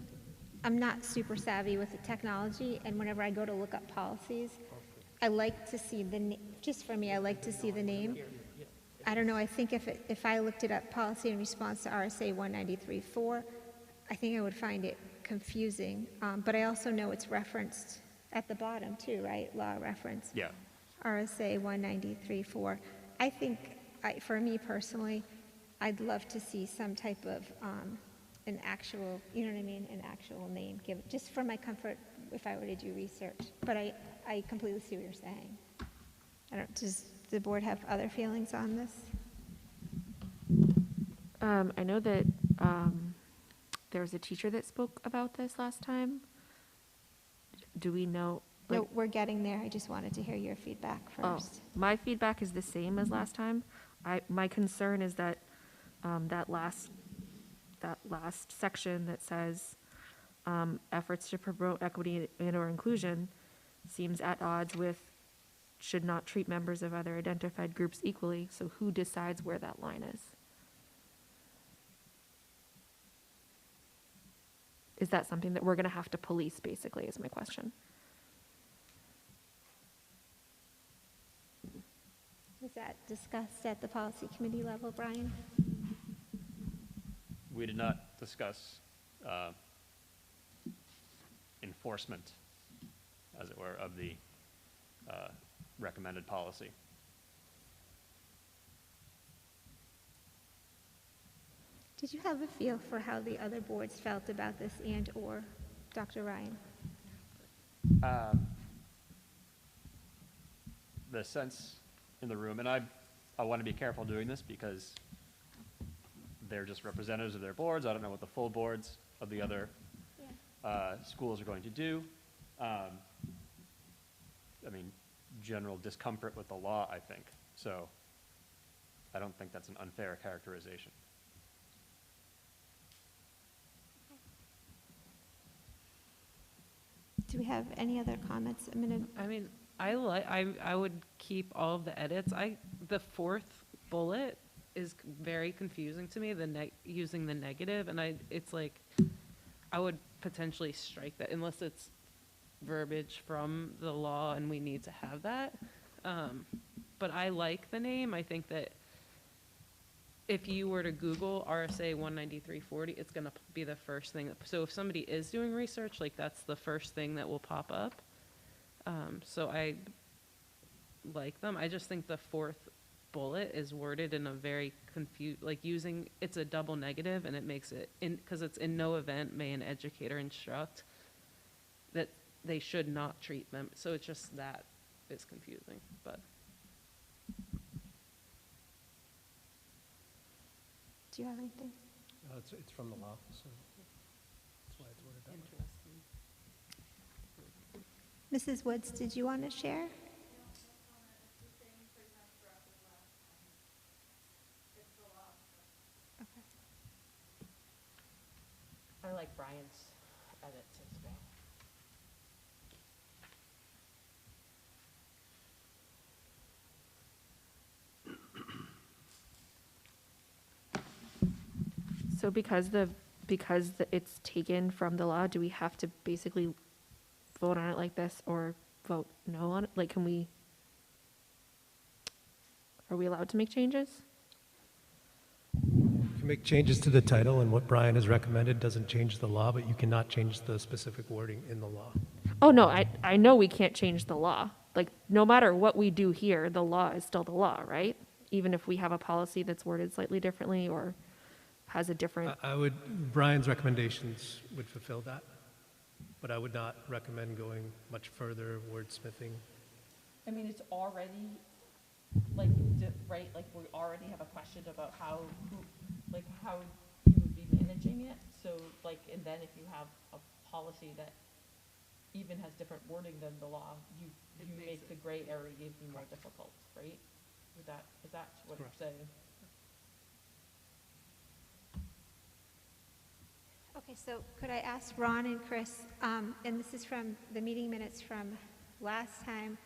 I'm not super savvy with the technology, and whenever I go to look up policies, I like to see just for me, I like to see the name. I don't know, I think if I looked it up, policy in response to RSA 193.4, I think I would find it confusing. But I also know it's referenced at the bottom too, right? Law reference. Yeah. RSA 193.4. I think, for me personally, I'd love to see some type of an actual, you know what I mean, an actual name given, just for my comfort if I were to do research. But I completely see what you're saying. Does the board have other feelings on this? I know that there was a teacher that spoke about this last time. Do we know? No, we're getting there. I just wanted to hear your feedback first. My feedback is the same as last time. My concern is that that last section that says efforts to promote equity and or inclusion seems at odds with should not treat members of other identified groups equally. So who decides where that line is? Is that something that we're going to have to police, basically, is my question. Was that discussed at the policy committee level, Brian? We did not discuss enforcement, as it were, of the recommended policy. Did you have a feel for how the other boards felt about this and or Dr. Ryan? The sense in the room, and I want to be careful doing this because they're just representatives of their boards. I don't know what the full boards of the other schools are going to do. I mean, general discomfort with the law, I think. So I don't think that's an unfair characterization. Do we have any other comments? I mean, I would keep all of the edits. The fourth bullet is very confusing to me, using the negative, and it's like, I would potentially strike that unless it's verbiage from the law and we need to have that. But I like the name. I think that if you were to Google RSA 193.40, it's going to be the first thing. So if somebody is doing research, like that's the first thing that will pop up. So I like them. I just think the fourth bullet is worded in a very like using, it's a double negative, and it makes it, because it's in no event may an educator instruct, that they should not treat them. So it's just that is confusing, but. Do you have anything? It's from the law, so that's why it's worded that way. Mrs. Woods, did you want to share? Okay. I like Brian's edits as well. So because it's taken from the law, do we have to basically vote on it like this or vote no on it? Like, are we allowed to make changes? You can make changes to the title, and what Brian has recommended doesn't change the law, but you cannot change the specific wording in the law. Oh, no, I know we can't change the law. Like, no matter what we do here, the law is still the law, right? Even if we have a policy that's worded slightly differently or has a different. Brian's recommendations would fulfill that, but I would not recommend going much further wordsmithing. I mean, it's already, like, right, like, we already have a question about how you would be managing it, so, like, and then if you have a policy that even has different wording than the law, you make the gray area even more difficult, right? Is that what you're saying? Okay, so could I ask Ron and Chris, and this is from the meeting minutes from last time,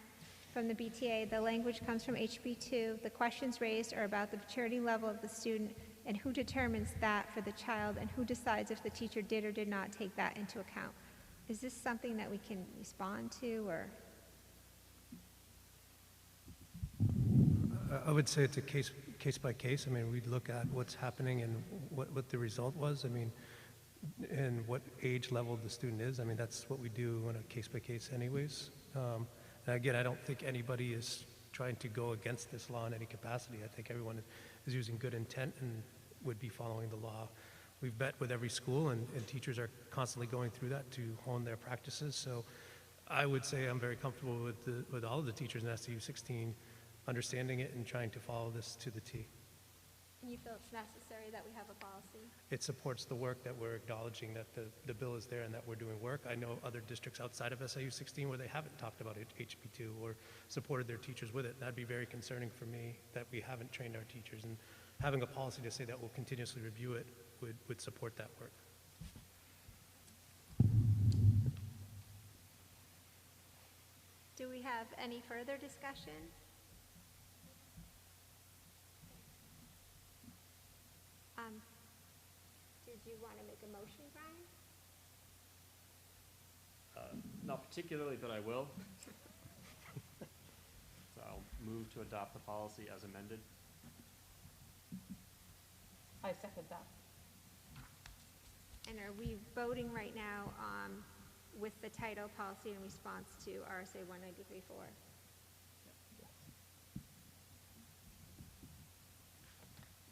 from the BTA, the language comes from HB2, the questions raised are about the maturity level of the student and who determines that for the child and who decides if the teacher did or did not take that into account. Is this something that we can respond to, or? I would say it's a case by case. I mean, we'd look at what's happening and what the result was. I mean, and what age level the student is. I mean, that's what we do on a case by case anyways. And again, I don't think anybody is trying to go against this law in any capacity. I think everyone is using good intent and would be following the law. We've met with every school, and teachers are constantly going through that to hone their practices. So I would say I'm very comfortable with all of the teachers in STU 16 understanding it and trying to follow this to the T. And you feel it's necessary that we have a policy? It supports the work that we're acknowledging that the bill is there and that we're doing work. I know other districts outside of SIU 16 where they haven't talked about HB2 or supported their teachers with it. That'd be very concerning for me that we haven't trained our teachers, and having a policy to say that we'll continuously review it would support that work. Do we have any further discussion? Did you want to make a motion, Brian? Not particularly, but I will. So I'll move to adopt the policy as amended. I second that. And are we voting right now with the title policy in response to RSA 193.4?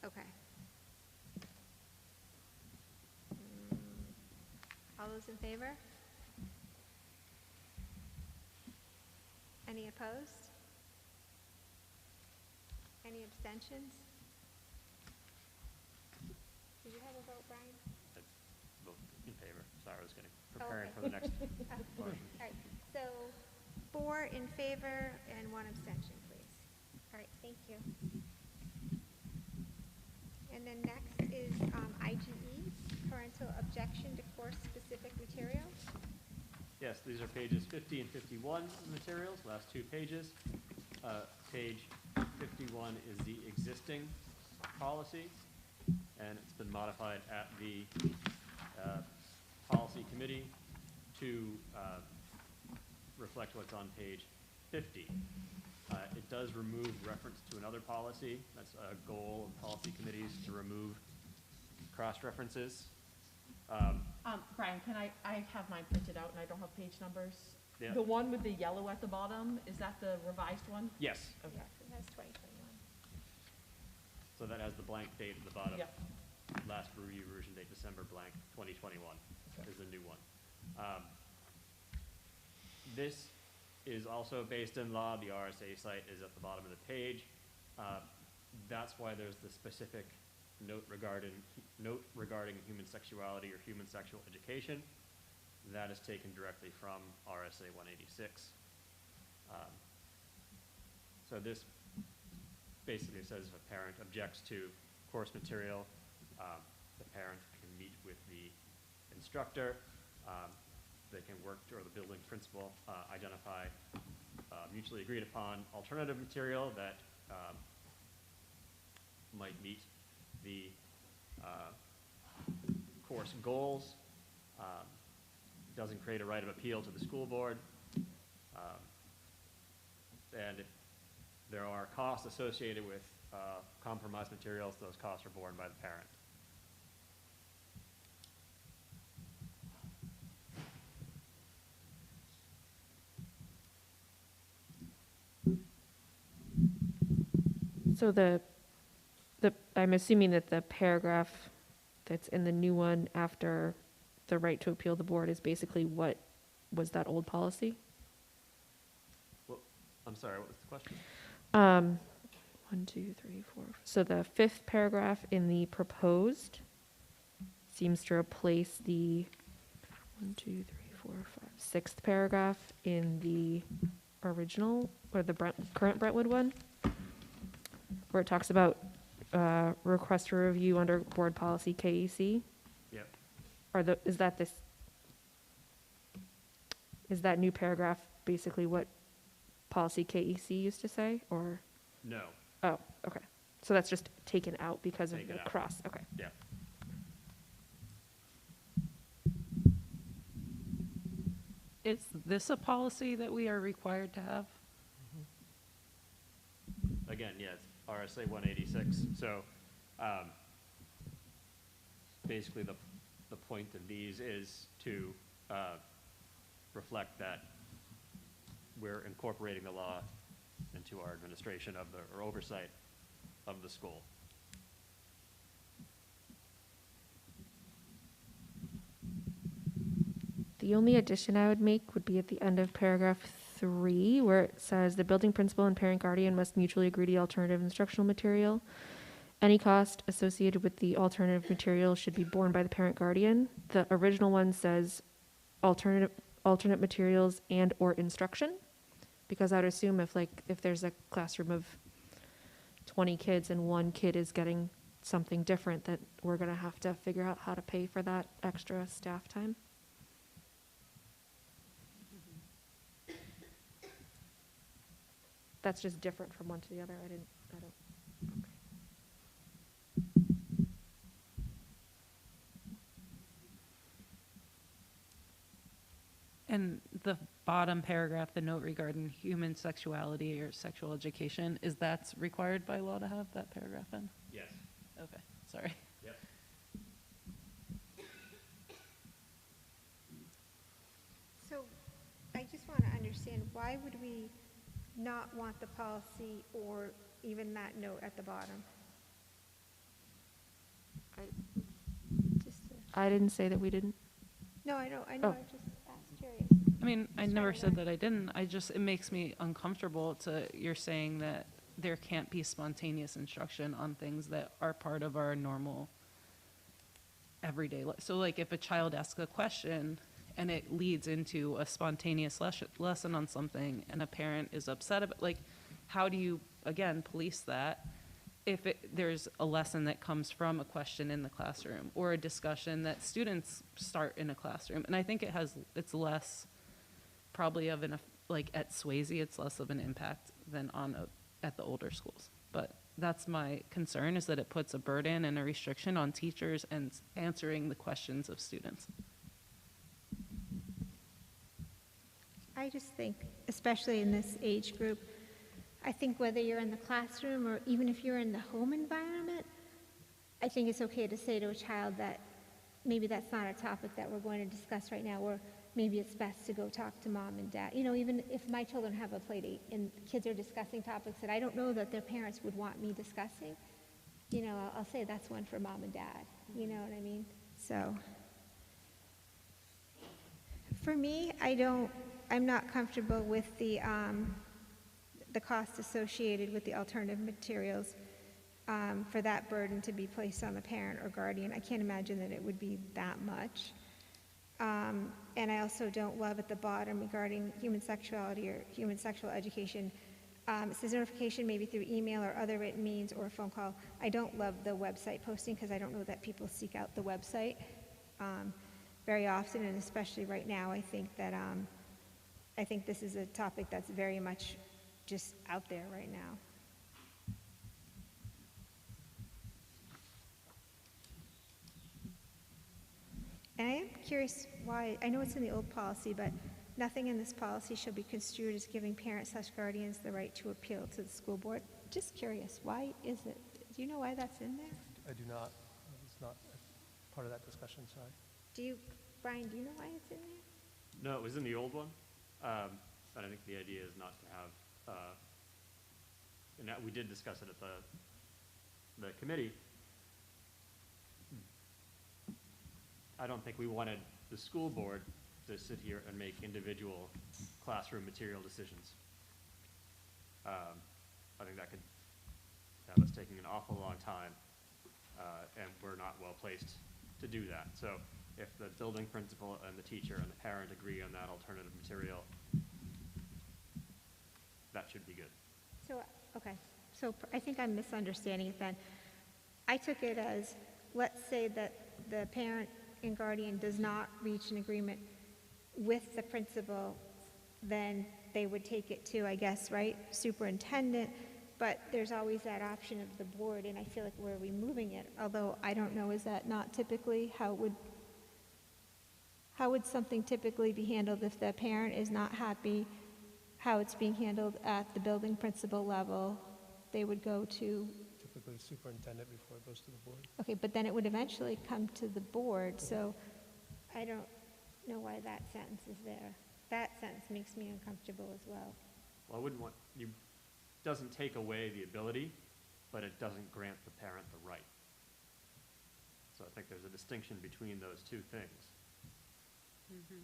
Okay. All those in favor? Any opposed? Any abstentions? Did you have a vote, Brian? Vote in favor. Sorry, I was preparing for the next motion. All right, so 4 in favor and 1 abstention, please. All right, thank you. And then next is IGE, parental objection to course-specific materials. Yes, these are pages 50 and 51 of the materials, last 2 pages. Page 51 is the existing policy, and it's been modified at the policy committee to reflect what's on page 50. It does remove reference to another policy. That's a goal of policy committees, to remove cross-references. Brian, can I have mine printed out and I don't have page numbers? Yeah. The one with the yellow at the bottom, is that the revised one? Yes. Okay. That's 2021. So that has the blank date at the bottom. Yeah. Last review version date, December blank, 2021 is the new one. This is also based in law. The RSA site is at the bottom of the page. That's why there's the specific note regarding human sexuality or human sexual education. That is taken directly from RSA 186. So this basically says if a parent objects to course material, the parent can meet with the instructor. They can work, or the building principal, identify mutually agreed upon alternative material that might meet the course goals. Doesn't create a right of appeal to the school board. And if there are costs associated with compromised materials, those costs are borne by the parent. So I'm assuming that the paragraph that's in the new one after the right to appeal the board is basically what was that old policy? Well, I'm sorry, what was the question? 1, 2, 3, 4. So the fifth paragraph in the proposed seems to replace the 1, 2, 3, 4, 5, sixth paragraph in the original, or the current Brentwood one, where it talks about request for review under board policy KEC. Yep. Is that new paragraph basically what policy KEC used to say, or? No. Oh, okay. So that's just taken out because of Taken the out. cross, okay. Yeah. Is this a policy that we are required to have? Again, yeah, it's RSA 186. So basically the point of these is to reflect that we're incorporating the law into our administration of or oversight of the school. The only addition I would make would be at the end of paragraph 3, where it says the building principal and parent guardian must mutually agree to the alternative instructional material. Any cost associated with the alternative material should be borne by the parent guardian. The original one says alternate materials and or instruction, because I would assume if there's a classroom of 20 kids and one kid is getting something different, that we're going to have to figure out how to pay for that extra staff time. That's just different from one to the other. I don't. Okay. And the bottom paragraph, the note regarding human sexuality or sexual education, is that's required by law to have that paragraph in? Yes. Okay, sorry. Yep. So I just want to understand, why would we not want the policy or even that note at the bottom? I didn't say that we didn't. No, I know, Oh. I just asked, curious. I mean, I Just never trying to said learn. that I didn't. It makes me uncomfortable you're saying that there can't be spontaneous instruction on things that are part of our normal everyday life. So like if a child asks a question and it leads into a spontaneous lesson on something and a parent is upset about, like, how do you, again, police that if there's a lesson that comes from a question in the classroom or a discussion that students start in a classroom? And I think it's less probably of like at Swayze, it's less of an impact than at the older schools. But that's my concern, is that it puts a burden and a restriction on teachers and answering the questions of students. I just think, especially in this age group, I think whether you're in the classroom or even if you're in the home environment, I think it's okay to say to a child that maybe that's not a topic that we're going to discuss right now, or maybe it's best to go talk to mom and dad. You know, even if my children have a play date and kids are discussing topics that I don't know that their parents would want me discussing, you know, I'll say that's one for mom and dad, you know what I mean? So, for me, I'm not comfortable with the cost associated with the alternative materials, for that burden to be placed on the parent or guardian. I can't imagine that it would be that much. And I also don't love at the bottom regarding human sexuality or human sexual education. It says notification maybe through email or other written means or a phone call. I don't love the website posting because I don't know that people seek out the website very often, and especially right now. I think this is a topic that's very much just out there right now. And I am curious why, I know it's in the old policy, but nothing in this policy shall be construed as giving parents/guardians the right to appeal to the school board. Just curious, why is it? Do you know why that's in there? I do not. It's not part of that discussion, sorry. Brian, do you know why it's in there? No, it was in the old one, but I think the idea is not to have, and that we did discuss it at the committee. I don't think we wanted the school board to sit here and make individual classroom material decisions. I think that could have us taking an awful long time, and we're not well placed to do that. So if the building principal and the teacher and the parent agree on that alternative material, that should be good. So, okay, so I think I'm misunderstanding it then. I took it as, let's say that the parent and guardian does not reach an agreement with the principal, then they would take it to, I guess, right, superintendent, but there's always that option of the board, and I feel like we're removing it, although I don't know, is that not typically how would something typically be handled if the parent is not happy how it's being handled at the building principal level? They would go to, Typically superintendent before it goes to the board. okay, but then it would eventually come to the board, so I don't know why that sentence is there. That sentence makes me uncomfortable as well. Well, I wouldn't want, doesn't take away the ability, but it doesn't grant the parent the right. So I think there's a distinction between those two things. Mm-hmm.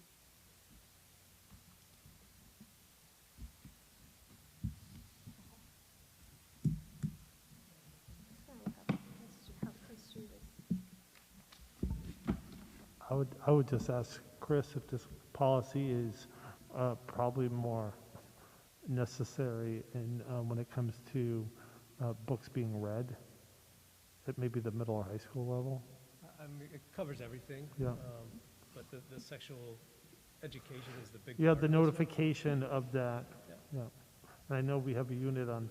I would just ask Chris if this policy is probably more necessary in, when it comes to books being read at maybe the middle or high school level. I mean, it covers everything. Yeah. But the sexual education is the big Yeah, part the of this one. notification of that, Yeah. yeah. And I know we have a unit on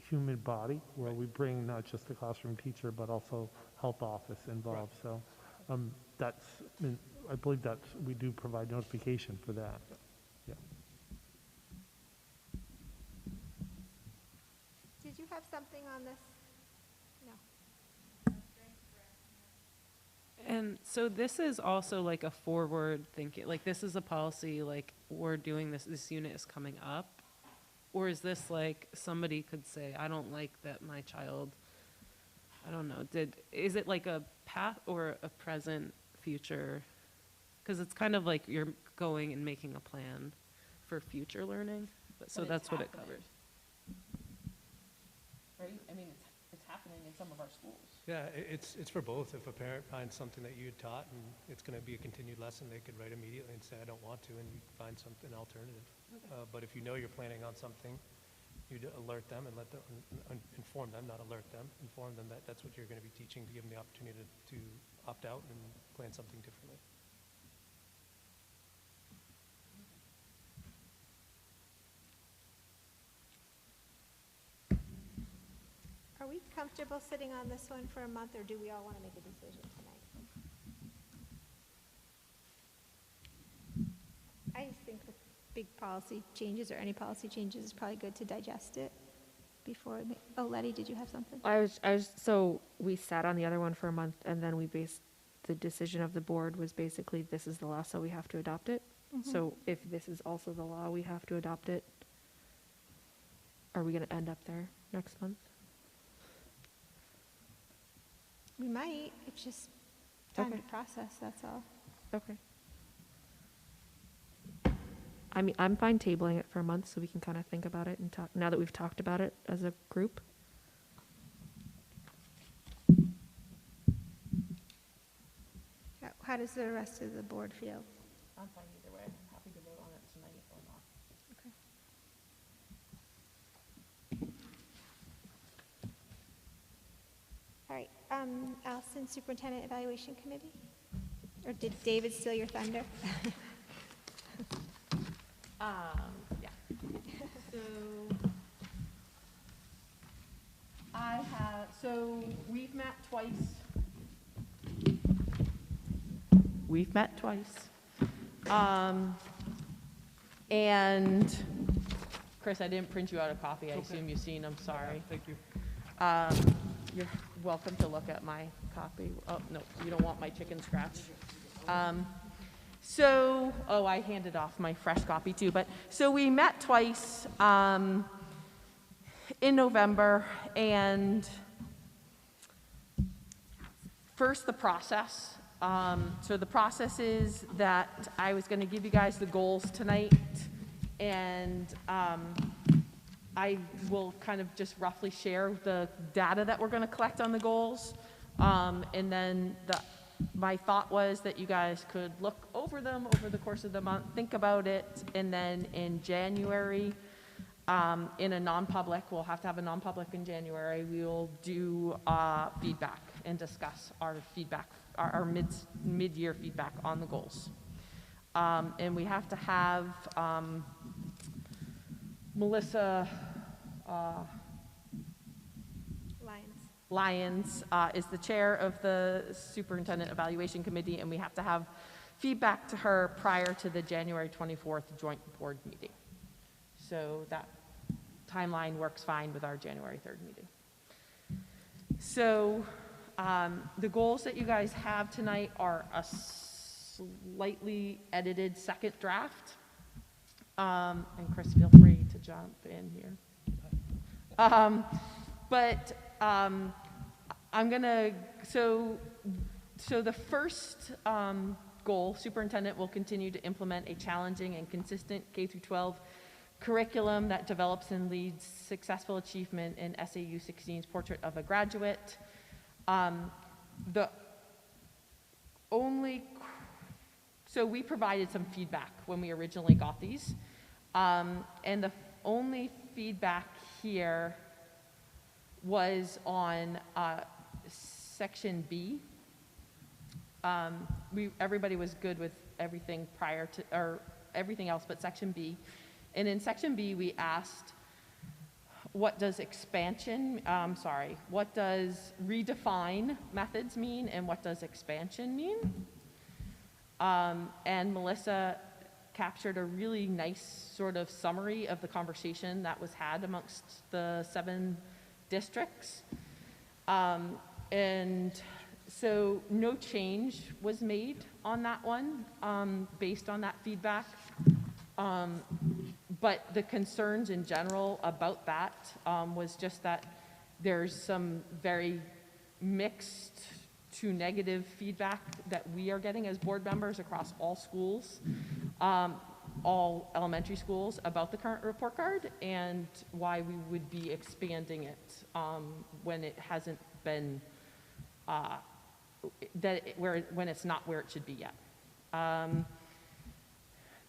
human body where we bring not just the classroom teacher, but also health office involved, so that's, I believe that we do provide notification for that. Yeah. Did you have something on this? No. And so this is also like a forward thinking, like this is a policy, like we're doing this unit is coming up? Or is this like somebody could say, I don't like that my child, I don't know, is it like a path or a present, future? Because it's kind of like you're going and making a plan for future learning, so But that's it's what it happening. covers. Right? I mean, it's happening in some of our schools. Yeah, it's for both. If a parent finds something that you had taught and it's going to be a continued lesson, they could write immediately and say, I don't want to, and you find something alternative. But if you know you're planning on something, you'd alert them and let them, inform them, not alert them, inform them that that's what you're going to be teaching, to give them the opportunity to opt out and plan something differently. Are we comfortable sitting on this one for a month, or do we all want to make a decision tonight? I just think with big policy changes or any policy changes, it's probably good to digest it before. Oh, Letty, did you have something? So we sat on the other one for a month, and then the decision of the board was basically, this is the law, so we have to adopt it. So if this is also the law, we have to adopt it. Are we gonna end up there next month? We might, it's just time Okay. to process, that's all. Okay. I mean, I'm fine tabling it for a month so we can kind of think about it and talk, now that we've talked about it as a group. How does the rest of the board feel? I'm fine either way. I'm happy to vote on it tonight or not. Okay. All right, Allison, Superintendent Evaluation Committee? Or did David steal your thunder? Yeah. So, so we've met twice. We've met twice. And, Chris, I didn't print you out a copy. I assume you've seen them, sorry. Thank you. You're welcome to look at my copy. Oh, no, you don't want my chicken scratch. I handed off my fresh copy too, but, so we met twice in November, and first, the process. So the process is that I was going to give you guys the goals tonight, and I will kind of just roughly share the data that we're going to collect on the goals. And then my thought was that you guys could look over them over the course of the month, think about it, and then in January, in a non-public, we'll have to have a non-public in January, we will do feedback and discuss our feedback, our mid-year feedback on the goals. And we have to have Melissa Lyons is the chair of the Superintendent Evaluation Committee, and we have to have feedback to her prior to the January 24th joint board meeting. So that timeline works fine with our January 3rd meeting. So the goals that you guys have tonight are a slightly edited second draft. And Chris, feel free to jump in here. I'm gonna, so the first goal, superintendent will continue to implement a challenging and consistent K-12 curriculum that develops and leads successful achievement in SAU 16's Portrait of a Graduate. So we provided some feedback when we originally got these. And the only feedback here was on section B. Everybody was good with everything prior to, or everything else but section B. And in section B, we asked, what does what does redefine methods mean, and what does expansion mean? And Melissa captured a really nice sort of summary of the conversation that was had amongst the 7 districts. And so no change was made on that one based on that feedback. But the concerns in general about that was just that there's some very mixed to negative feedback that we are getting as board members across all schools, all elementary schools, about the current report card and why we would be expanding it when it hasn't been, when it's not where it should be yet.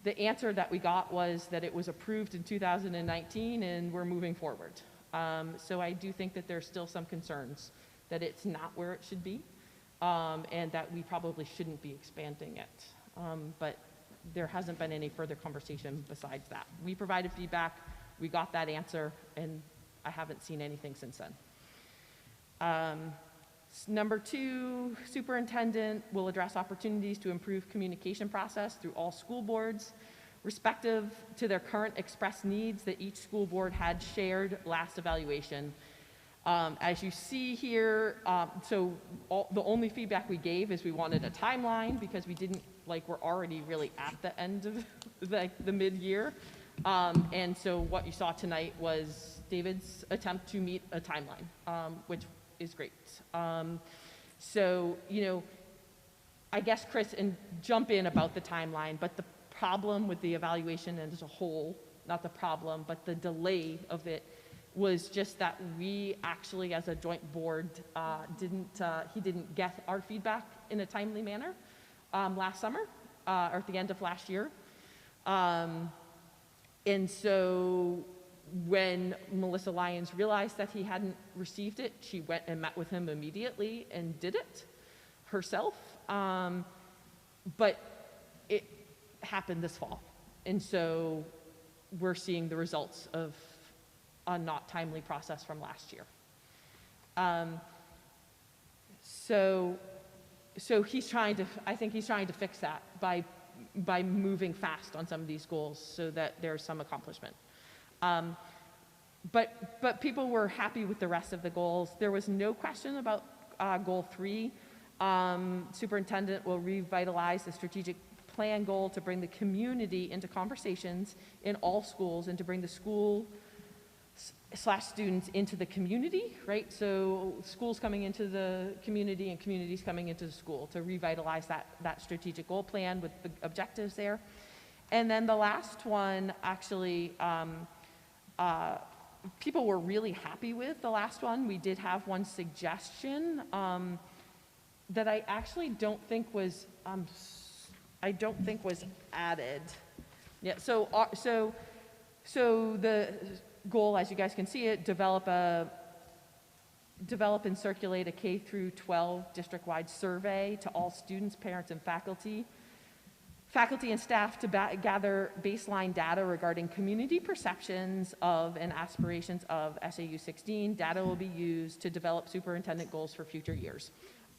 The answer that we got was that it was approved in 2019 and we're moving forward. So I do think that there's still some concerns that it's not where it should be, and that we probably shouldn't be expanding it. But there hasn't been any further conversation besides that. We provided feedback, we got that answer, and I haven't seen anything since then. Number 2, superintendent will address opportunities to improve communication process through all school boards, respective to their current expressed needs that each school board had shared last evaluation. As you see here, the only feedback we gave is we wanted a timeline because we didn't, we're already really at the end of the mid-year. And so what you saw tonight was David's attempt to meet a timeline, which is great. So, you know, I guess Chris, and jump in about the timeline, but the problem with the evaluation as a whole, not the problem, but the delay of it, was just that we actually, as a joint board, he didn't get our feedback in a timely manner last summer, or at the end of last year. And so when Melissa Lyons realized that he hadn't received it, she went and met with him immediately and did it herself. But it happened this fall. And so we're seeing the results of a not timely process from last year. So he's trying to, I think he's trying to fix that by moving fast on some of these goals so that there's some accomplishment. But people were happy with the rest of the goals. There was no question about goal 3. Superintendent will revitalize the strategic plan goal to bring the community into conversations in all schools and to bring the school/students into the community, right? So schools coming into the community and communities coming into the school to revitalize that strategic goal plan with the objectives there. And then the last one, actually, people were really happy with the last one. We did have one suggestion that I actually don't think was added. Yeah. So the goal, as you guys can see it, develop and circulate a K through 12 district-wide survey to all students, parents, and faculty and staff to gather baseline data regarding community perceptions of and aspirations of SAU 16. Data will be used to develop superintendent goals for future years.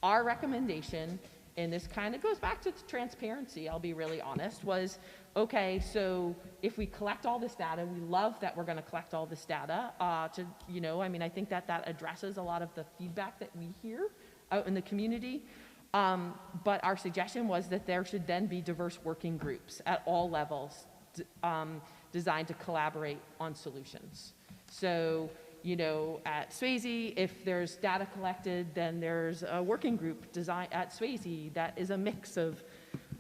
Our recommendation, and this kind of goes back to transparency, I'll be really honest, was, okay, so if we collect all this data, we love that we're going to collect all this data to, you know, I mean, I think that addresses a lot of the feedback that we hear out in the community. But our suggestion was that there should then be diverse working groups at all levels designed to collaborate on solutions. So, you know, at Swayze, if there's data collected, then there's a working group designed at Swayze that is a mix of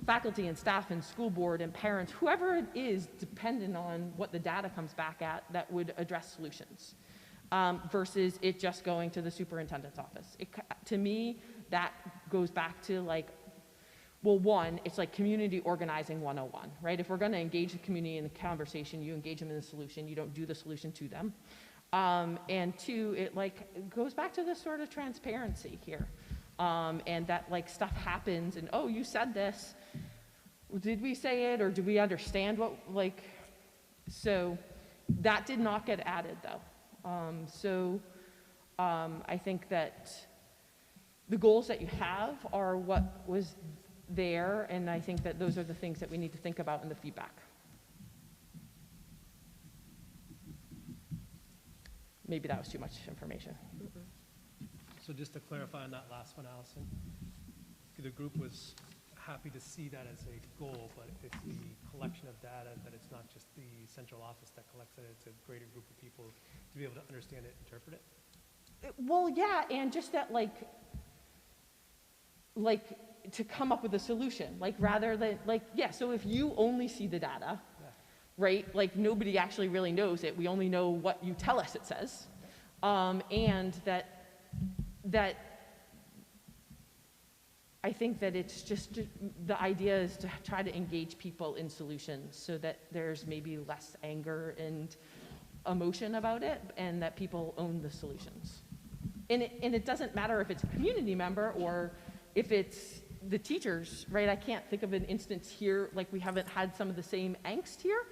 faculty and staff and school board and parents, whoever it is, depending on what the data comes back at, that would address solutions, versus it just going to the superintendent's office. To me, that goes back to, like, well, one, it's like community organizing 101, right? If we're going to engage the community in the conversation, you engage them in the solution, you don't do the solution to them. And two, it goes back to this sort of transparency here. And that, like, stuff happens and, oh, you said this. Did we say it, or do we understand what, like, so that did not get added though. I think that the goals that you have are what was there, and I think that those are the things that we need to think about in the feedback. Maybe that was too much information. So just to clarify on that last one, Allison, the group was happy to see that as a goal, but it's the collection of data, that it's not just the central office that collects it, it's a greater group of people to be able to understand it, interpret it? Well, yeah, and just that, like to come up with a solution, like, rather than, like, yeah, so if you only see the data, right, like, nobody actually really knows it, we only know what you tell us it says, and that I think that it's just, the idea is to try to engage people in solutions so that there's maybe less anger and emotion about it, and that people own the solutions. And it doesn't matter if it's a community member or if it's the teachers, right? I can't think of an instance here, like, we haven't had some of the same angst here,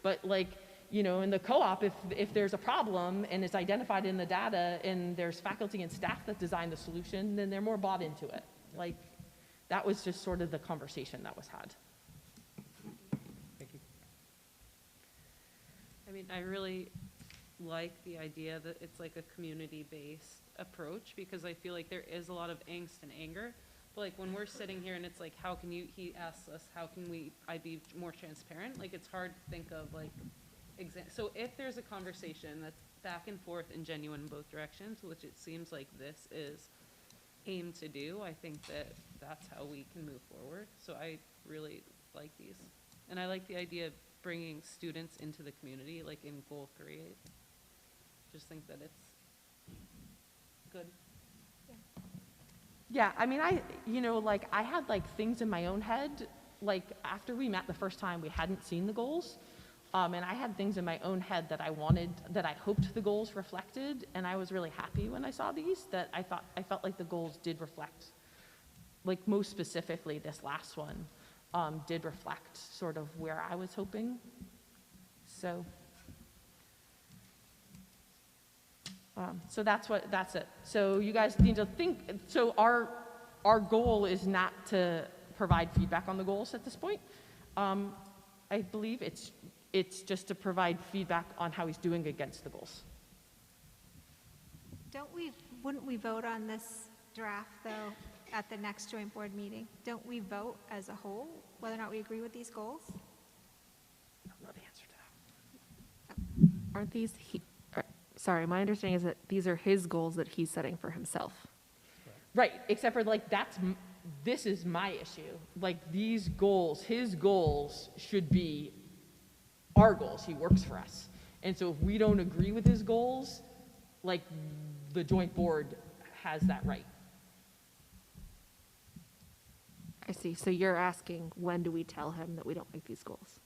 but, like, you know, in the co-op, if there's a problem and it's identified in the data and there's faculty and staff that design the solution, then they're more bought into it. Like, that was just sort of the conversation that was had. Thank you. I mean, I really like the idea that it's like a community-based approach, because I feel like there is a lot of angst and anger. But, like, when we're sitting here and it's like, how can you, he asks us, how can I be more transparent? Like, it's hard to think of, like, so if there's a conversation that's back and forth and genuine in both directions, which it seems like this is, came to do, I think that that's how we can move forward. So I really like these. And I like the idea of bringing students into the community, like in goal 3. Just think that it's good. Yeah, I mean, I had like things in my own head, like after we met the first time, we hadn't seen the goals. And I had things in my own head that I hoped the goals reflected, and I was really happy when I saw these, that I felt like the goals did reflect, like most specifically this last one, did reflect sort of where I was hoping. So that's it. So you guys need to think, so our goal is not to provide feedback on the goals at this point. I believe it's just to provide feedback on how he's doing against the goals. Wouldn't we vote on this draft, though, at the next joint board meeting? Don't we vote as a whole, whether or not we agree with these goals? I don't know the answer to that. Aren't these, sorry, my understanding is that these are his goals that he's setting for himself. Right, except for like this is my issue. Like these goals, his goals should be our goals. He works for us. And so if we don't agree with his goals, like the joint board has that right. I see. So you're asking, when do we tell him that we don't like these goals?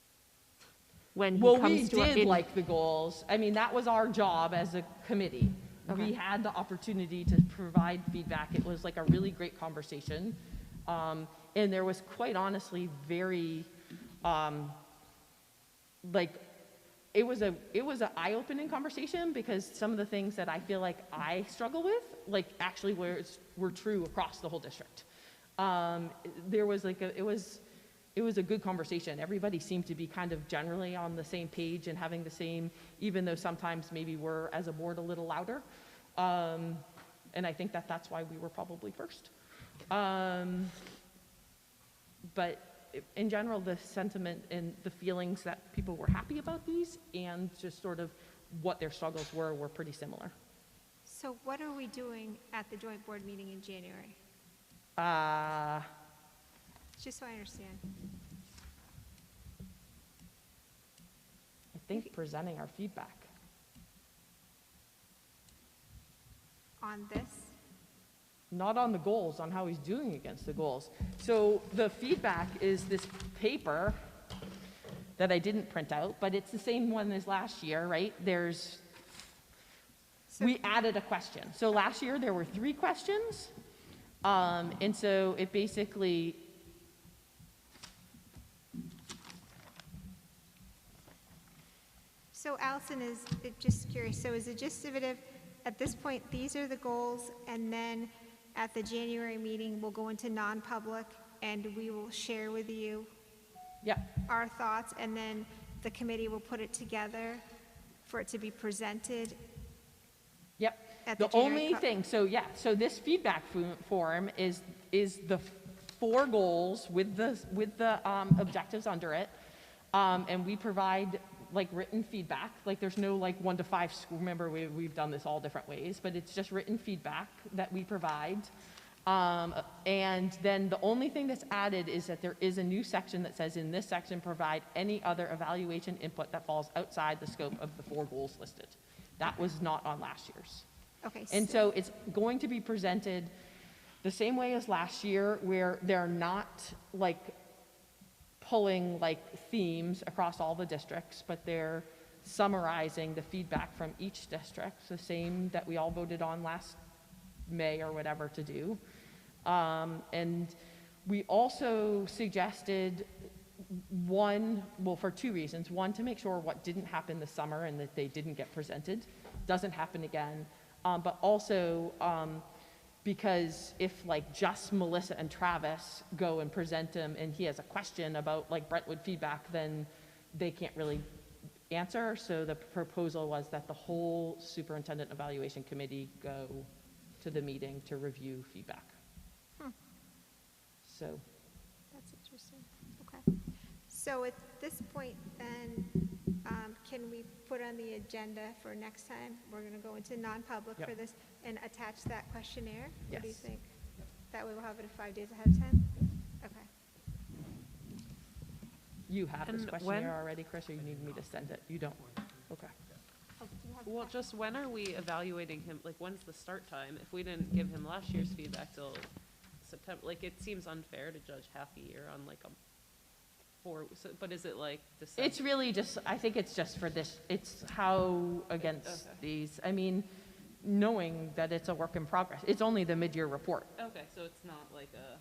When he Well, comes we to did like the goals. I mean, that was our job as a committee. Okay. We had the opportunity to provide feedback. It was like a really great conversation. And there was quite honestly very, it was an eye-opening conversation, because some of the things that I feel like I struggle with, like actually were true across the whole district. There was like it was a good conversation. Everybody seemed to be kind of generally on the same page and having the same, even though sometimes maybe we're as a board a little louder. And I think that's why we were probably first. But in general, the sentiment and the feelings that people were happy about these and just sort of what their struggles were pretty similar. So what are we doing at the joint board meeting in January? Just so I understand. I think presenting our feedback. On this? Not on the goals, on how he's doing against the goals. So the feedback is this paper that I didn't print out, but it's the same one as last year, right? We added a question. So last year there were 3 questions. And so it basically, So Allison is just curious, so is the gist of it, at this point, these are the goals, and then at the January meeting, we'll go into non-public, and we will share with you yeah, our thoughts, and then the committee will put it together for it to be presented yep. at The January only thing, so this feedback form is the 4 goals with the objectives under it, and we provide like written feedback. Like there's no like 1 to 5 school. Remember, we've done this all different ways, but it's just written feedback that we provide. And then the only thing that's added is that there is a new section that says, in this section, provide any other evaluation input that falls outside the scope of the 4 goals listed. That was not on last year's. Okay. And so it's going to be presented the same way as last year, where they're not like pulling like themes across all the districts, but they're summarizing the feedback from each district, the same that we all voted on last May or whatever to do. And we also suggested for 2 reasons. One, to make sure what didn't happen this summer and that they didn't get presented doesn't happen again. But also because if like just Melissa and Travis go and present him and he has a question about like Brentwood feedback, then they can't really answer. So the proposal was that the whole superintendent evaluation committee go to the meeting to review feedback. So That's interesting. Okay. So at this point, then, can we put on the agenda for next time? We're going to go into non-public Yep. for this and attach that questionnaire? What do you Yes. think? That way we'll have it 5 days ahead of time? Okay. You have this And questionnaire when- already, Chris, or you need me to send it? You don't? Okay. Oh, do you have Well, just when are we evaluating him? Like, when's the start time? If we didn't give him last year's feedback till September, like, it seems unfair to judge half a year on like a but is it like December? It's really just, I think it's just for this, it's how against Okay. these, I mean, knowing that it's a work in progress. It's only the mid-year report. Okay, so it's not like a,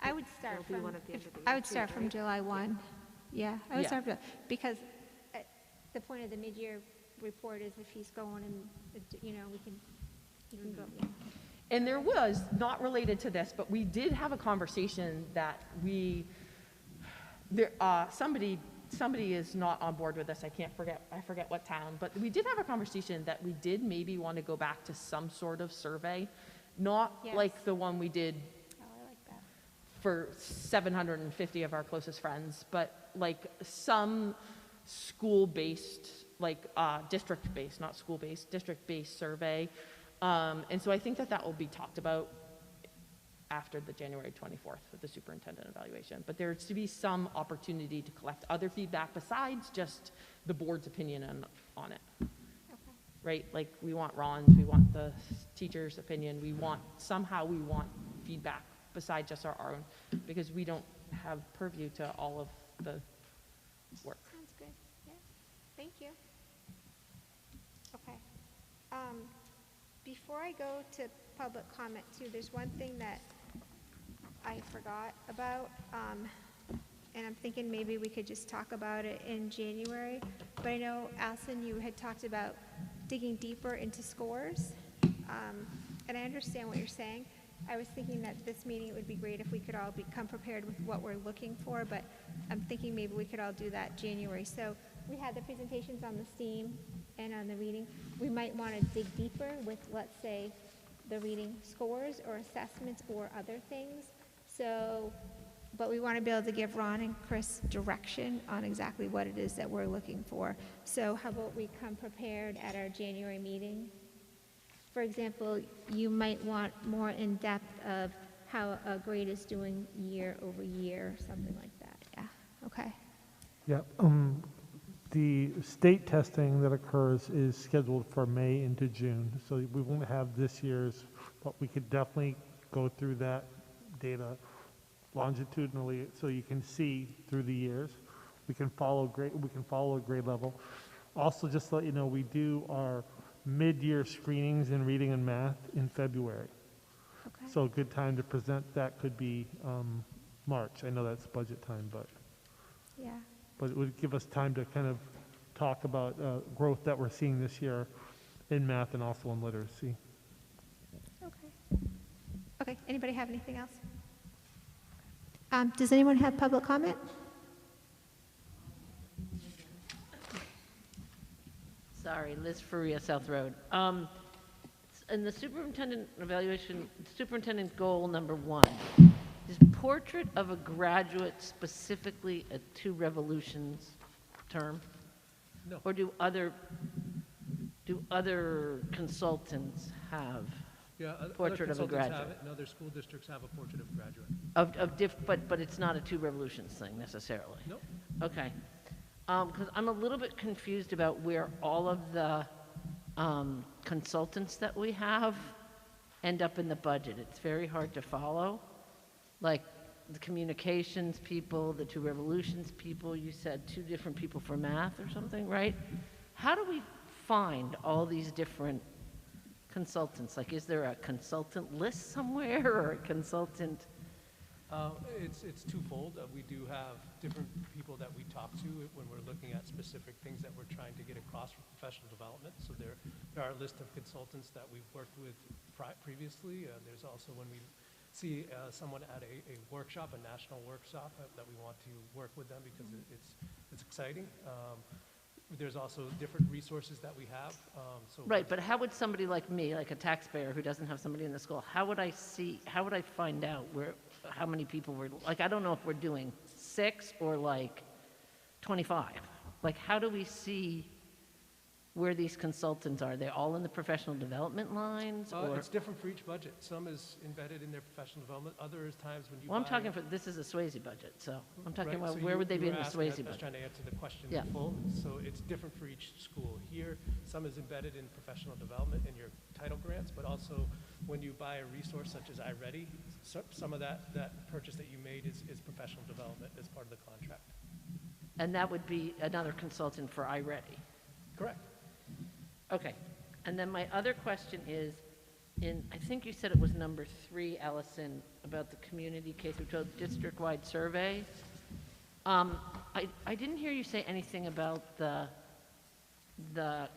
I would start It'll be from, one at the end of the I year would too, start from right? July 1. Yeah, I would Yeah. start, because the point of the mid-year report is if he's going and, we can go, yeah. And there was, not related to this, but we did have a conversation that somebody is not on board with this. I forget what town, but we did have a conversation that we did maybe want to go back to some sort of survey, not Yes. like the one we did Oh, I like that. for 750 of our closest friends, but like some school-based, like district-based, not school-based, district-based survey. And so I think that will be talked about after the January 24th with the superintendent evaluation. But there's to be some opportunity to collect other feedback besides just the board's opinion on it, Okay. right? Like we want Ron's, we want the teacher's opinion, we want feedback besides just our own, because we don't have purview to all of the work. Sounds good, yeah. Thank you. Okay. Before I go to public comment too, there's one thing that I forgot about, and I'm thinking maybe we could just talk about it in January. But I know, Alison, you had talked about digging deeper into scores, and I understand what you're saying. I was thinking that this meeting, it would be great if we could all become prepared with what we're looking for, but I'm thinking maybe we could all do that January. So we had the presentations on the STEAM and on the reading. We might want to dig deeper with, let's say, the reading scores or assessments or other things. So, but we want to be able to give Ron and Chris direction on exactly what it is that we're looking for. So how about we come prepared at our January meeting? For example, you might want more in-depth of how a grade is doing year over year, something like that. Yeah, okay. Yeah, the state testing that occurs is scheduled for May into June, so we won't have this year's, but we could definitely go through that data longitudinally so you can see through the years. We can follow a grade level. Also, just to let you know, we do our mid-year screenings in reading and math in February. Okay. So a good time to present that could be March. I know that's budget time, but Yeah. it would give us time to kind of talk about growth that we're seeing this year in math and also in literacy. Okay. Okay, anybody have anything else? Does anyone have public comment? Sorry, Liz Faria, South Road. In the superintendent evaluation, superintendent goal number 1, is portrait of a graduate specifically a two revolutions term? No. Or do other consultants have Yeah, other portrait of a consultants have graduate? it, and other school districts have a portrait of a graduate. But it's not a two revolutions thing necessarily? Nope. Okay. Because I'm a little bit confused about where all of the consultants that we have end up in the budget. It's very hard to follow. Like the communications people, the two revolutions people, you said 2 different people for math or something, right? How do we find all these different consultants? Like, is there a consultant list somewhere or a consultant? It's twofold. We do have different people that we talk to when we're looking at specific things that we're trying to get across for professional development. So there are a list of consultants that we've worked with previously. There's also when we see someone at a workshop, a national workshop, that we want to work with them because it's exciting. There's also different resources that we have. Right, but how would somebody like me, like a taxpayer who doesn't have somebody in the school, how would I find out how many people we're, like, I don't know if we're doing 6 or like 25. Like, how do we see where these consultants are? They're all in the professional development lines, or? It's different for each budget. Some is embedded in their professional development, others times when you Well, I'm buy- talking for, this is a Swayze budget, so I'm talking Right, about so where you- would they you be in were the asking, I Swayze was budget? trying to answer the question Yeah. in full. So it's different for each school. Here, some is embedded in professional development in your title grants, but also when you buy a resource such as iReady, some of that purchase that you made is professional development as part of the contract. And that would be another consultant for iReady? Correct. Okay. And then my other question is, I think you said it was number 3, Allison, about the community K-12 district-wide survey. I didn't hear you say anything about the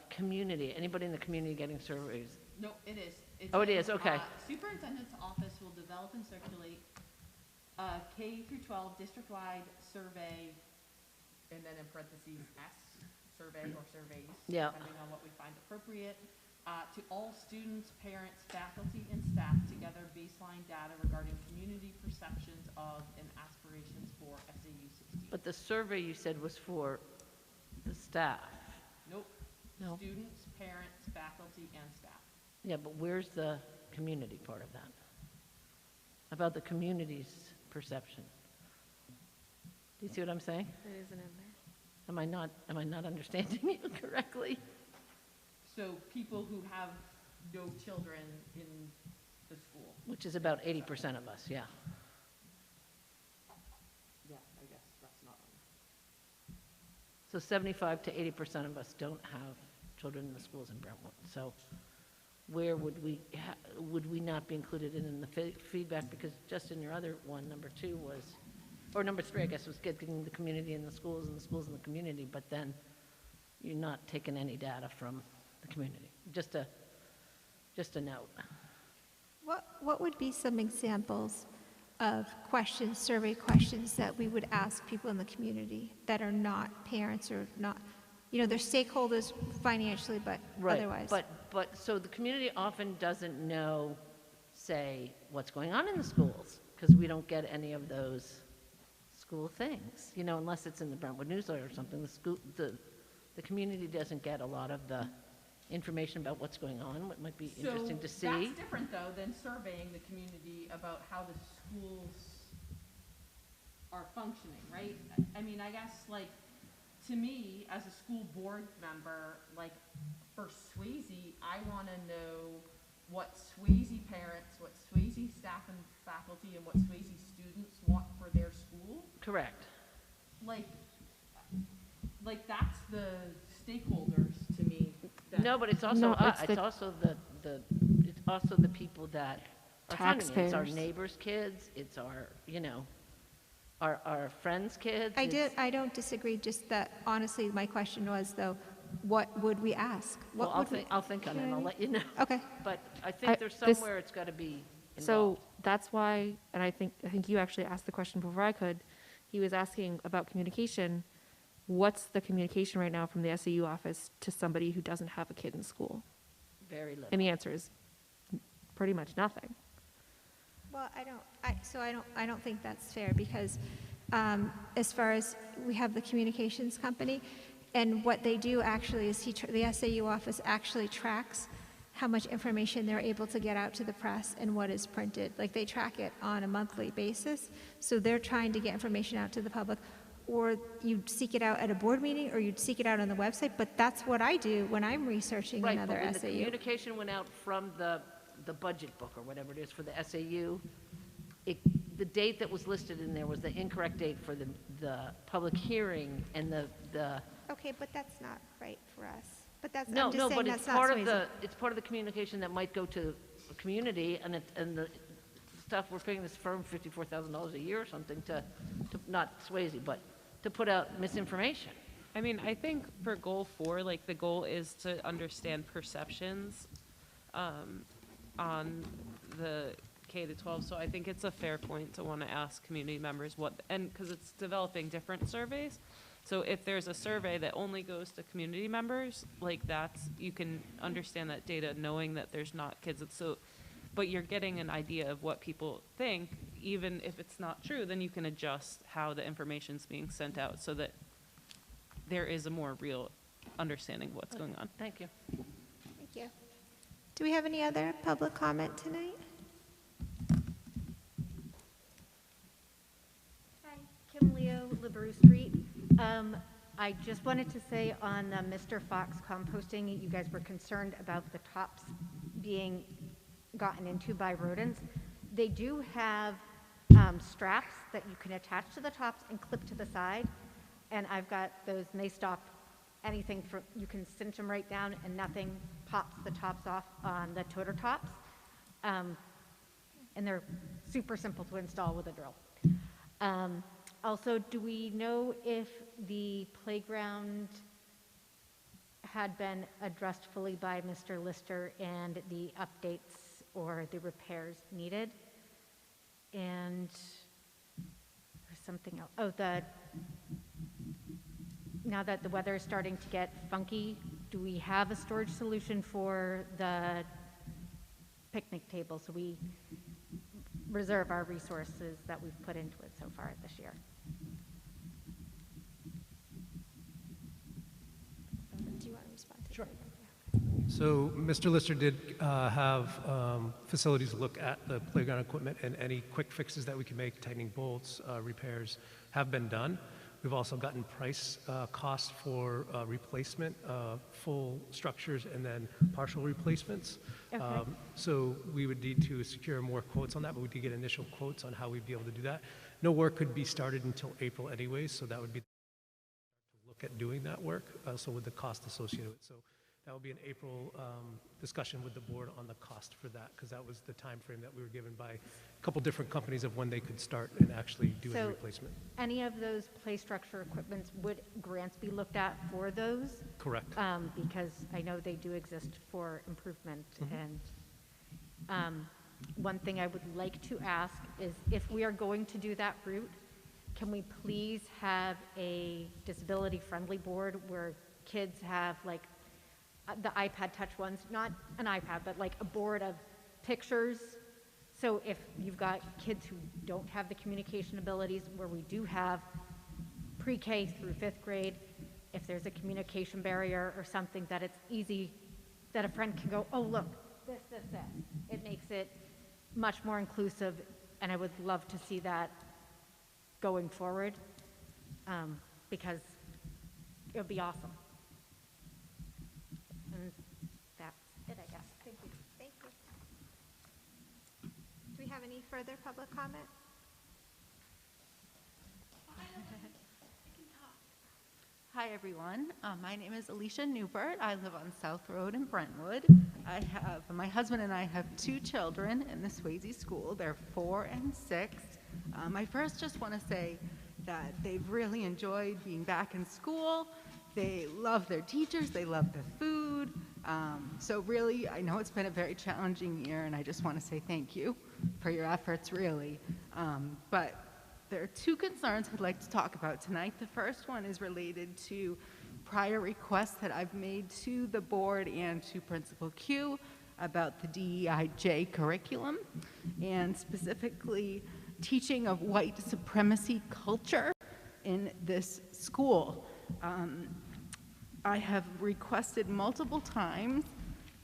community, anybody in the community getting surveys. No, it is. It's Oh, it in, is, okay. Superintendent's office will develop and circulate a K through 12 district-wide survey, and then in parentheses, S, survey or surveys, Yeah. depending on what we find appropriate, to all students, parents, faculty, and staff to gather baseline data regarding community perceptions of and aspirations for SAU 16. But the survey you said was for the staff. Nope. No. Students, parents, faculty, and staff. Yeah, but where's the community part of that? About the community's perception. Do you see what I'm saying? It isn't in there. Am I not understanding you correctly? So people who have no children in the school. Which is about 80% of us, yeah. Yeah, I guess that's not on. So 75 to 80% of us don't have children in the schools in Brentwood. So where would we not be included in the feedback? Because just in your other one, number 2 was, or number 3, I guess, was getting the community in the schools and the schools in the community, but then you're not taking any data from the community. Just a note. What would be some examples of questions, survey questions that we would ask people in the community that are not parents or not, they're stakeholders financially, but otherwise? But so the community often doesn't know, say, what's going on in the schools, because we don't get any of those school things, unless it's in the Brentwood newsletter or something. The community doesn't get a lot of the information about what's going on, what might be interesting to see. That's different, though, than surveying the community about how the schools are functioning, right? I mean, I guess, to me, as a school board member, for Swayze, I want to know what Swayze parents, what Swayze staff and faculty, and what Swayze students want for their school. Correct. That's the stakeholders to me. No, but it's also No, us. it's It's also it's also the people that are funding it. It's our Taxpayers. neighbors' kids. It's our, our friends' kids. I don't disagree, just that honestly, my question was though, what would we ask? Well, What would we? I'll think on it. You know I'll what let you know. Okay. But I think there's this- somewhere it's got to be So involved. that's why, and I think you actually asked the question before I could. He was asking about communication. What's the communication right now from the SAU office to somebody who doesn't have a kid in school? Very little. And the answer is pretty much nothing. Well, I don't think that's fair because as far as we have the communications company, and what they do actually is the SAU office actually tracks how much information they're able to get out to the press and what is printed. They track it on a monthly basis, so they're trying to get information out to the public. Or you'd seek it out at a board meeting, or you'd seek it out on the website, but that's what I do when I'm researching Right, another but when the SAU. communication went out from the budget book or whatever it is for the SAU, the date that was listed in there was the incorrect date for the public hearing and the Okay, but that's not right for us. But that's, no, I'm just no, saying but that's it's not part of Swayze. it's part of the communication that might go to the community, and the stuff, we're paying this firm $54,000 a year or something to not Swayze, but to put out misinformation. I mean, I think for goal 4, the goal is to understand perceptions on the K-12. So I think it's a fair point to want to ask community members because it's developing different surveys. So if there's a survey that only goes to community members, you can understand that data knowing that there's not kids. But you're getting an idea of what people think. Even if it's not true, then you can adjust how the information's being sent out so that there is a more real understanding what's going on. Thank you. Thank you. Do we have any other public comment tonight? Hi, Kim Leo, LeBrew Street. I just wanted to say on the Mr. Fox composting, you guys were concerned about the tops being gotten into by rodents. They do have straps that you can attach to the tops and clip to the side. And I've got those, and they stop anything from, you can cinch them right down and nothing pops the tops off on the toter tops. And they're super simple to install with a drill. Also, do we know if the playground had been addressed fully by Mr. Lister and the updates or the repairs needed? And there's something else. Oh, now that the weather is starting to get funky, do we have a storage solution for the picnic table so we reserve our resources that we've put into it so far this year? Do you want to respond to that? Sure. So Mr. Lister did have facilities look at the playground equipment, and any quick fixes that we can make, tightening bolts, repairs, have been done. We've also gotten price costs for replacement, full structures, and then partial replacements. Okay. So we would need to secure more quotes on that, but we did get initial quotes on how we'd be able to do that. No work could be started until April anyways, so that would be to look at doing that work, so with the cost associated with it. So that will be an April discussion with the board on the cost for that, because that was the time frame that we were given by a couple different companies of when they could start and actually do a replacement. Any of those play structure equipments, would grants be looked at for those? Correct. Because I know they do exist for improvement. And one thing I would like to ask is, if we are going to do that route, can we please have a disability-friendly board where kids have like the iPad touch ones, not an iPad, but like a board of pictures. So if you've got kids who don't have the communication abilities, where we do have pre-K through 5th grade, if there's a communication barrier or something, that it's easy, that a friend can go, oh, look, this. It makes it much more inclusive, and I would love to see that going forward, because it would be awesome. And that's it, I guess. Thank you. Thank you. Do we have any further public comment? Hi, everyone. My name is Alicia Newbert. I live on South Road in Brentwood. My husband and I have 2 children in the Swayze school. They're 4 and 6. I first just want to say that they've really enjoyed being back in school. They love their teachers. They love the food. So really, I know it's been a very challenging year, and I just want to say thank you for your efforts, really. But there are 2 concerns I'd like to talk about tonight. The first one is related to prior requests that I've made to the board and to Principal Q about the DEIJ curriculum, and specifically teaching of white supremacy culture in this school. I have requested multiple times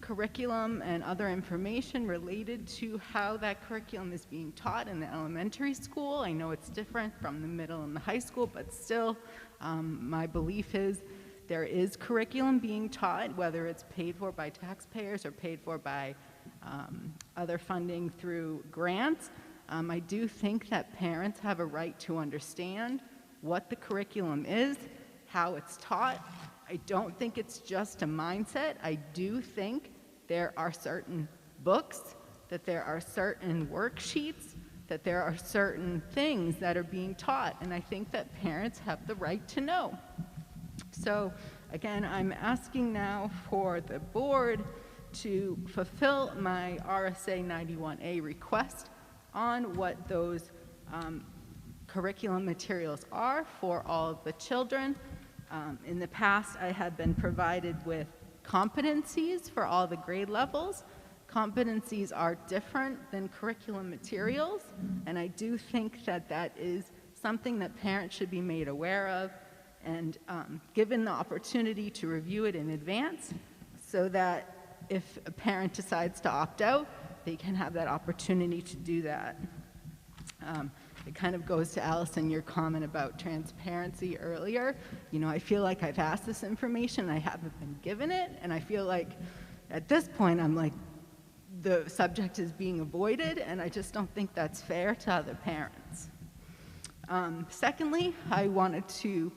curriculum and other information related to how that curriculum is being taught in the elementary school. I know it's different from the middle and the high school, but still, my belief is there is curriculum being taught, whether it's paid for by taxpayers or paid for by other funding through grants. I do think that parents have a right to understand what the curriculum is, how it's taught. I don't think it's just a mindset. I do think there are certain books, that there are certain worksheets, that there are certain things that are being taught, and I think that parents have the right to know. So again, I'm asking now for the board to fulfill my RSA 91A request on what those curriculum materials are for all of the children. In the past, I have been provided with competencies for all the grade levels. Competencies are different than curriculum materials, and I do think that that is something that parents should be made aware of, and given the opportunity to review it in advance so that if a parent decides to opt out, they can have that opportunity to do that. It kind of goes to Allison, your comment about transparency earlier. You know, I feel like I've asked this information, I haven't been given it, and I feel like at this point I'm like, the subject is being avoided, and I just don't think that's fair to other parents. Secondly, I wanted to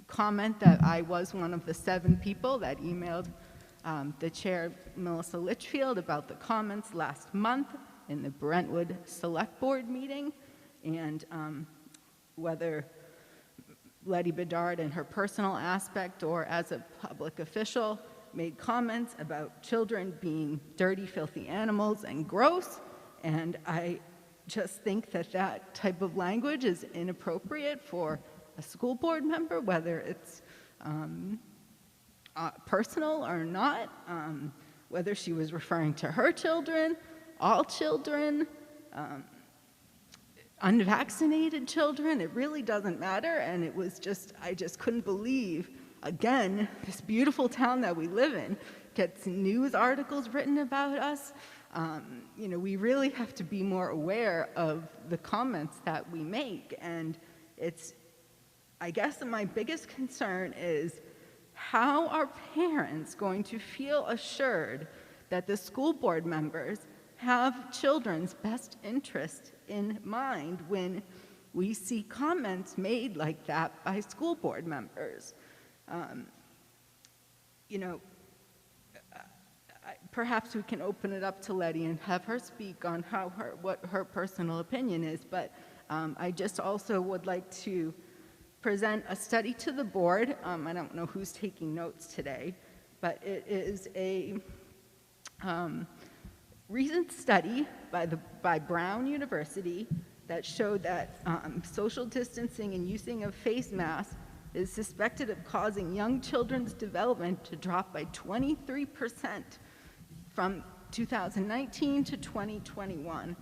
comment that I was one of the 7 people that emailed the chair, Melissa Litchfield, about the comments last month in the Brentwood Select Board meeting, and whether Letty Bedard in her personal aspect or as a public official made comments about children being dirty, filthy animals and gross, and I just think that that type of language is inappropriate for a school board member, whether it's personal or not, whether she was referring to her children, all children, unvaccinated children, it really doesn't matter. And it was just, I just couldn't believe, again, this beautiful town that we live in gets news articles written about us. You know, we really have to be more aware of the comments that we make. And it's, I guess my biggest concern is, how are parents going to feel assured that the school board members have children's best interest in mind when we see comments made like that by school board members? You know, perhaps we can open it up to Letty and have her speak on how what her personal opinion is, but I just also would like to present a study to the board. I don't know who's taking notes today, but it is a recent study by Brown University that showed that social distancing and using of face masks is suspected of causing young children's development to drop by 23% from 2019 to 2021,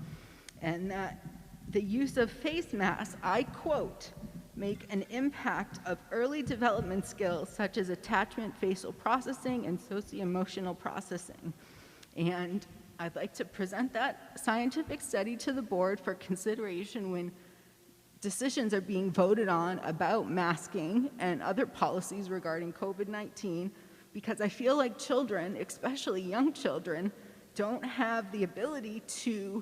and that the use of face masks, I quote, make an impact of early development skills such as attachment, facial processing, and socio-emotional processing. And I'd like to present that scientific study to the board for consideration when decisions are being voted on about masking and other policies regarding COVID-19, because I feel like children, especially young children, don't have the ability to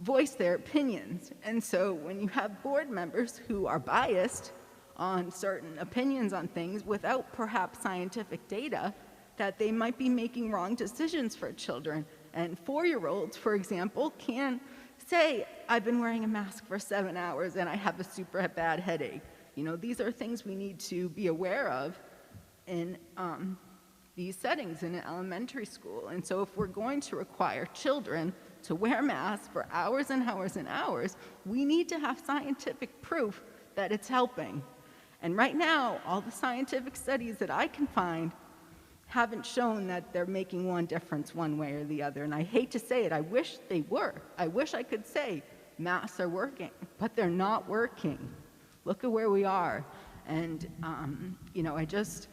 voice their opinions. And so when you have board members who are biased on certain opinions on things without perhaps scientific data, that they might be making wrong decisions for children. And 4-year-olds, for example, can say, I've been wearing a mask for 7 hours and I have a super bad headache. You know, these are things we need to be aware of in these settings in an elementary school. And so if we're going to require children to wear masks for hours and hours and hours, we need to have scientific proof that it's helping. And right now, all the scientific studies that I can find haven't shown that they're making one difference one way or the other. And I hate to say it, I wish they were. I wish I could say masks are working, but they're not working. Look at where we are. And, you know, I just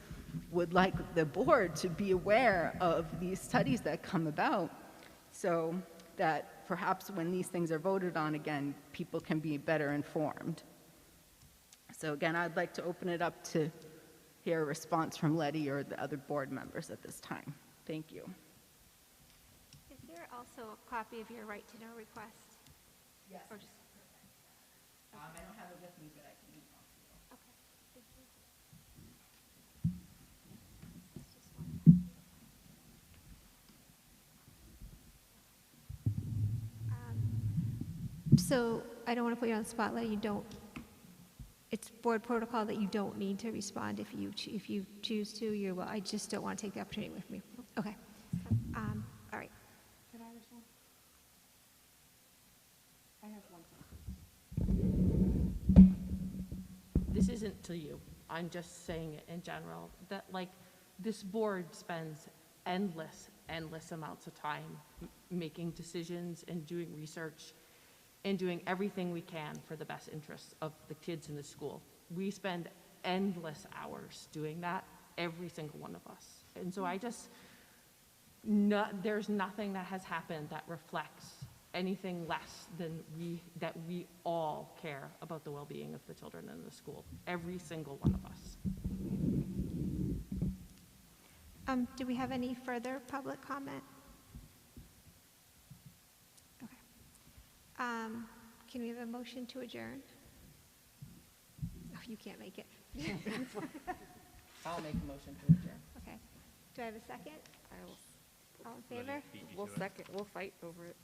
would like the board to be aware of these studies that come about so that perhaps when these things are voted on again, people can be better informed. So again, I'd like to open it up to hear a response from Letty or the other board members at this time. Thank you. Is there also a copy of your right to know request? Yes. Or just, I don't have it with me, but I can email it to you. okay, thank you. It's just one. So I don't want to put you on the spotlight. You don't. It's board protocol that you don't need to respond if you choose to. You're well. I just don't want to take the opportunity with me. Okay. All right. Can I respond? I have one thing. This isn't to you. I'm just saying it in general, that like this board spends endless amounts of time making decisions and doing research and doing everything we can for the best interests of the kids in the school. We spend endless hours doing that, every single one of us. And so there's nothing that has happened that reflects anything less than that we all care about the well-being of the children in the school, every single one of us. Do we have any further public comment? Okay. Can we have a motion to adjourn? Oh, you can't make it. I'll make a motion to adjourn. Okay. Do I have a second? I will, All in favor? we'll fight over it.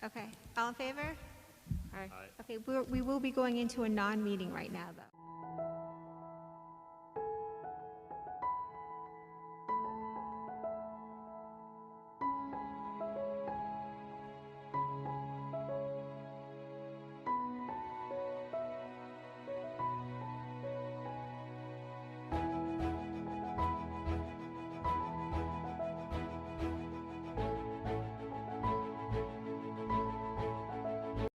Okay. All in favor? Aye. Okay, we will be going into a non-meeting right now, though.